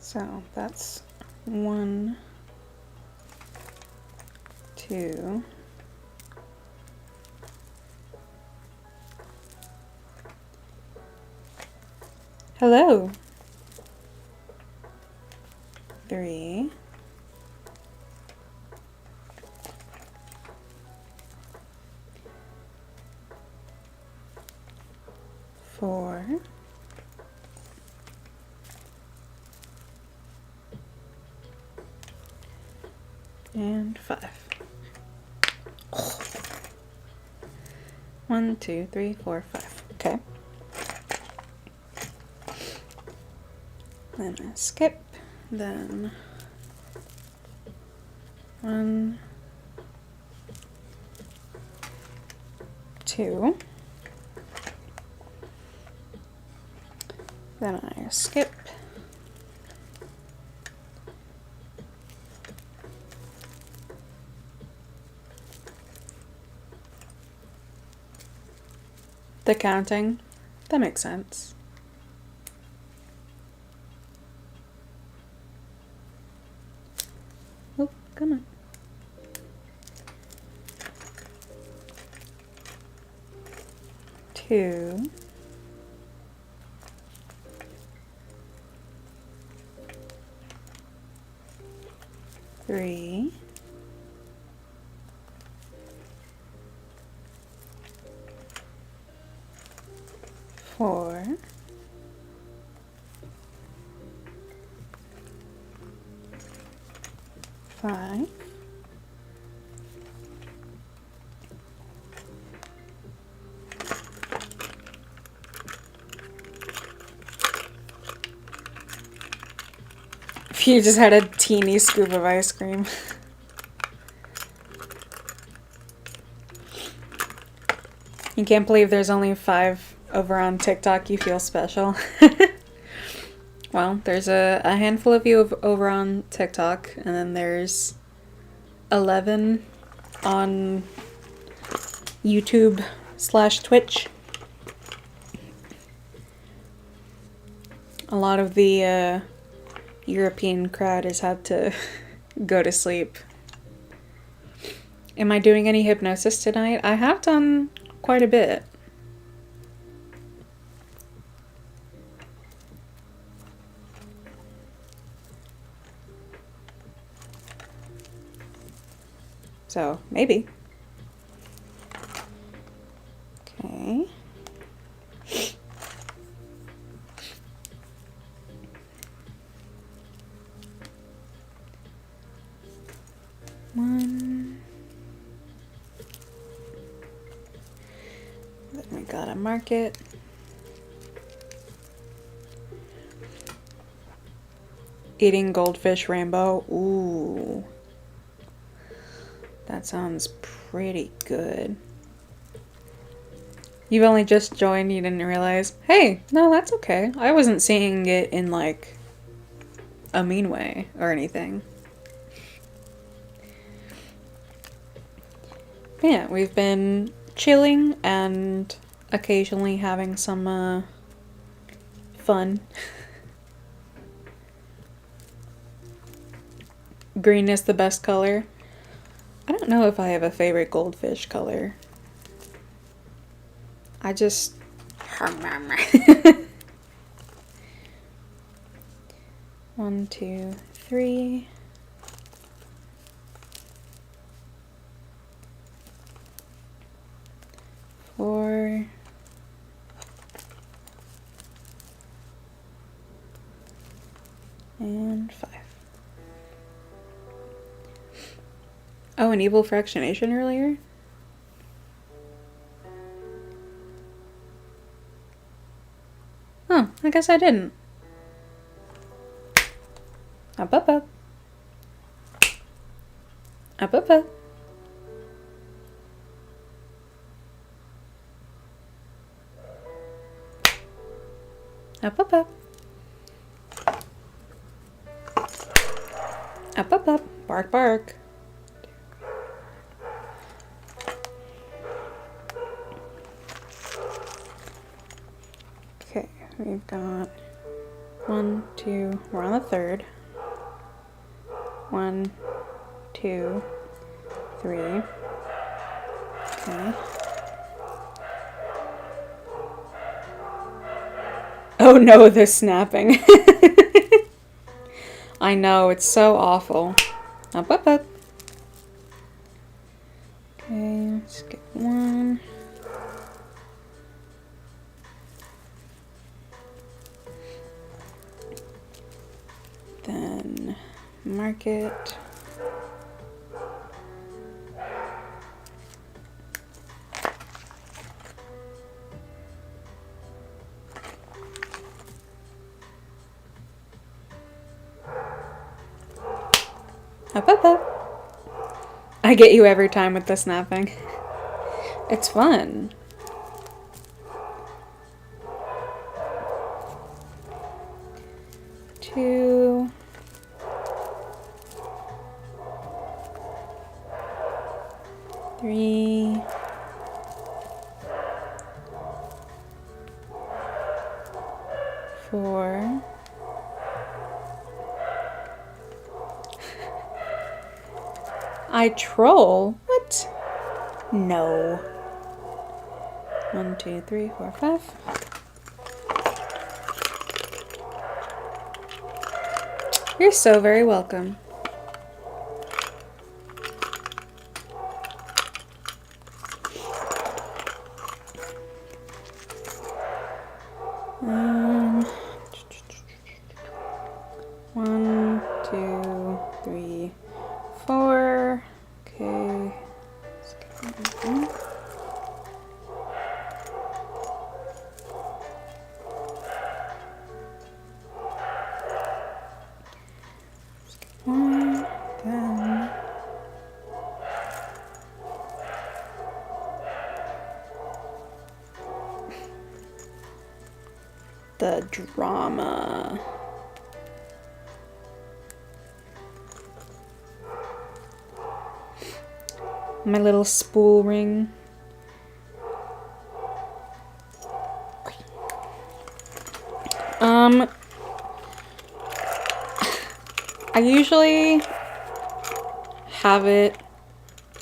So that's 1, 2, hello, 3, 4, 5. 1, 2, 3, 4, 5. Okay. Then I skip. Then 1, 2. Then I skip. The counting, that makes sense. Oh, come on. Two, 3, 4, 5, 'If you just had a teeny scoop of ice cream. You can't believe there's only 5 over on TikTok. You feel special. Well, there's a handful of you over on TikTok, and then there's 11 on YouTube/Twitch. A lot of the European crowd has had to go to sleep. Am I doing any hypnosis tonight? I have done quite a bit. So, maybe. Okay. One. Then we gotta mark it. Eating goldfish rainbow. Ooh. That sounds pretty good. You've only just joined, you didn't realize. Hey, no, that's okay. I wasn't seeing it in like a mean way or anything. But yeah, we've been chilling and occasionally having some fun. Green is the best color. I don't know if I have a favorite goldfish color. I just... 1, 2, 3. Four. And 5. Oh, an evil fractionation earlier? Oh, I guess I didn't. Up, up, up. Up, up, up. Up, up, up. Up, up, up. Bark, bark. Okay, we've got 1, 2, we're on the 3rd. 1, 2, 3. Okay. Oh no, the snapping. I know, it's so awful. Up, up, up. Okay, let's get 1. Then mark it. Up, up, up. I get you every time with the snapping. It's fun. Two. Three. Four. I troll? What? No. 1, 2, 3, 4, 5. You're so very welcome. Um, 1, 2, 3, 4. Okay. Let's get one. Then the drama. My little spool ring. I usually have it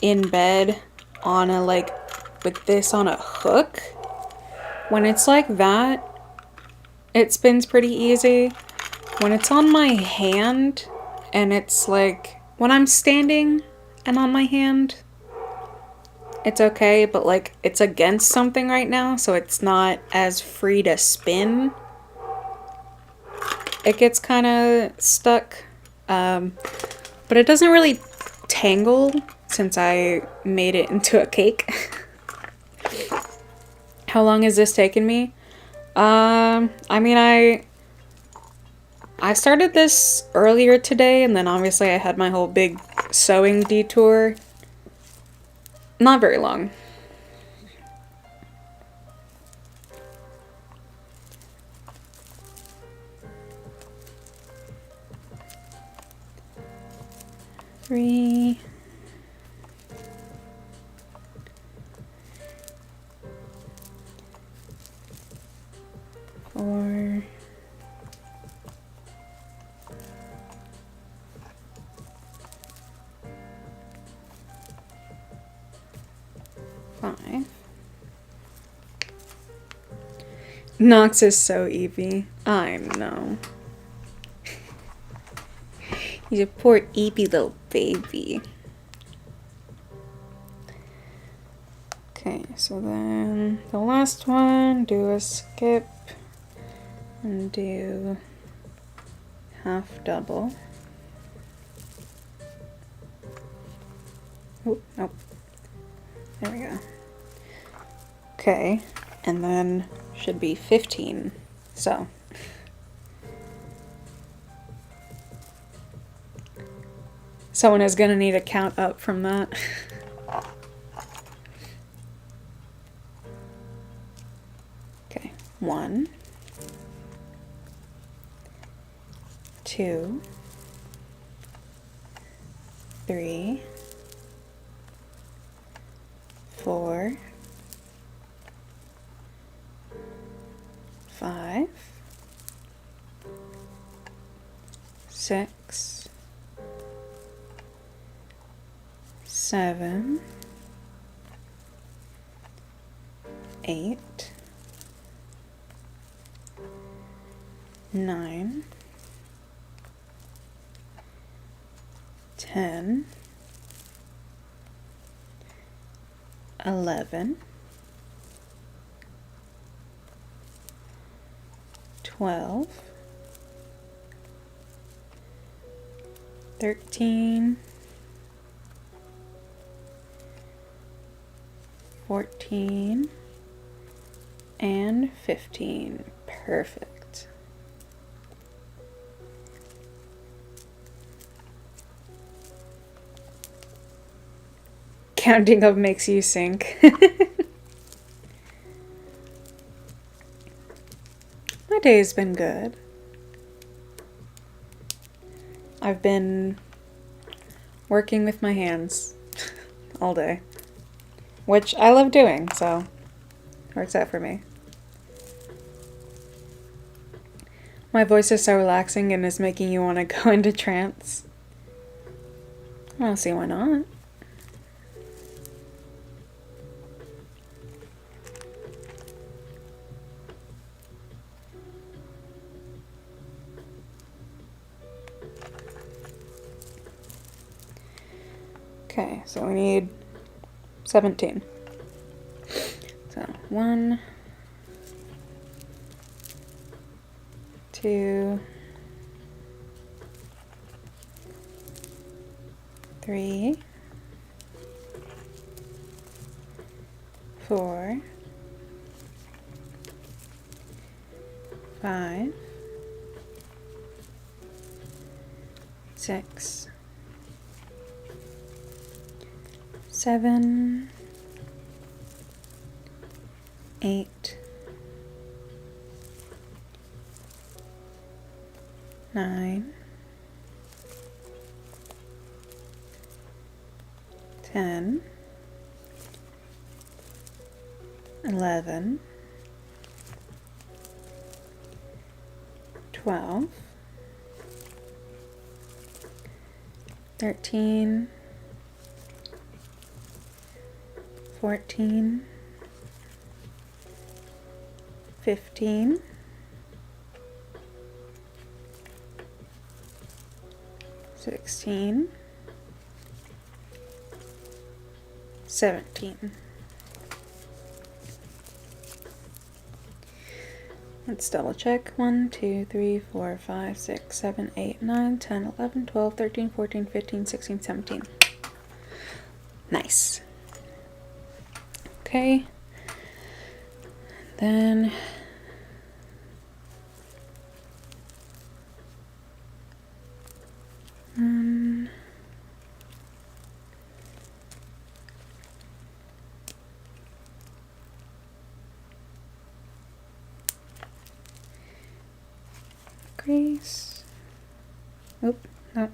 in bed on a, like, with this on a hook. When it's like that, it spins pretty easy. When it's on my hand, and it's like, when I'm standing and on my hand, it's okay, but like, it's against something right now, so it's not as free to spin. It gets kind of stuck. But it doesn't really tangle since I made it into a cake. How long has this taken me? I mean, I started this earlier today, and then obviously I had my whole big sewing detour. Not very long. Three. Four. Five. Nox is so Eevee. I know. He's a poor eepy little baby. Okay, so then the last one, do a skip and do half double. Oop, nope. There we go. Okay, and then should be 15. So someone is gonna need a count up from that. Okay, 1, 2, 3, 4, 5, 6, 7, 8, 9, 10, 11, 12, 13, 14, and 15. Perfect. Counting up makes you sink. My day's been good. I've been working with my hands all day, which I love doing, so works out for me. My voice is so relaxing and is making you want to go into trance. I don't see why not. Okay, so we need 17. So 1, 2, 3, 4, 5, 6, 7, 8, 9, 10, 11, 12, 13, 14, 15, 16, 17. Let's double check. 1, 2, 3, 4, 5, 6, 7, 8, 9, 10, 11, 12, 13, 14, 15, 16, 17. Nice. Okay. Then crease. Oop, no.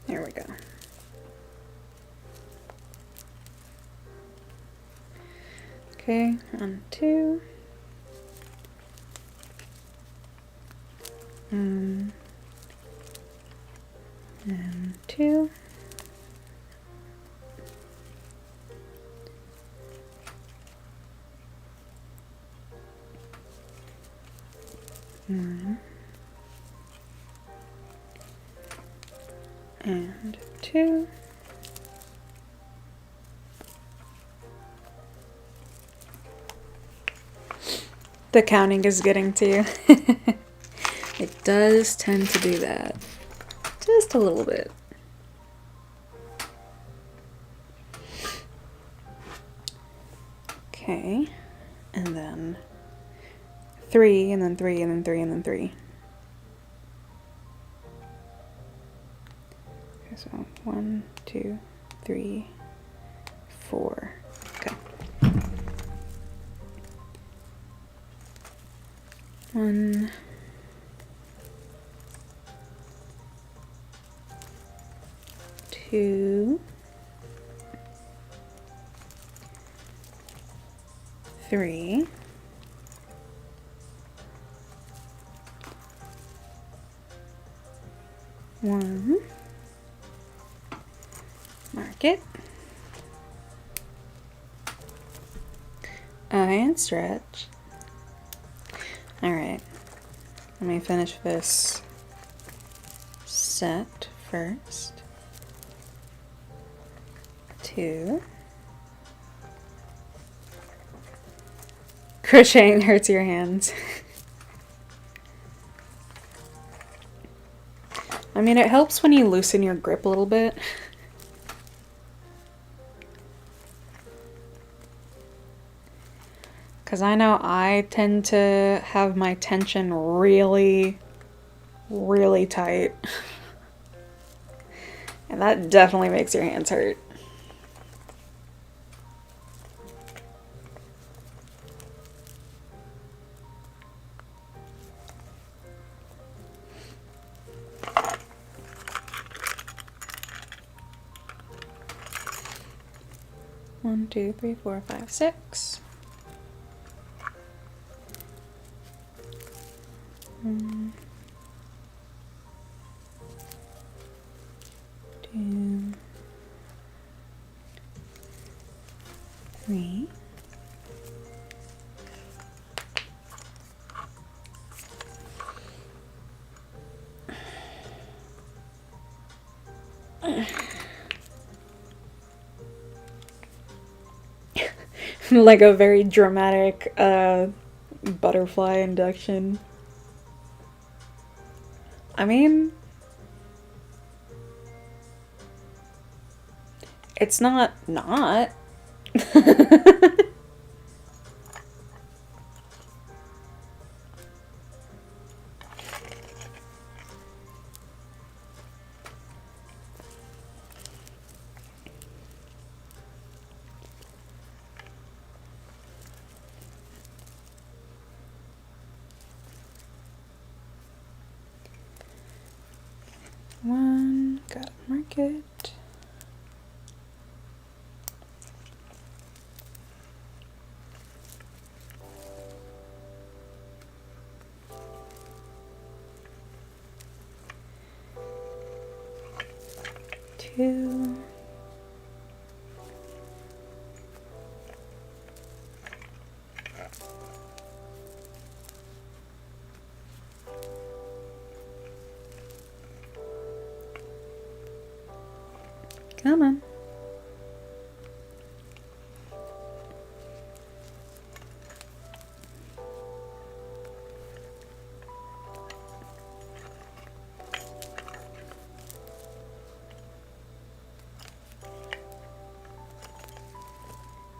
There we go. Okay, on 2. And 2. and 2. The counting is getting to you. It does tend to do that. Just a little bit. Okay, and then 3, and then 3, and then 3, and then 3. Okay, so 1, 2, 3, 4. Okay. 1, 2, 3, 1, mark it, and stretch. Alright, let me finish this set first. 2. Crocheting hurts your hands. I mean, it helps when you loosen your grip a little bit. Because I know I tend to have my tension really, really tight. And that definitely makes your hands hurt. One, 2, 3, 4, 5, 6. 1, 2, 3. Like a very dramatic butterfly induction. I mean, it's not. One, gotta mark it. Two. Come on.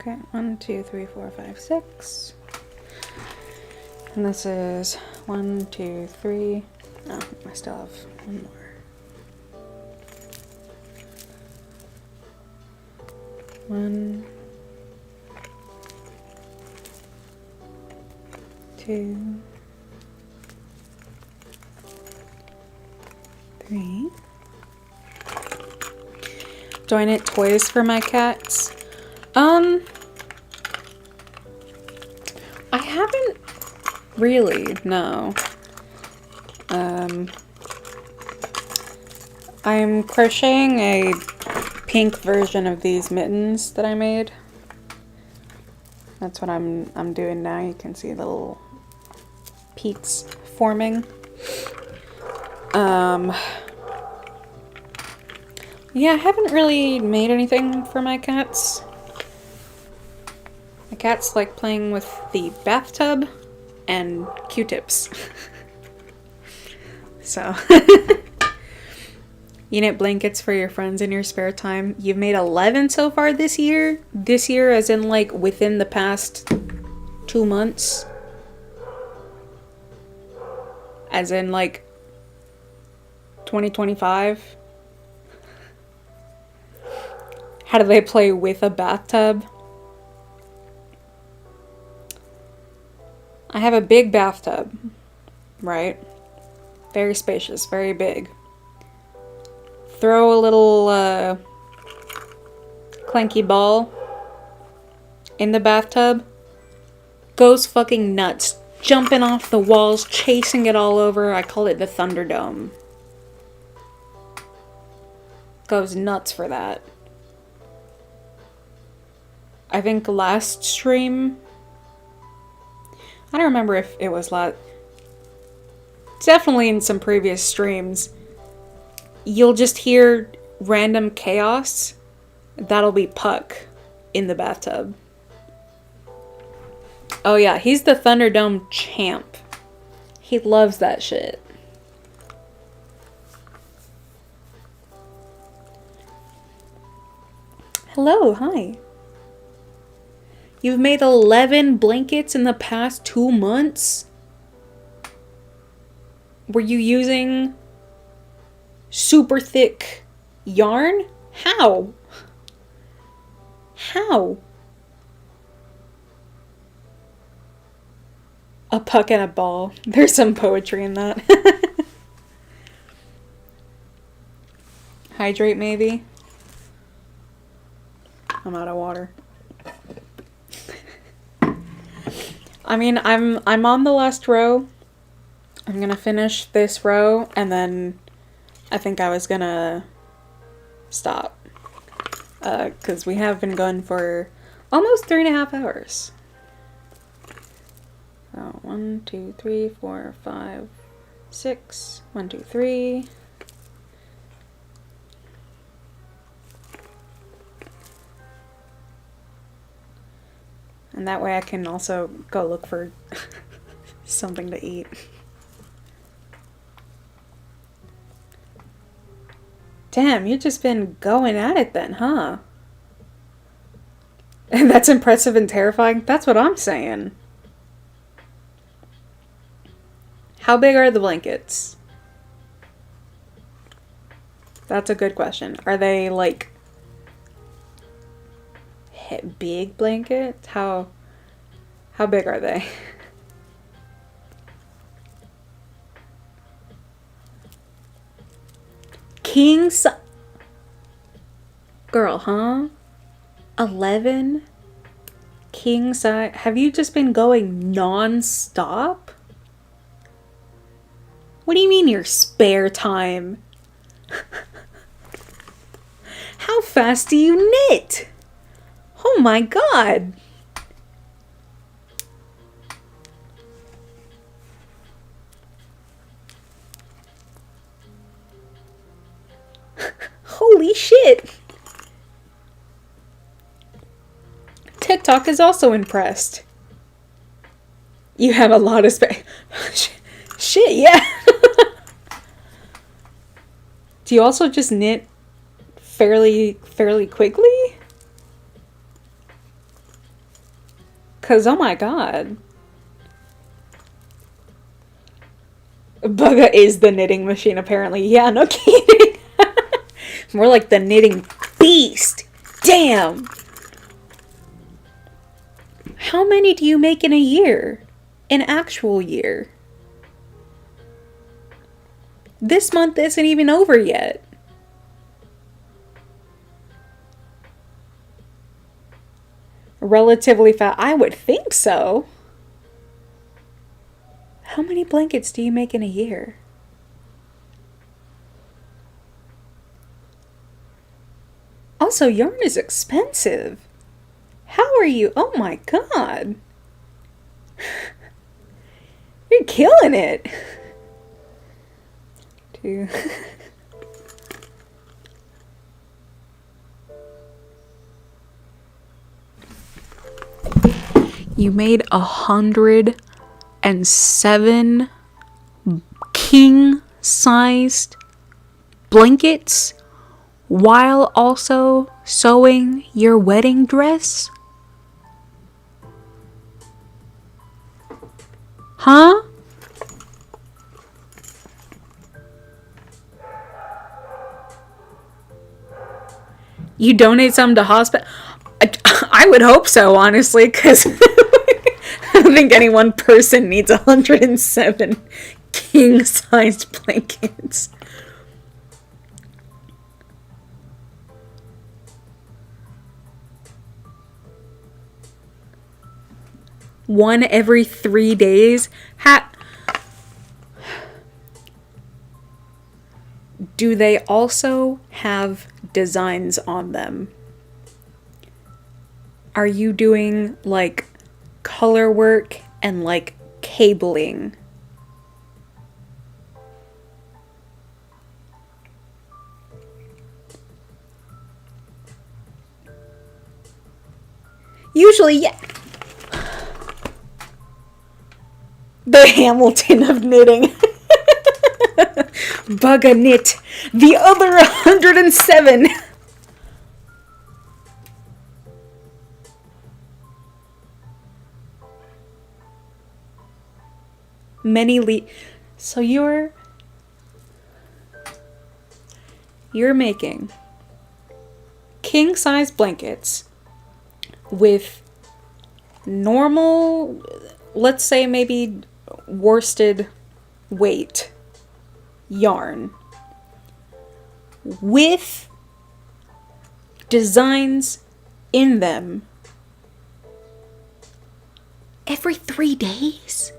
Okay, 1, 2, 3, 4, 5, 6. And this is 1, 2, 3. Oh, I still have one more. One, 2, 3. Do I knit toys for my cats? I haven't really, no. I'm crocheting a pink version of these mittens that I made. That's what I'm doing now. You can see the little peaks forming. Yeah, I haven't really made anything for my cats. My cats like playing with the bathtub and Q-tips. So, you knit blankets for your friends in your spare time. You've made 11 so far this year? This year as in like within the past 2 months? As in like 2025? How do they play with a bathtub? I have a big bathtub, right? Very spacious, very big. Throw a little clanky ball in the bathtub. Goes fucking nuts. Jumping off the walls, chasing it all over. I call it the Thunderdome. Goes nuts for that. I think last stream, I don't remember if it was definitely in some previous streams, you'll just hear random chaos. That'll be Puck in the bathtub. Oh yeah, he's the Thunderdome champ. He loves that shit. Hello, hi. You've made 11 blankets in the past 2 months? Were you using super thick yarn? How? How? A puck and a ball. There's some poetry in that. Hydrate maybe? I'm out of water. I mean, I'm on the last row. I'm gonna finish this row and then I think I was gonna stop. 'Cause we have been going for almost 3.5 hours. So 1, 2, 3, 4, 5, 6. 1, 2, 3. And that way I can also go look for something to eat. Damn, you've just been going at it then, huh? And that's impressive and terrifying? That's what I'm saying. How big are the blankets? That's a good question. Are they like big blankets? How big are they? King size. Girl, huh? 11 king size. Have you just been going non-stop? What do you mean your spare time? How fast do you knit? Oh my god. Holy shit. TikTok is also impressed. You have a lot of space. Shit, yeah. Do you also just knit fairly quickly? 'Cause oh my god. Bugga is the knitting machine apparently. Yeah, no kidding. More like the knitting beast. Damn. How many do you make in a year? An actual year? This month isn't even over yet. Relatively fast. I would think so. How many blankets do you make in a year? Also, yarn is expensive. How are you? Oh my god. You're killing it. Two. You made 107 king-sized blankets while also sewing your wedding dress? Huh? You donate some to hospital? I would hope so, honestly, because I don't think any one person needs 107 king-sized blankets. One every 3 days? Do they also have designs on them? Are you doing like color work and like cabling? Usually, yeah. The Hamilton of knitting. Bugga knit. The other 107. So you're making king size blankets with normal, let's say maybe worsted weight yarn with designs in them every 3 days?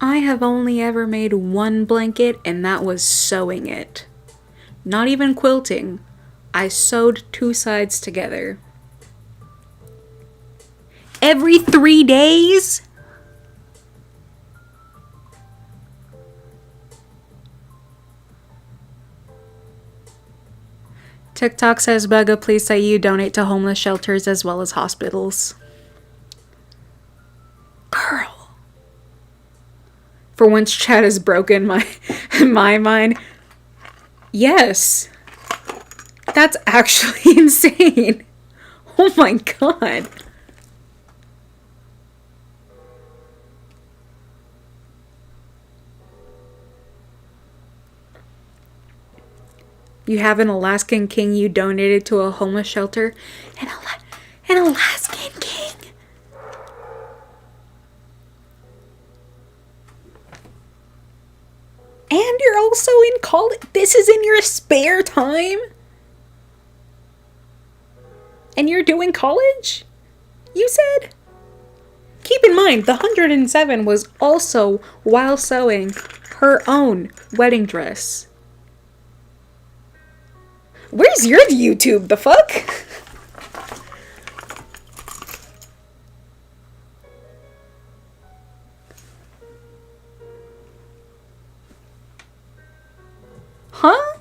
I have only ever made one blanket, and that was sewing it. Not even quilting. I sewed 2 sides together. Every 3 days? TikTok says, Bugga, please say you donate to homeless shelters as well as hospitals. Girl. For once chat has broken my mind. Yes. That's actually insane. Oh my god. You have an Alaskan king you donated to a homeless shelter? An Alaskan king? And you're also in college? This is in your spare time? And you're doing college? You said? Keep in mind, the 107 was also while sewing her own wedding dress. Where's your YouTube? The fuck? Huh?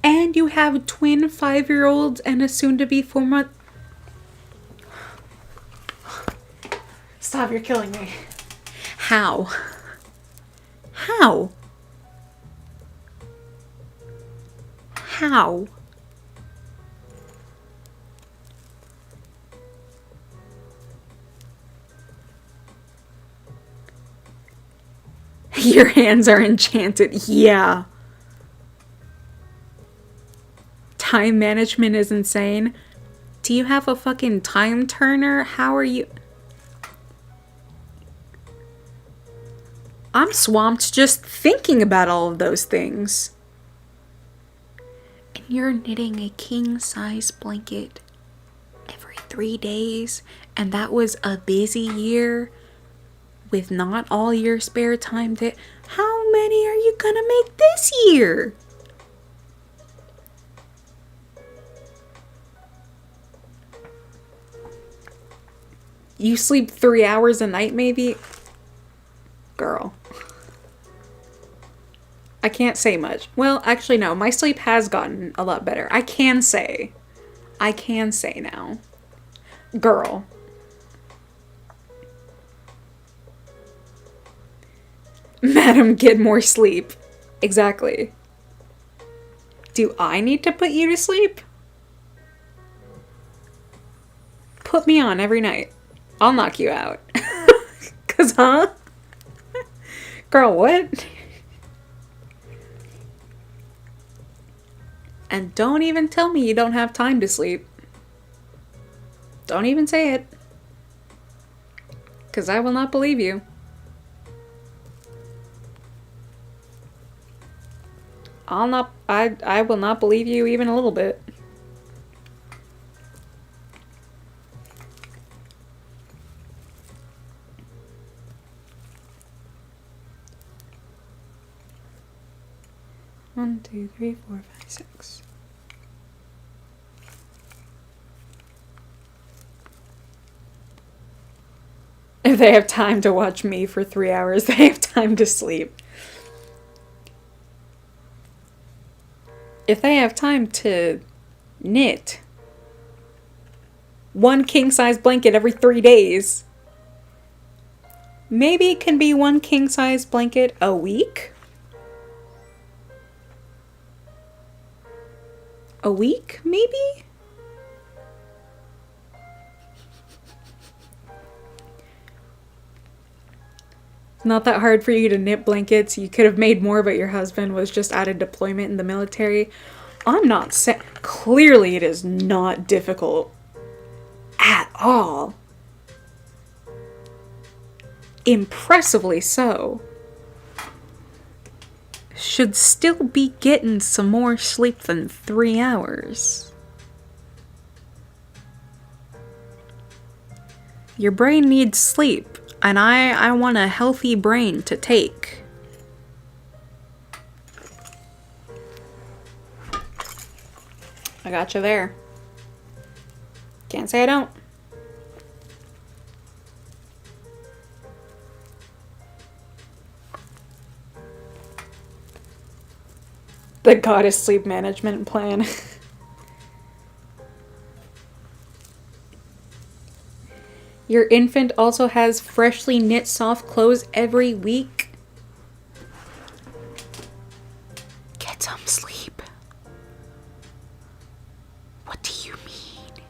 And you have twin 5-year-olds and a soon-to-be 4-month... Stop, you're killing me. How? How? How? Your hands are enchanted. Yeah. Time management is insane. Do you have a fucking time turner? How are you... I'm swamped just thinking about all of those things. And you're knitting a king-size blanket every 3 days, and that was a busy year with not all your spare time. How many are you gonna make this year? You sleep 3 hours a night, maybe? Girl. I can't say much. Well, actually, no. My sleep has gotten a lot better. I can say now. Girl. Madam, get more sleep. Exactly. Do I need to put you to sleep? Put me on every night. I'll knock you out. 'Cause, huh? Girl, what? And don't even tell me you don't have time to sleep. Don't even say it. 'Cause I will not believe you. I will not believe you even a little bit. One, two, three, four, five, six. If they have time to watch me for 3 hours, they have time to sleep. If they have time to knit 1 king-size blanket every 3 days, maybe it can be 1 king-size blanket a week? A week, maybe? It's not that hard for you to knit blankets. You could have made more, but your husband was just out of deployment in the military. I'm not saying... Clearly it is not difficult. At all. Impressively so. Should still be getting some more sleep than 3 hours. Your brain needs sleep, and I want a healthy brain to take. I got you there. Can't say I don't. The goddess sleep management plan. Your infant also has freshly knit soft clothes every week. Get some sleep. What do you mean?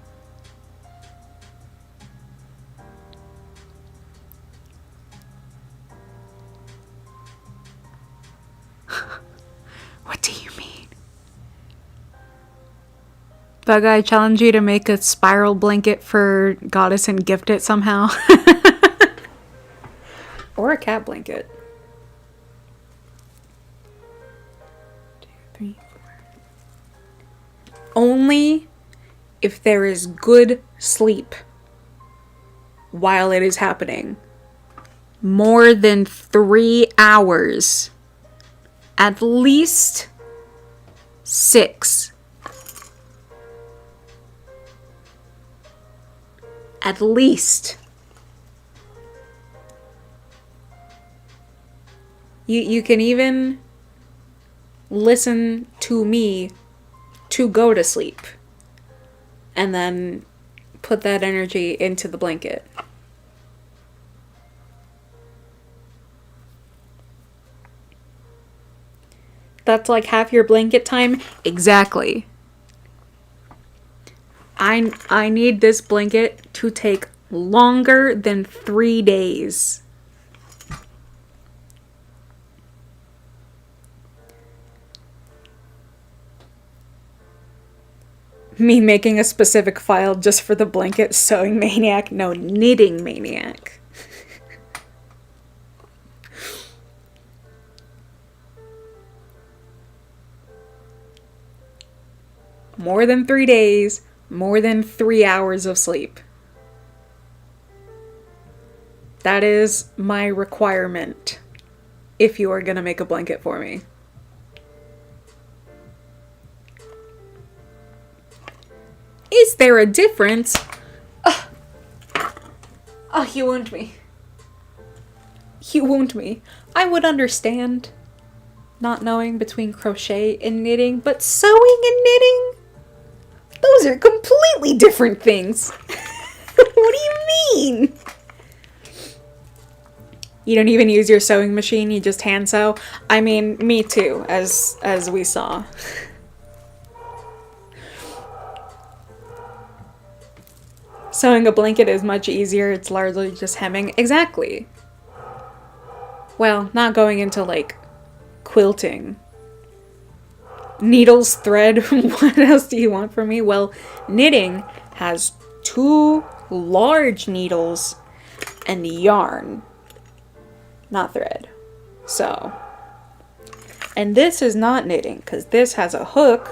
What do you mean? Bug, I challenge you to make a spiral blanket for Goddess and gift it somehow. Or a cat blanket. 2, 3, 4. Only if there is good sleep while it is happening. More than 3 hours. At least 6. At least. You can even listen to me to go to sleep. And then put that energy into the blanket. That's like half your blanket time? Exactly. I need this blanket to take longer than 3 days. Me making a specific file just for the blanket sewing maniac? No, knitting maniac. More than 3 days. More than 3 hours of sleep. That is my requirement if you are going to make a blanket for me. Is there a difference? Oh, you wound me. You wound me. I would understand not knowing between crochet and knitting, but sewing and knitting? Those are completely different things. What do you mean? You don't even use your sewing machine, you just hand sew? I mean, me too, as we saw. Sewing a blanket is much easier, it's largely just hemming. Exactly. Well, not going into, like, quilting. Needles, thread, what else do you want from me? Well, knitting has 2 large needles and yarn, not thread. So, and this is not knitting, because this has a hook,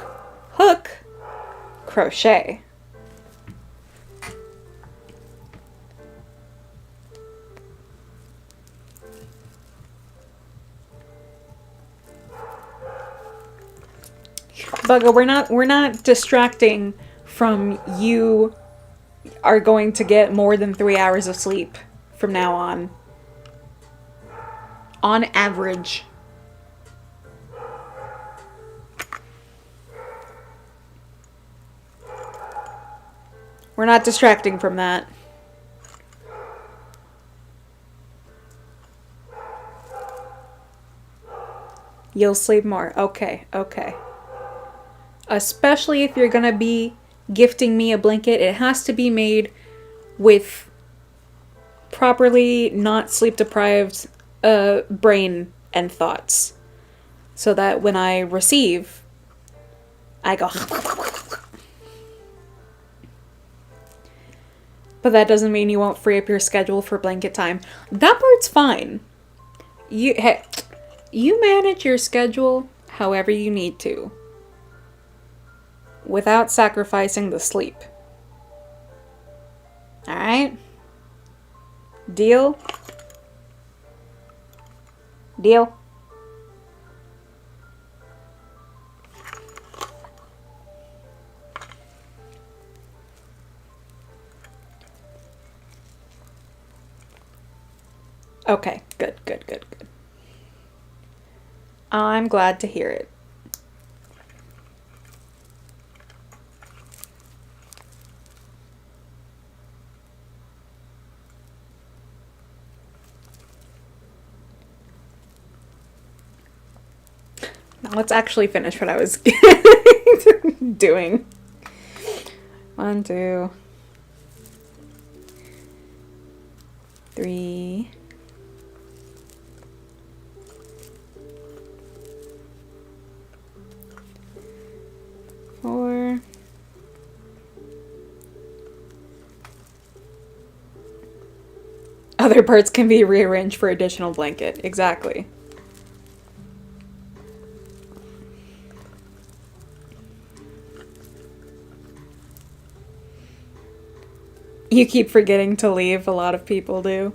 crochet. Bugga, we're not distracting from you are going to get more than 3 hours of sleep from now on. On average. We're not distracting from that. You'll sleep more. Okay, okay. Especially if you're gonna be gifting me a blanket, it has to be made with properly not sleep deprived brain and thoughts. So that when I receive, I go. But that doesn't mean you won't free up your schedule for blanket time. That part's fine. Hey, you manage your schedule however you need to, without sacrificing the sleep. Alright? Deal? Deal? Okay, good. I'm glad to hear it. Now let's actually finish what I was doing. 1, 2, 3. 4. Other parts can be rearranged for additional blanket. Exactly. You keep forgetting to leave, a lot of people do.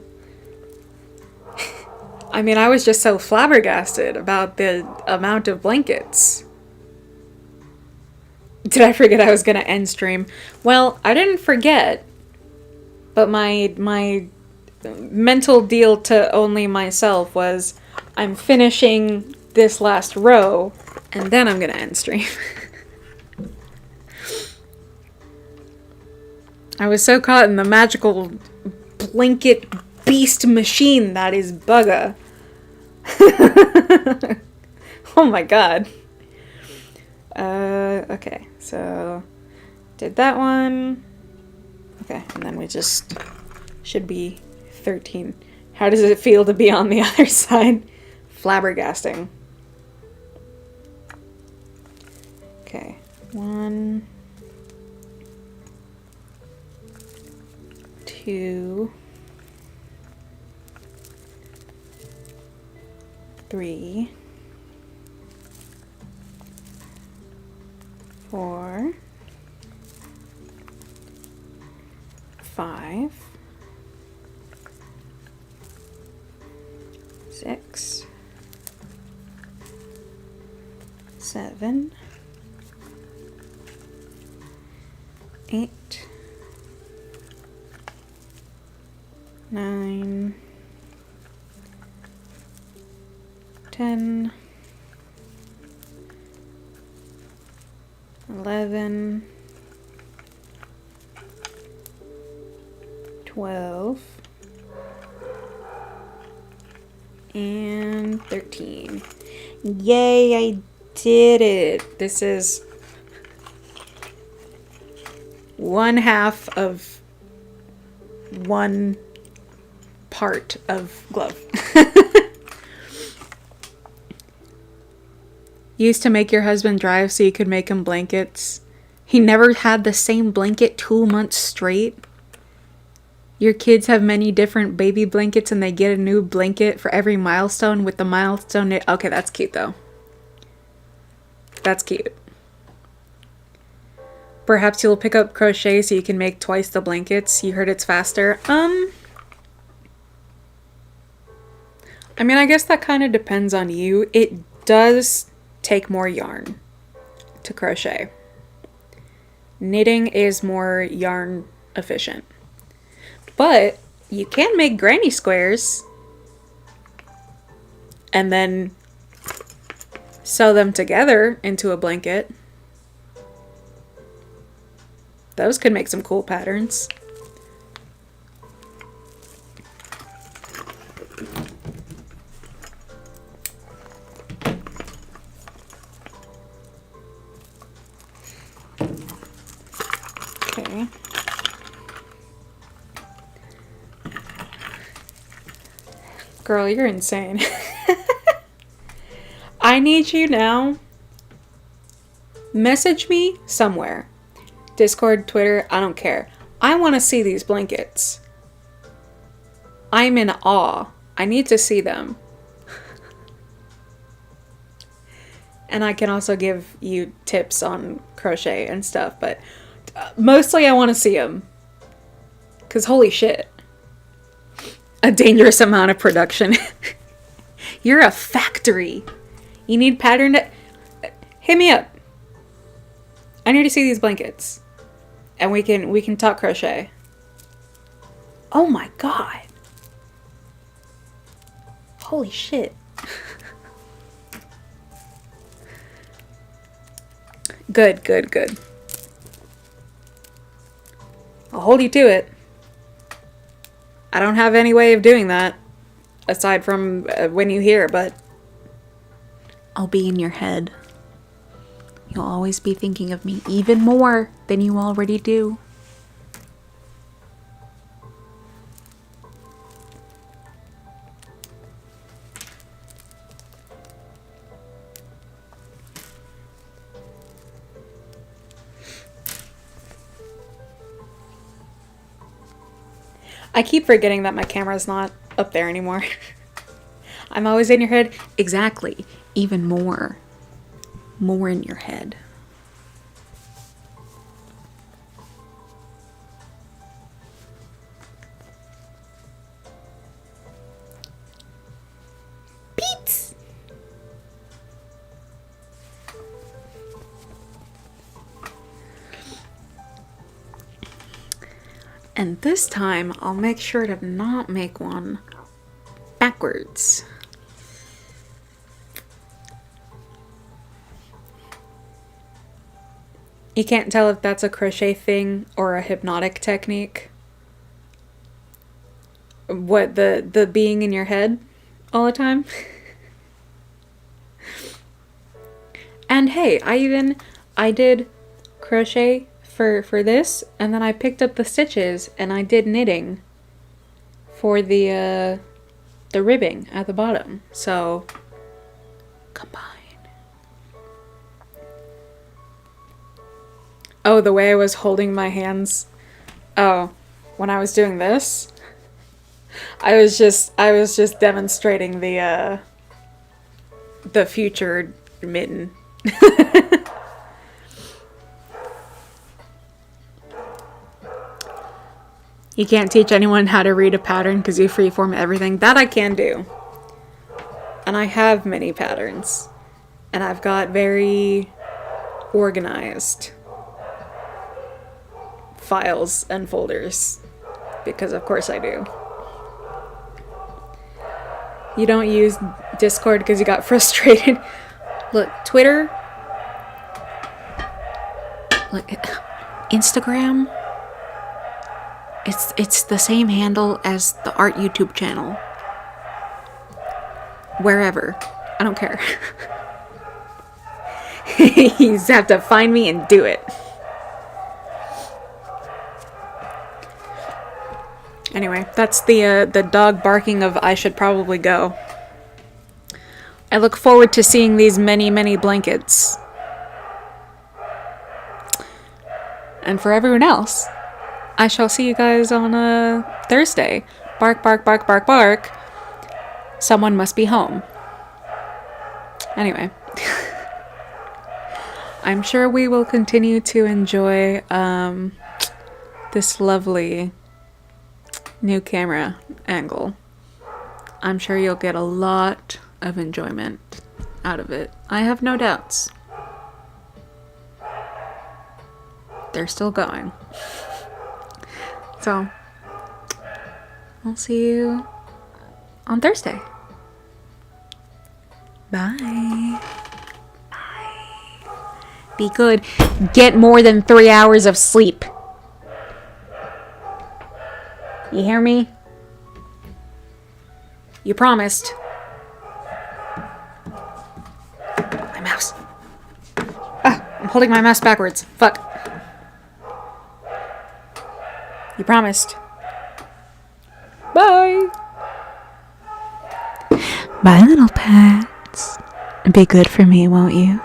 I mean, I was just so flabbergasted about the amount of blankets. Did I forget I was gonna end stream? Well, I didn't forget, but my mental deal to only myself was I'm finishing this last row, and then I'm gonna end stream. I was so caught in the magical blanket beast machine that is Bugga. Oh my god. Okay, so did that one. Okay, and then we just should be 13. How does it feel to be on the other side? Flabbergasting. Okay, 1, 2, 3, 4, 5, 6, 7, 8, 9, 10, 11, 12, and 13. Yay, I did it. This is 1/2 of one part of glove. Used to make your husband drive so you could make him blankets. He never had the same blanket 2 months straight. Your kids have many different baby blankets and they get a new blanket for every milestone with the milestone. Okay, that's cute though. That's cute. Perhaps you'll pick up crochet so you can make twice the blankets. You heard it's faster. I mean, I guess that kind of depends on you. It does take more yarn to crochet. Knitting is more yarn efficient. But you can make granny squares and then sew them together into a blanket. Those could make some cool patterns. Okay. Girl, you're insane. I need you now. Message me somewhere. Discord, Twitter, I don't care. I want to see these blankets. I'm in awe. I need to see them. And I can also give you tips on crochet and stuff, but mostly I want to see them. Because holy shit. A dangerous amount of production. You're a factory. You need pattern. Hit me up. I need to see these blankets. And we can talk crochet. Oh my god. Holy shit. Good, good, good. I'll hold you to it. I don't have any way of doing that aside from when you hear, but I'll be in your head. You'll always be thinking of me even more than you already do. I keep forgetting that my camera's not up there anymore. I'm always in your head. Exactly. Even more. More in your head. Peeps! And this time, I'll make sure to not make one backwards. You can't tell if that's a crochet thing or a hypnotic technique. What, the being in your head all the time? And hey, I did crochet for this, and then I picked up the stitches and I did knitting for the ribbing at the bottom. So combine. Oh, the way I was holding my hands. Oh, when I was doing this, I was just demonstrating the future mitten. You can't teach anyone how to read a pattern because you freeform everything. That I can do. And I have many patterns. And I've got very organized files and folders. Because of course I do. You don't use Discord because you got frustrated. Look, Twitter. Look, Instagram. It's the same handle as the art YouTube channel. Wherever. I don't care. You just have to find me and do it. Anyway, that's the dog barking of I should probably go. I look forward to seeing these many, many blankets. And for everyone else, I shall see you guys on Thursday. Bark, bark, bark, bark, bark. Someone must be home. Anyway. I'm sure we will continue to enjoy this lovely new camera angle. I'm sure you'll get a lot of enjoyment out of it. I have no doubts. They're still going. So, I'll see you on Thursday. Bye. Be good. Get more than 3 hours of sleep. You hear me? You promised. My mouse. Ah, I'm holding my mouse backwards. Fuck. You promised. Bye. Bye, little pets. Be good for me, won't you?